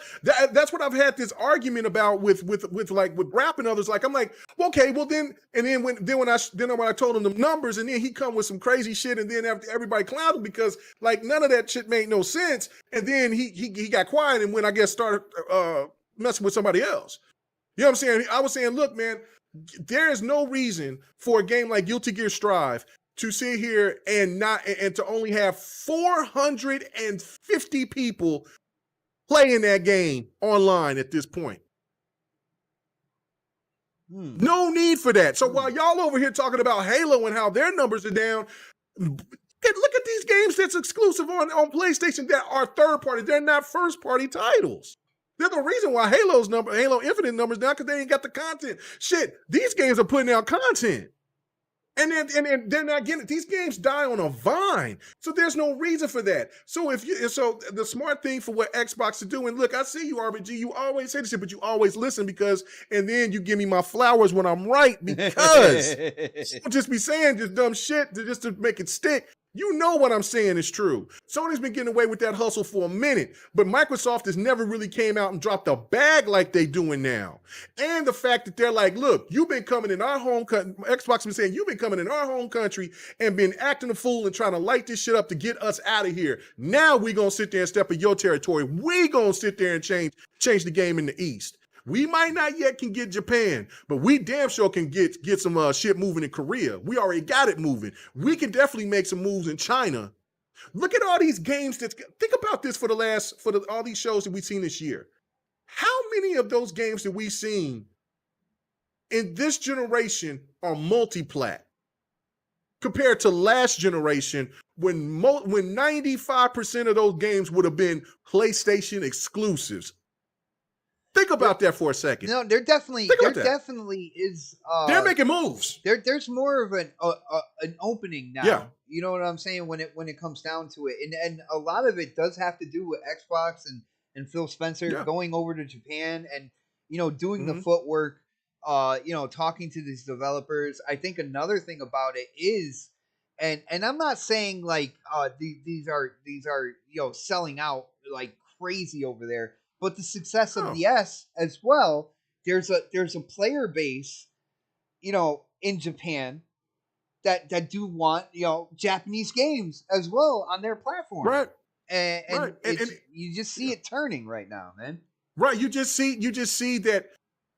what I've had this argument about with Rap and others. Like, I'm like, okay, well then when I told him the numbers, and then he come with some crazy shit, and then after everybody clouded because like none of that shit made no sense, and then he got quiet and when I guess started messing with somebody else. You know what I'm saying? I was saying, look, man, there is no reason for a game like Guilty Gear Strive to sit here and to only have 450 people playing that game online at this point. No need for that. So while y'all over here talking about Halo and how their numbers are down, look at these games that's exclusive on PlayStation that are third party. They're not first party titles. They're the reason why Halo Infinite numbers down, because they ain't got the content. Shit, these games are putting out content. And then they're not getting it. These games die on a vine. So there's no reason for that. So the smart thing for what Xbox to do, and look, I see you, RBG, you always say this shit, but you always listen and then you give me my flowers when I'm right, because don't just be saying just dumb shit just to make it stick. You know what I'm saying is true. Sony's been getting away with that hustle for a minute, but Microsoft has never really came out and dropped a bag like they doing now. And the fact that they're like, look, you've been coming in our home country. Xbox been saying, you've been coming in our home country and been acting a fool and trying to light this shit up to get us out of here. Now we gonna sit there and step in your territory. We gonna sit there and change the game in the East. We might not yet can get Japan, but we damn sure can get some shit moving in Korea. We already got it moving. We can definitely make some moves in China. Look at all these games. Think about this for all these shows that we've seen this year. How many of those games that we've seen in this generation are multi-plat compared to last generation when 95% of those games would have been PlayStation exclusives? Think about that for a second. No, there definitely is. They're making moves. There's more of an opening now. Yeah. You know what I'm saying when it comes down to it, and a lot of it does have to do with Xbox and Phil Spencer going over to Japan and doing the footwork. Talking to these developers. I think another thing about it is, and I'm not saying like these are selling out like crazy over there. But the success of the S as well, there's a player base, in Japan that do want, Japanese games as well on their platform. Right. And you just see it turning right now, man. Right. You just see that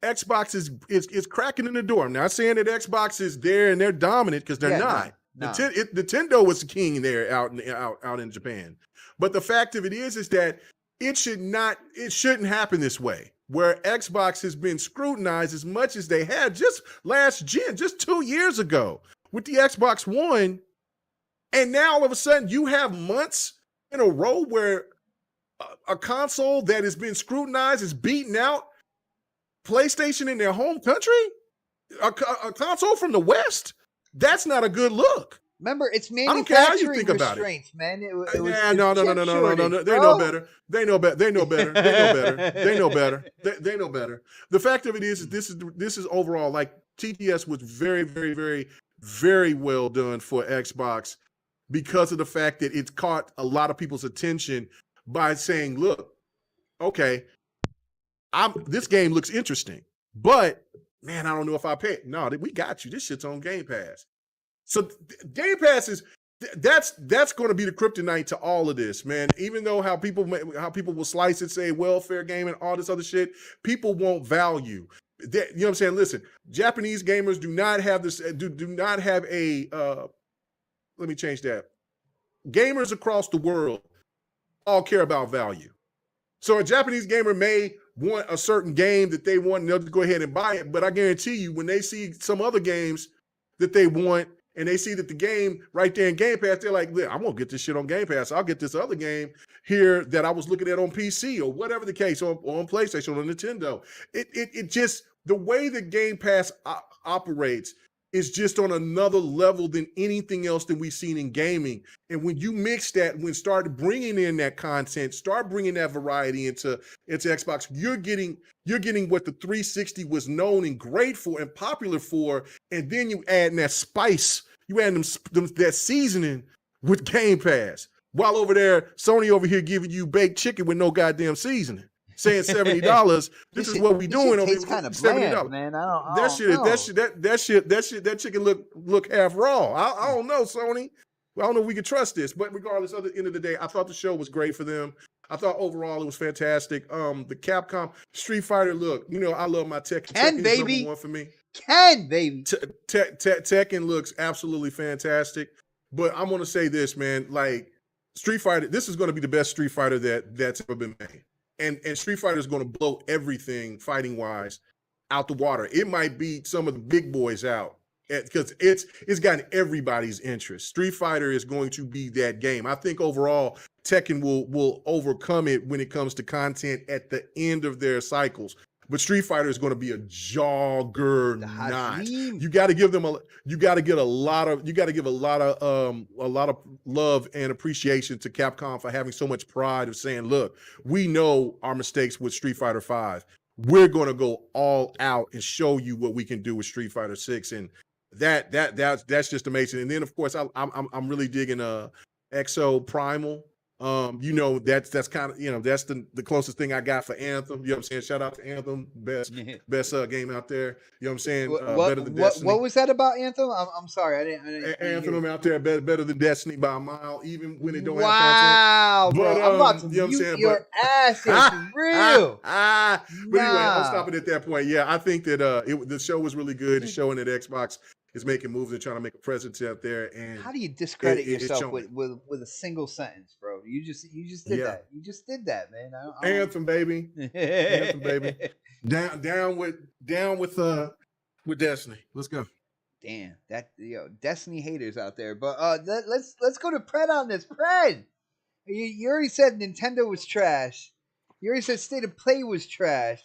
Xbox is cracking in the door. I'm not saying that Xbox is there and they're dominant, because they're not. No. Nintendo was the king there out in Japan. But the fact of it is that it shouldn't happen this way, where Xbox has been scrutinized as much as they had just last gen, just 2 years ago, with the Xbox One, and now all of a sudden you have months in a row where a console that has been scrutinized is beating out PlayStation in their home country? A console from the West? That's not a good look. Remember, it's I don't care how you manufacturing think about it. restraints, man. It was No. shortage, They know better. They know better. They know better. They know better. They know better. The fact of it is, this is overall, like, TGS was very, very, very, very well done for Xbox because of the fact that it caught a lot of people's attention by saying, look, okay, this game looks interesting, but man, I don't know if I pay. No, we got you. This shit's on Game Pass. So Game Pass is that's going to be the kryptonite to all of this, man. Even though how people will slice it, say welfare game and all this other shit, people want value. You know what I'm saying? Listen, Japanese gamers do not have this. Do not have a. Let me change that. Gamers across the world all care about value. So a Japanese gamer may want a certain game that they want, and they'll just go ahead and buy it. But I guarantee you, when they see some other games that they want, and they see that the game right there in Game Pass, they're like, I'm going to get this shit on Game Pass. I'll get this other game here that I was looking at on PC or whatever the case, or on PlayStation or Nintendo. It just, the way that Game Pass operates is just on another level than anything else that we've seen in gaming. And when you mix that, when start bringing in that content, start bringing that variety into Xbox, you're getting what the 360 was known and great for and popular for, and then you add that spice, you add that seasoning with Game Pass. While over there, Sony over here giving you baked chicken with no goddamn seasoning, saying $70. This is what we doing over here. Kind of bland, man. I don't know. That chicken look half raw. I don't know, Sony. I don't know if we can trust this, but regardless, at the end of the day, I thought the show was great for them. I thought overall it was fantastic. The Capcom Street Fighter, look, you know, I love my Tekken. Ken, baby. One for me. Ken, baby. Tekken looks absolutely fantastic. But I'm going to say this, man, like Street Fighter, this is going to be the best Street Fighter that's ever been made. And Street Fighter is going to blow everything fighting-wise out the water. It might beat some of the big boys out because it's gotten everybody's interest. Street Fighter is going to be that game. I think overall, Tekken will overcome it when it comes to content at the end of their cycles. But Street Fighter is going to be a juggernaut. You got to give them a lot of love and appreciation to Capcom for having so much pride of saying, look, we know our mistakes with Street Fighter 5. We're going to go all out and show you what we can do with Street Fighter 6, and that's just amazing. And then of course I'm really digging Exo Primal. You know, that's kind of, you know, that's the closest thing I got for Anthem. You know what I'm saying? Shout out to Anthem, best game out there. You know what I'm saying? Better than Destiny. What was that about Anthem? I'm sorry, I didn't Anthem out there better than Destiny by a mile, even when it don't have content. Wow, bro, I'm about to mute your ass. It's real. But anyway, I'm stopping at that point. Yeah, I think that the show was really good. It's showing that Xbox is making moves and trying to make a presence out there. And how do you discredit yourself with a single sentence, bro? You just did that. You just did that, man. Anthem, baby. Anthem, baby. Down with Destiny. Let's go. Damn, Destiny haters out there. But let's go to Pred on this. Pred, you already said Nintendo was trash. You already said State of Play was trash.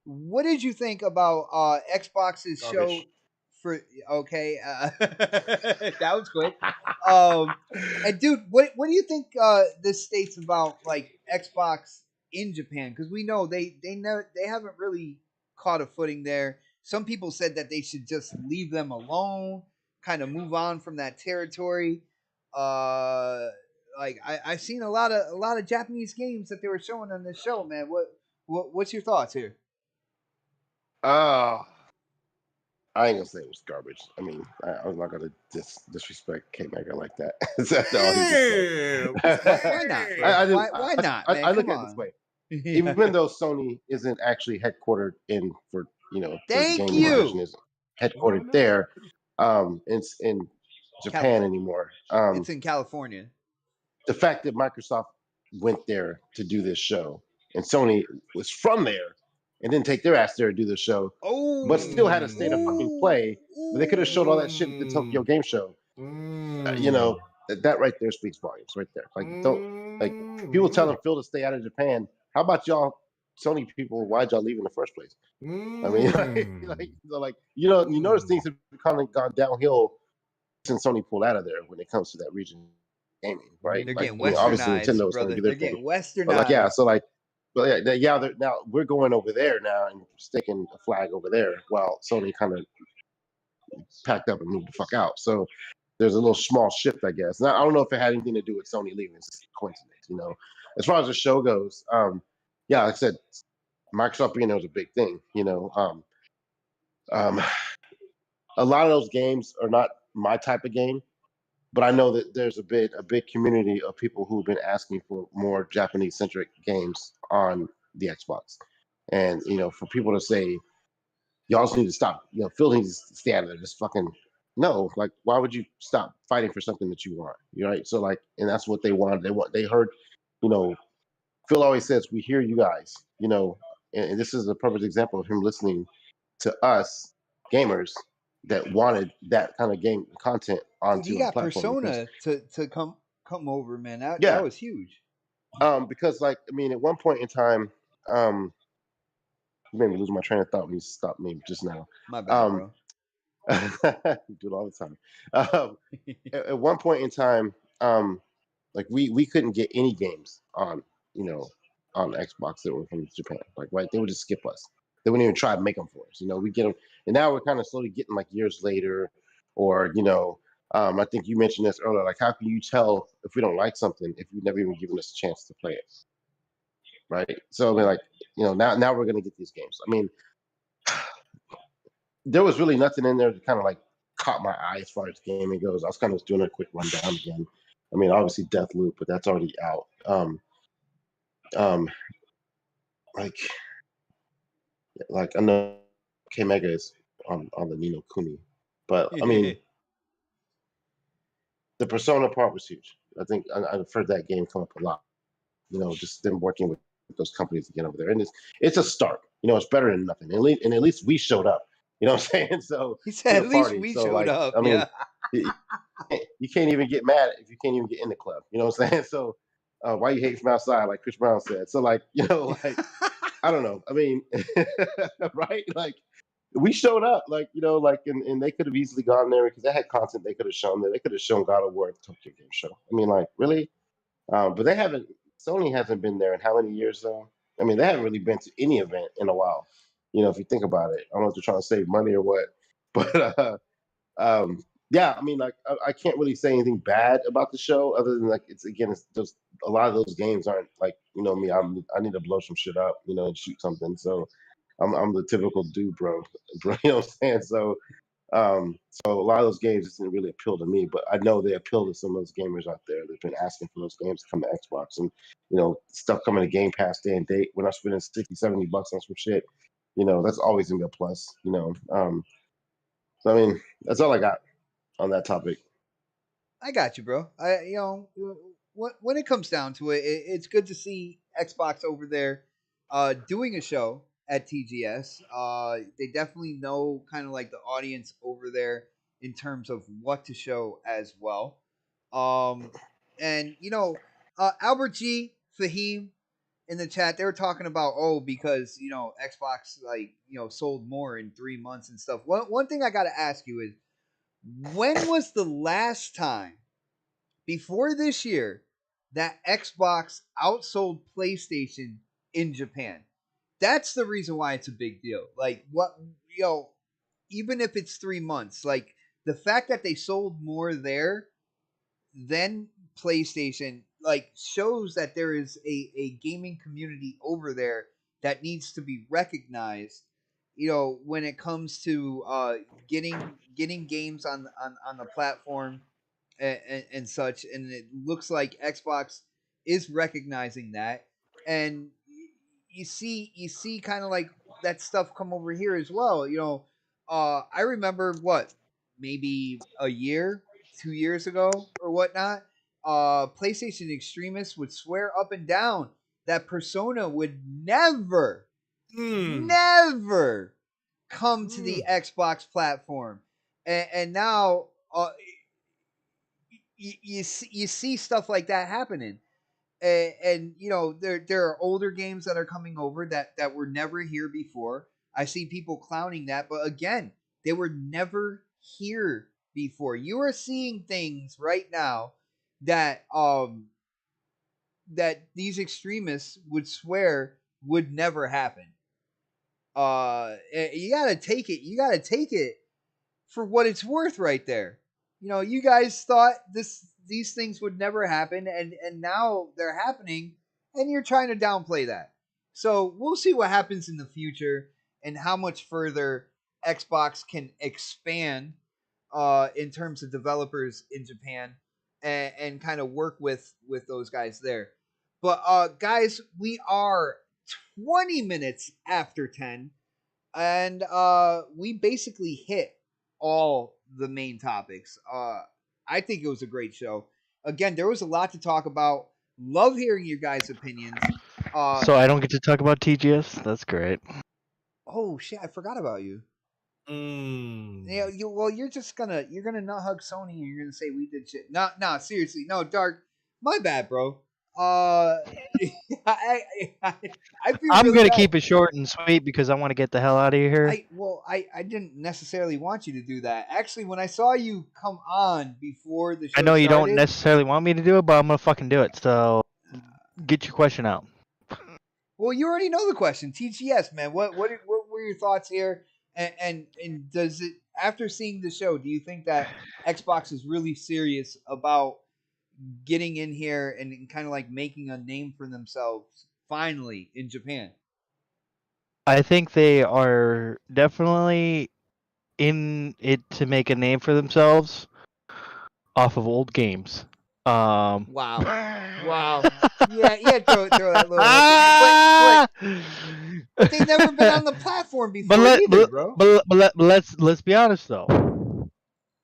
What did you think about Xbox's show? That was quick. And dude, what do you think this states about like Xbox in Japan? Because we know they haven't really caught a footing there. Some people said that they should just leave them alone, kind of move on from that territory. Like I've seen a lot of Japanese games that they were showing on this show, man. What's your thoughts here? I ain't gonna say it was garbage. I mean, I'm not gonna disrespect K-Maker like that. That's all Why not? Why not? Man? I look at it this way. Even though Sony isn't actually headquartered in Thank you. Isn't headquartered there. It's in Japan anymore. It's in California. The fact that Microsoft went there to do this show and Sony was from there and then take their ass there and do the show, but still had a state of fucking play. But they could have showed all that shit at the Tokyo Game Show. You know, that right there speaks volumes, right there. Like, don't like people telling Phil to stay out of Japan. How about y'all, Sony people? Why'd y'all leave in the first place? I mean, you notice things have kind of gone downhill since Sony pulled out of there when it comes to that region gaming, right? They're like, getting you know, obviously westernized, Nintendo's brother. going to do They're their getting thing. westernized. But like, yeah, so like, but yeah, now we're going over there now and sticking a flag over there while Sony kind of packed up and moved the fuck out. So there's a little small shift, I guess. Now, I don't know if it had anything to do with Sony leaving. It's just a coincidence, you know. As far as the show goes, yeah, like I said, Microsoft being there was a big thing, you know. A lot of those games are not my type of game, but I know that there's a big community of people who've been asking for more Japanese centric games on the Xbox, and you know, for people to say y'all just need to stop, you know, Phil needs to stay out of there, just fucking no, like why would you stop fighting for something that you want, right? So like, and that's what they wanted. They heard, you know, Phil always says we hear you guys, you know, and this is a perfect example of him listening to us gamers that wanted that kind of game content onto He our got platform. Persona to come over, man. That Yeah, was huge. because like I mean, at one point in time, you made me lose my train of thought when you stopped me just now. My bad, bro. You do it all the time. At one point in time, like we couldn't get any games on, you know, on Xbox that were from Japan. Like, right, they would just skip us. They wouldn't even try to make them for us. You know, we get them, and now we're kind of slowly getting like years later, or you know, I think you mentioned this earlier. Like, how can you tell if we don't like something if you've never even given us a chance to play it, right? So I mean, like, you know, now we're gonna get these games. I mean, there was really nothing in there that kind of like caught my eye as far as gaming goes. I was kind of doing a quick rundown again. I mean, obviously Deathloop, but that's already out. Like I know K Mega is on the Nino Kuni, but I mean the Persona part was huge. I think I've heard that game come up a lot. You know, just them working with those companies again over there, and it's a start. You know, it's better than nothing. And at least we showed up. You know what I'm saying? So he said, at least we so, showed like, up. I mean, Yeah. you can't even get mad if you can't even get in the club. You know what I'm saying? So why you hate from outside, like Chris Brown said. So like, you know, like I don't know. I mean, right? Like we showed up, like, you know, like, and they could have easily gone there because they had content they could have shown there. They could have shown God of War at the Tokyo Game Show. I mean, like, really? But they haven't. Sony hasn't been there in how many years though? I mean, they haven't really been to any event in a while. You know, if you think about it, I don't know if they're trying to save money or what, but yeah, I mean, like, I can't really say anything bad about the show other than like it's just a lot of those games aren't like, you know me. I need to blow some shit up, you know, and shoot something. So I'm the typical dude, bro. You know what I'm saying? So so a lot of those games just didn't really appeal to me, but I know they appeal to some of those gamers out there that've been asking for those games to come to Xbox, and you know, stuff coming to Game Pass day and date. When I'm spending 60, $70 on some shit, you know, that's always gonna be a plus. You know, so I mean, that's all I got on that topic. I got you, bro. When it comes down to it, it's good to see Xbox over there doing a show at TGS. They definitely know kind of like the audience over there in terms of what to show as well. And Albert G, Fahim in the chat, they were talking about, because Xbox, like, sold more in 3 months and stuff. One thing I got to ask you is, when was the last time before this year that Xbox outsold PlayStation in Japan? That's the reason why it's a big deal. Like, even if it's 3 months, like the fact that they sold more there than PlayStation, like, shows that there is a gaming community over there that needs to be recognized. When it comes to getting games on the platform and such, and it looks like Xbox is recognizing that, and you see kind of like that stuff come over here as well. I remember what, maybe a year, 2 years ago or whatnot. PlayStation extremists would swear up and down that Persona would never, never come to the Xbox platform, and now you see stuff like that happening. And you know there are older games that are coming over that were never here before. I see people clowning that, but again, they were never here before. You are seeing things right now that that these extremists would swear would never happen. You gotta take it. You gotta take it for what it's worth, right there. You know, you guys thought these things would never happen, and now they're happening, and you're trying to downplay that. So we'll see what happens in the future and how much further Xbox can expand in terms of developers in Japan and kind of work with those guys there. But guys, we are 20 minutes after 10, and we basically hit all the main topics. I think it was a great show. Again, there was a lot to talk about. Love hearing your guys' opinions. So I don't get to talk about TGS? That's great. Oh shit, I forgot about you. Yeah, you're gonna not hug Sony and you're gonna say we did shit. No, seriously, no, Dark. My bad, bro. I feel I'm really gonna bad. keep it short and sweet because I want to get the hell out of here. I didn't necessarily want you to do that. Actually, when I saw you come on before the show I know you started, don't necessarily want me to do it, but I'm gonna fucking do it. So get your question out. well, you already know the question. TGS, man. What were your thoughts here? And does it, after seeing the show, do you think that Xbox is really serious about getting in here and kind of like making a name for themselves finally in Japan? I think they are definitely in it to make a name for themselves off of old games. Wow. Yeah, throw that little. But they've never been on the platform before either, bro. But let's be honest though.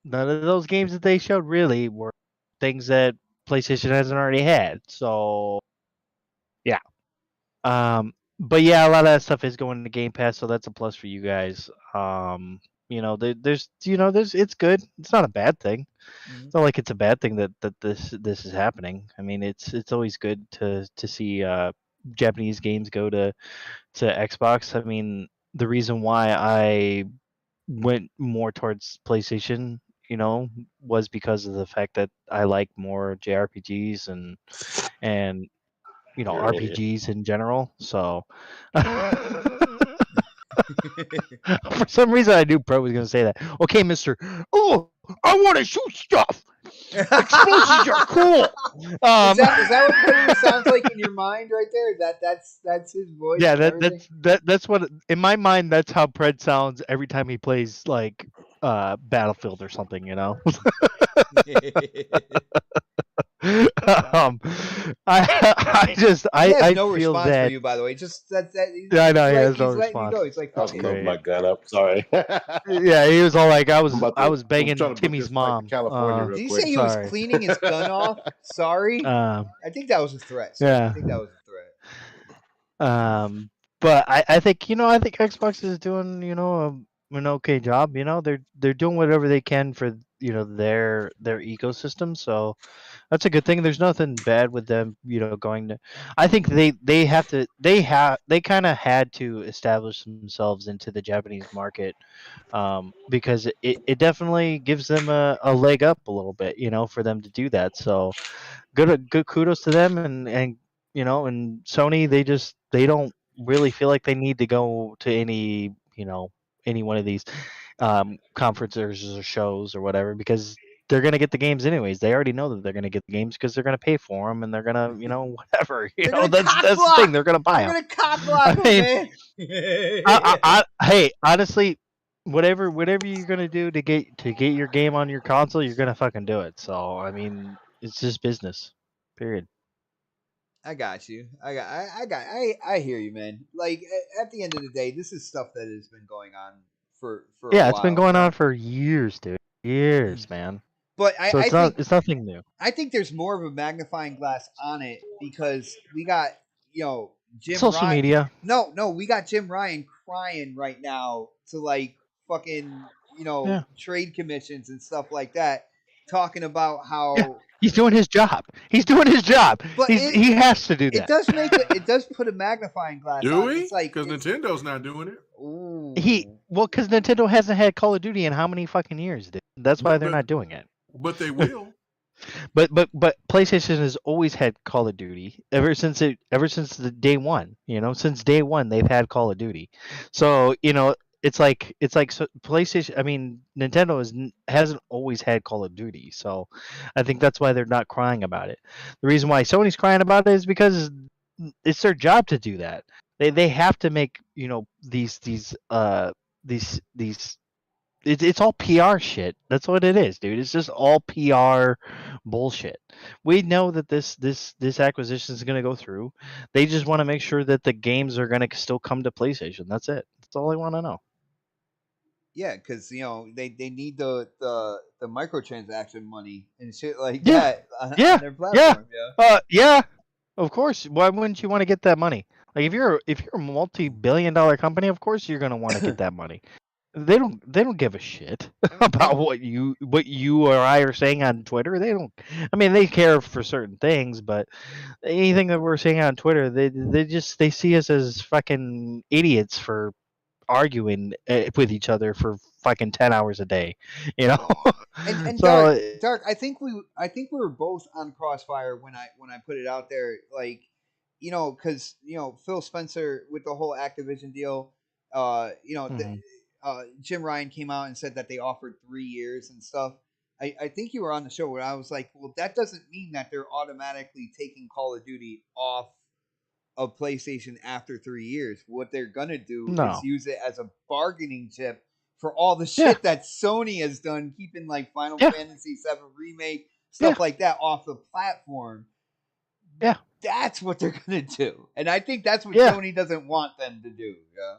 None of those games that they showed really were things that PlayStation hasn't already had. So yeah. But yeah, a lot of that stuff is going to Game Pass, so that's a plus for you guys. You know, there's it's good. It's not a bad thing. It's not like it's a bad thing that this is happening. I mean, it's always good to see Japanese games go to Xbox. I mean, the reason why I went more towards PlayStation, was because of the fact that I like more JRPGs and RPGs in general. So for some reason, I knew Pro was going to say that. Okay, Mister. Oh, I want to shoot stuff. Explosions are cool. Is that what Cody sounds like in your mind right there? That's his voice. Yeah, that's what in my mind. That's how Pred sounds every time he plays like Battlefield or something. I no feel response that for you, by the way. Just that. Yeah, I know he has no letting response. you go. He's like, I was loading my gun up. Sorry. Yeah, he was all like, I was I'm banging trying to book Timmy's this flight to mom. California real did you quick. say he was cleaning his gun off? Sorry. I think that was a threat. Yeah. I think that was a threat. But I think Xbox is doing an okay job. They're doing whatever they can for their ecosystem. So that's a good thing. There's nothing bad with them going to. I think they kind of had to establish themselves into the Japanese market, because it definitely gives them a leg up a little bit, for them to do that. So good kudos to them, and Sony, they don't really feel like they need to go to any one of these conferences or shows or whatever, because they're going to get the games anyways. They already know that they're going to get the games because they're going to pay for them, and they're going to whatever, that's the thing, they're going to buy them. They're going to cock block them, man. Hey, honestly, whatever you're going to do to get your game on your console, you're going to fucking do it. So I mean, it's just business. Period. I got you. I hear you, man. Like at the end of the day, this is stuff that has been going on for a while. It's been going on for years, dude. Years, man. But so I think it's nothing new. I think there's more of a magnifying glass on it because we got Jim Social Ryan. media. No, we got Jim Ryan crying right now to like fucking trade commissions and stuff like that, talking about how he's doing his job. He's doing his job. But he has to do that. It does put a magnifying glass Do on. we? It's like Because Nintendo's not doing it. Ooh. Because Nintendo hasn't had Call of Duty in how many fucking years, dude? That's why they're not doing it. But they will. But PlayStation has always had Call of Duty ever since the day one. Since day one they've had Call of Duty. So it's like so PlayStation. I mean, Nintendo hasn't always had Call of Duty. So I think that's why they're not crying about it. The reason why Sony's crying about it is because it's their job to do that. They have to make these it's all PR shit. That's what it is, dude. It's just all PR bullshit. We know that this acquisition is going to go through. They just want to make sure that the games are going to still come to PlayStation. That's it. That's all I want to know. Yeah, because they need the microtransaction money and shit like that on their platform. Yeah. Of course. Why wouldn't you want to get that money? Like if you're a multi-billion-dollar company, of course you're going to want to get that money. They don't give a shit about what you or I are saying on Twitter. They don't. I mean, they care for certain things, but anything that we're saying on Twitter, they see us as fucking idiots for arguing with each other for fucking 10 hours a day. And so, Dark, I think we were both on Crossfire when I put it out there, like, because Phil Spencer with the whole Activision deal, Jim Ryan came out and said that they offered 3 years and stuff. I think you were on the show where I was like, well, that doesn't mean that they're automatically taking Call of Duty off of PlayStation after 3 years. What they're gonna do is use it as a bargaining chip for all the shit that Sony has done, keeping like Final Fantasy VII Remake, stuff like that off the platform. Yeah. That's what they're gonna do. And I think that's what Sony doesn't want them to do. Yeah.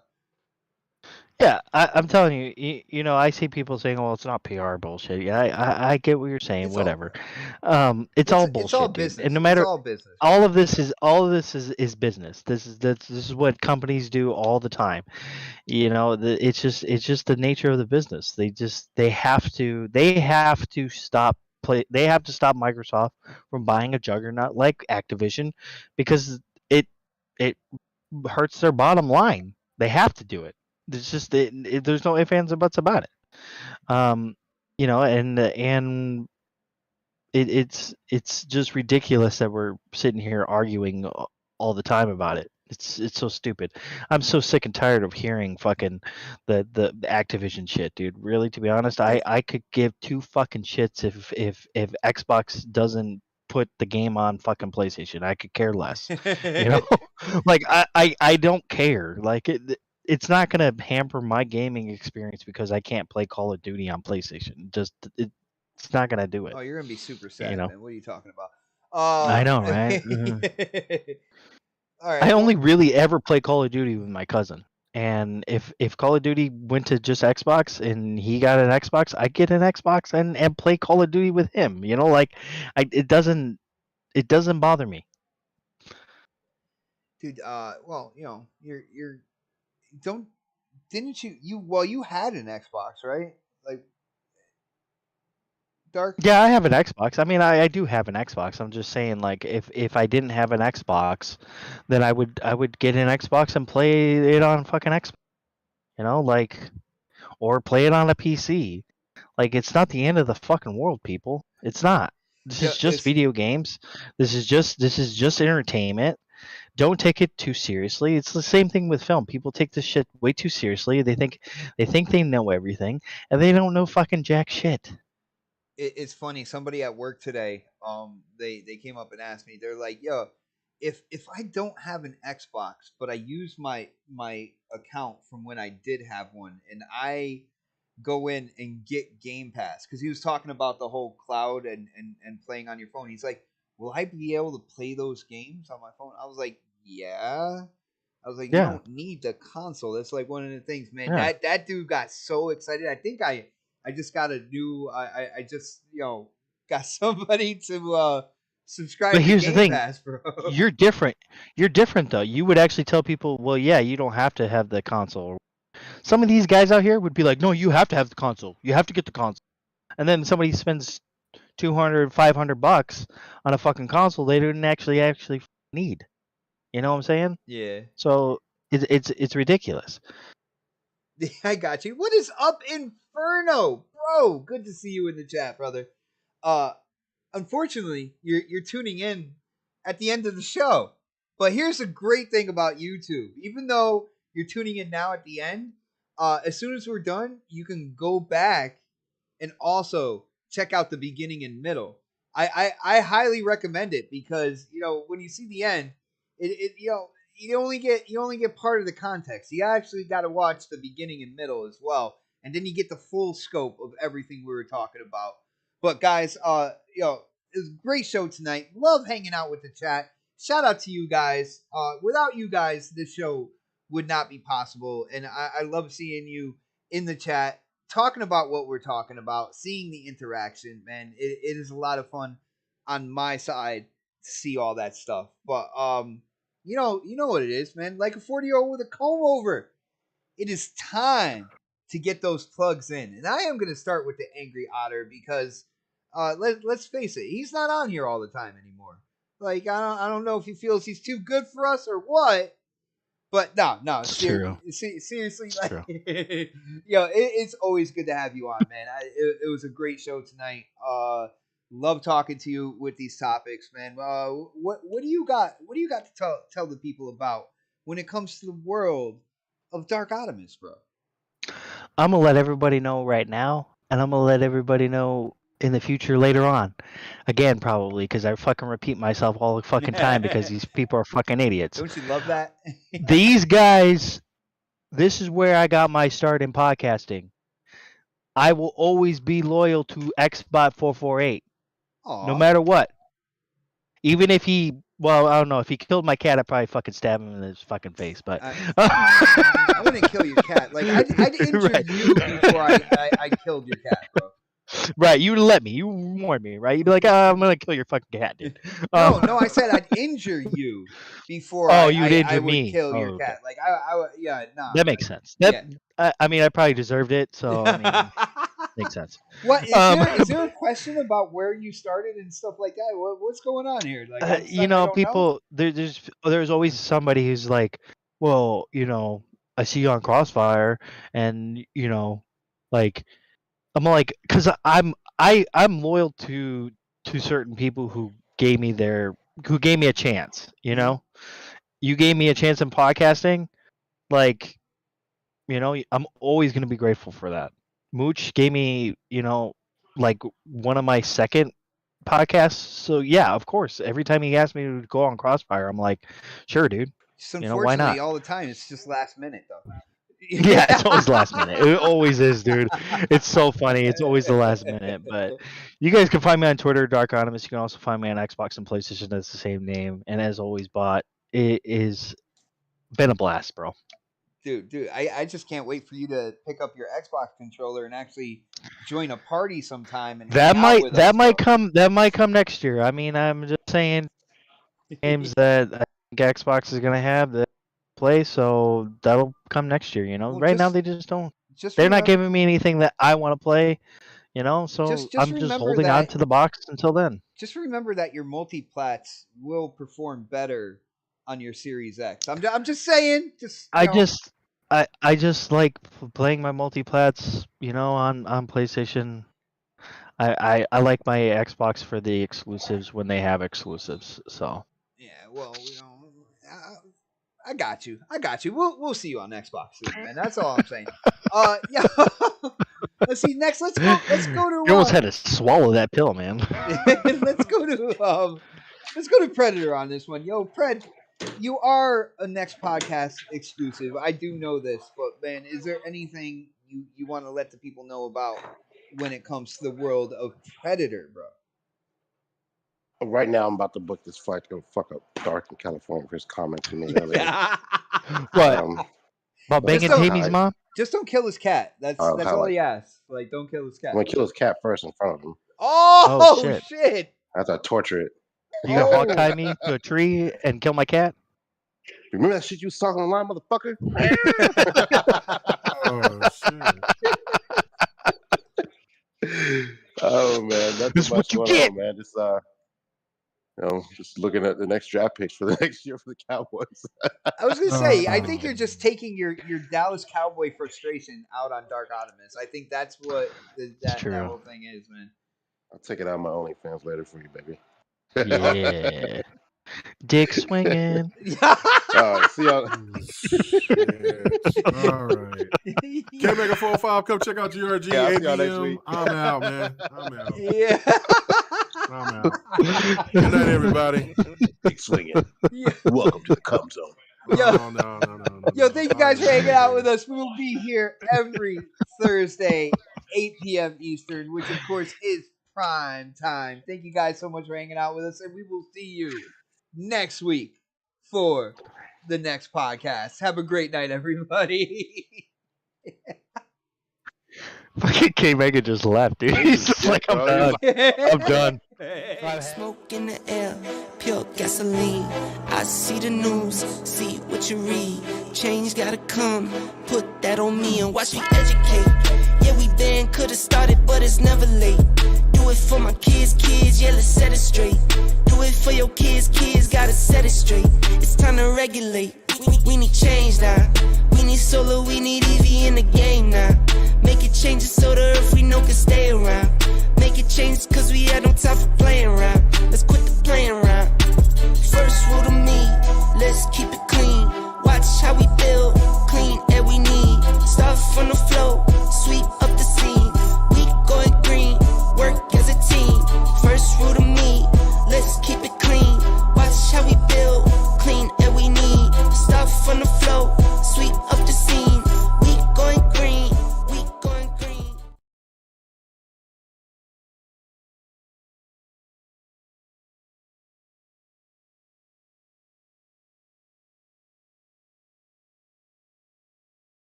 Yeah, I'm telling you, I see people saying, "Well, it's not PR bullshit." Yeah, I get what you're saying. Whatever. It's all bullshit. It's all business. Dude. And no matter all of this is business. This is what companies do all the time. It's just the nature of the business. They have to stop Microsoft from buying a juggernaut like Activision because it hurts their bottom line. They have to do it. It's just there's no ifs, ands, or buts about it. And it's just ridiculous that we're sitting here arguing all the time about it. It's so stupid. I'm so sick and tired of hearing fucking the Activision shit, dude. Really, to be honest, I could give two fucking shits if Xbox doesn't put the game on fucking PlayStation. I could care less. Like I don't care. Like it's not going to hamper my gaming experience because I can't play Call of Duty on PlayStation. It's not going to do it. Oh, you're going to be super sad, man. What are you talking about? I know, right? All right. I only really ever play Call of Duty with my cousin. And if Call of Duty went to just Xbox and he got an Xbox, I get an Xbox and play Call of Duty with him. It doesn't bother me. Dude, well, you had an Xbox, right? Like Dark? Yeah, I have an Xbox. I mean, I do have an Xbox. I'm just saying, like, if I didn't have an Xbox, then I would get an Xbox and play it on fucking Xbox. Or play it on a PC. Like, it's not the end of the fucking world, people. It's not. This is just video games. This is just entertainment. Don't take it too seriously. It's the same thing with film. People take this shit way too seriously. They think they know everything, and they don't know fucking jack shit. It's funny. Somebody at work today, they came up and asked me. They're like, "Yo, if I don't have an Xbox, but I use my account from when I did have one, and I go in and get Game Pass," because he was talking about the whole cloud and playing on your phone. He's like, "Will I be able to play those games on my phone?" I was like, "Yeah." I was like, "You don't need the console." That's like one of the things, man. Yeah. That dude got so excited. I think I just got a new. I just got somebody to subscribe But to here's the Game thing. Pass, bro. You're different. You're different though. You would actually tell people, well, yeah, you don't have to have the console. Some of these guys out here would be like, no, you have to have the console. You have to get the console. And then somebody spends 200, 500 bucks on a fucking console they didn't actually need. You know what I'm saying? Yeah. So it's ridiculous. I got you. What is up, Inferno, bro? Good to see you in the chat, brother. Unfortunately, you're tuning in at the end of the show. But here's the great thing about YouTube. Even though you're tuning in now at the end, as soon as we're done, you can go back and also check out the beginning and middle. I highly recommend it because when you see the end, you only get part of the context. You actually got to watch the beginning and middle as well, and then you get the full scope of everything we were talking about. But guys, it was a great show tonight. Love hanging out with the chat. Shout out to you guys. Without you guys, this show would not be possible, and I love seeing you in the chat talking about what we're talking about, seeing the interaction. Man, it is a lot of fun on my side to see all that stuff. But you know what it is, man. Like a 40-year-old with a comb over. It is time to get those plugs in. And I am going to start with the Angry Otter because let's face it, he's not on here all the time anymore. Like, I don't know if he feels he's too good for us or what. But no, seriously, It's like, true. it's always good to have you on, man. It was a great show tonight. Love talking to you with these topics, man. What do you got? What do you got to tell the people about when it comes to the world of Dark Optimus, bro? I'm gonna let everybody know right now, and I'm gonna let everybody know in the future later on. Again, probably because I fucking repeat myself all the fucking time because these people are fucking idiots. Don't you love that? These guys, this is where I got my start in podcasting. I will always be loyal to Xbot448, no matter what. Even if he, well, I don't know, if he killed my cat, I'd probably fucking stab him in his fucking face. But I wouldn't kill your cat. Like I'd injure Right. you before I killed your cat, bro. Right, you let me. You warned me, right? You'd be like, I'm gonna kill your fucking cat, dude. No, I said I'd injure you before you'd injure I would me. kill your Okay. cat. Like I would, yeah, no. That makes sense. That I mean, I probably deserved it, so I mean, makes sense. What is there a question about where you started and stuff like that? What's going on here? Like, people, there's always somebody who's like, well, I see you on Crossfire, and like, I'm like, because I'm loyal to certain people who gave me a chance. You gave me a chance in podcasting, like, I'm always gonna be grateful for that. Mooch gave me, like one of my second podcasts. So yeah, of course, every time he asked me to go on Crossfire, I'm like, sure, dude. Just Why unfortunately, not? all the time, it's just last minute though. Yeah, it's always last minute. It always is, dude. It's so funny. It's always the last minute. But you guys can find me on Twitter, Dark Optimus. You can also find me on Xbox and PlayStation. That's the same name. And as always, Bot, it is been a blast, bro. Dude, I just can't wait for you to pick up your Xbox controller and actually join a party sometime. And that might come next year. I mean, I'm just saying games that I think Xbox is gonna have that play, so that'll come next year. Well, right now they just don't. They're remember, not giving me anything that I want to play. So I'm just holding on to the box until then. Just remember that your multi-plats will perform better on your Series X. I'm just saying. I just like playing my multi-plats, on PlayStation. I like my Xbox for the exclusives when they have exclusives. So yeah, well, I got you. We'll see you on Xbox soon, man. That's all I'm saying. Yeah. Let's see. Next, let's go to. You almost had to swallow that pill, man. Let's go to Predator on this one. Yo, Pred, you are a next podcast exclusive. I do know this, but man, is there anything you want to let the people know about when it comes to the world of Predator, bro? Right now, I'm about to book this flight to go fuck up Dark in California for his comment he made earlier. What? About banging Tammy's mom? Just don't kill his cat. That's all he asks. Like, don't kill his cat. I'm gonna kill his cat first in front of him. Oh shit! I have to torture it. You gonna hog tie me to a tree and kill my cat? Remember that shit you was talking online, motherfucker? Oh shit! Oh man, that's This is what you going get. on, man. Just looking at the next draft picks for the next year for the Cowboys. I was gonna say, I think you're just taking your Dallas Cowboy frustration out on Dark Optimus. I think that's what that whole thing is, man. I'll take it out of my OnlyFans later for you, baby. Yeah. Dick swinging. All right, see y'all. All right. K-Mega 45, come check out GRG. Yeah, I'll see 8 y'all next p.m. week. I'm out, man. I'm out. Yeah. I'm out. Good night, everybody. Dick swinging. Yeah. Welcome to the Cum Zone. No. Yo, thank you guys for hanging out with us. We will be here every Thursday, 8 p.m. Eastern, which of course is prime time. Thank you guys so much for hanging out with us, and we will see you next week for the next podcast. Have a great night, everybody. Fucking K-Mega just left, dude. He's just like, I'm done. I'm done. Smoke in the air, pure gasoline. I see the news, see what you read. Change gotta come, put that on me and watch me educate. Yeah, we been could've started, but it's never late. Do it for my kids, yeah, let's set it straight. Do it for your kids, gotta set it straight. It's time to regulate. We need change now. We need solar, we need EV in the game now. Make it changes so the earth we know can stay around. Make it change cause we had no time for playing around. Let's quit the playing around.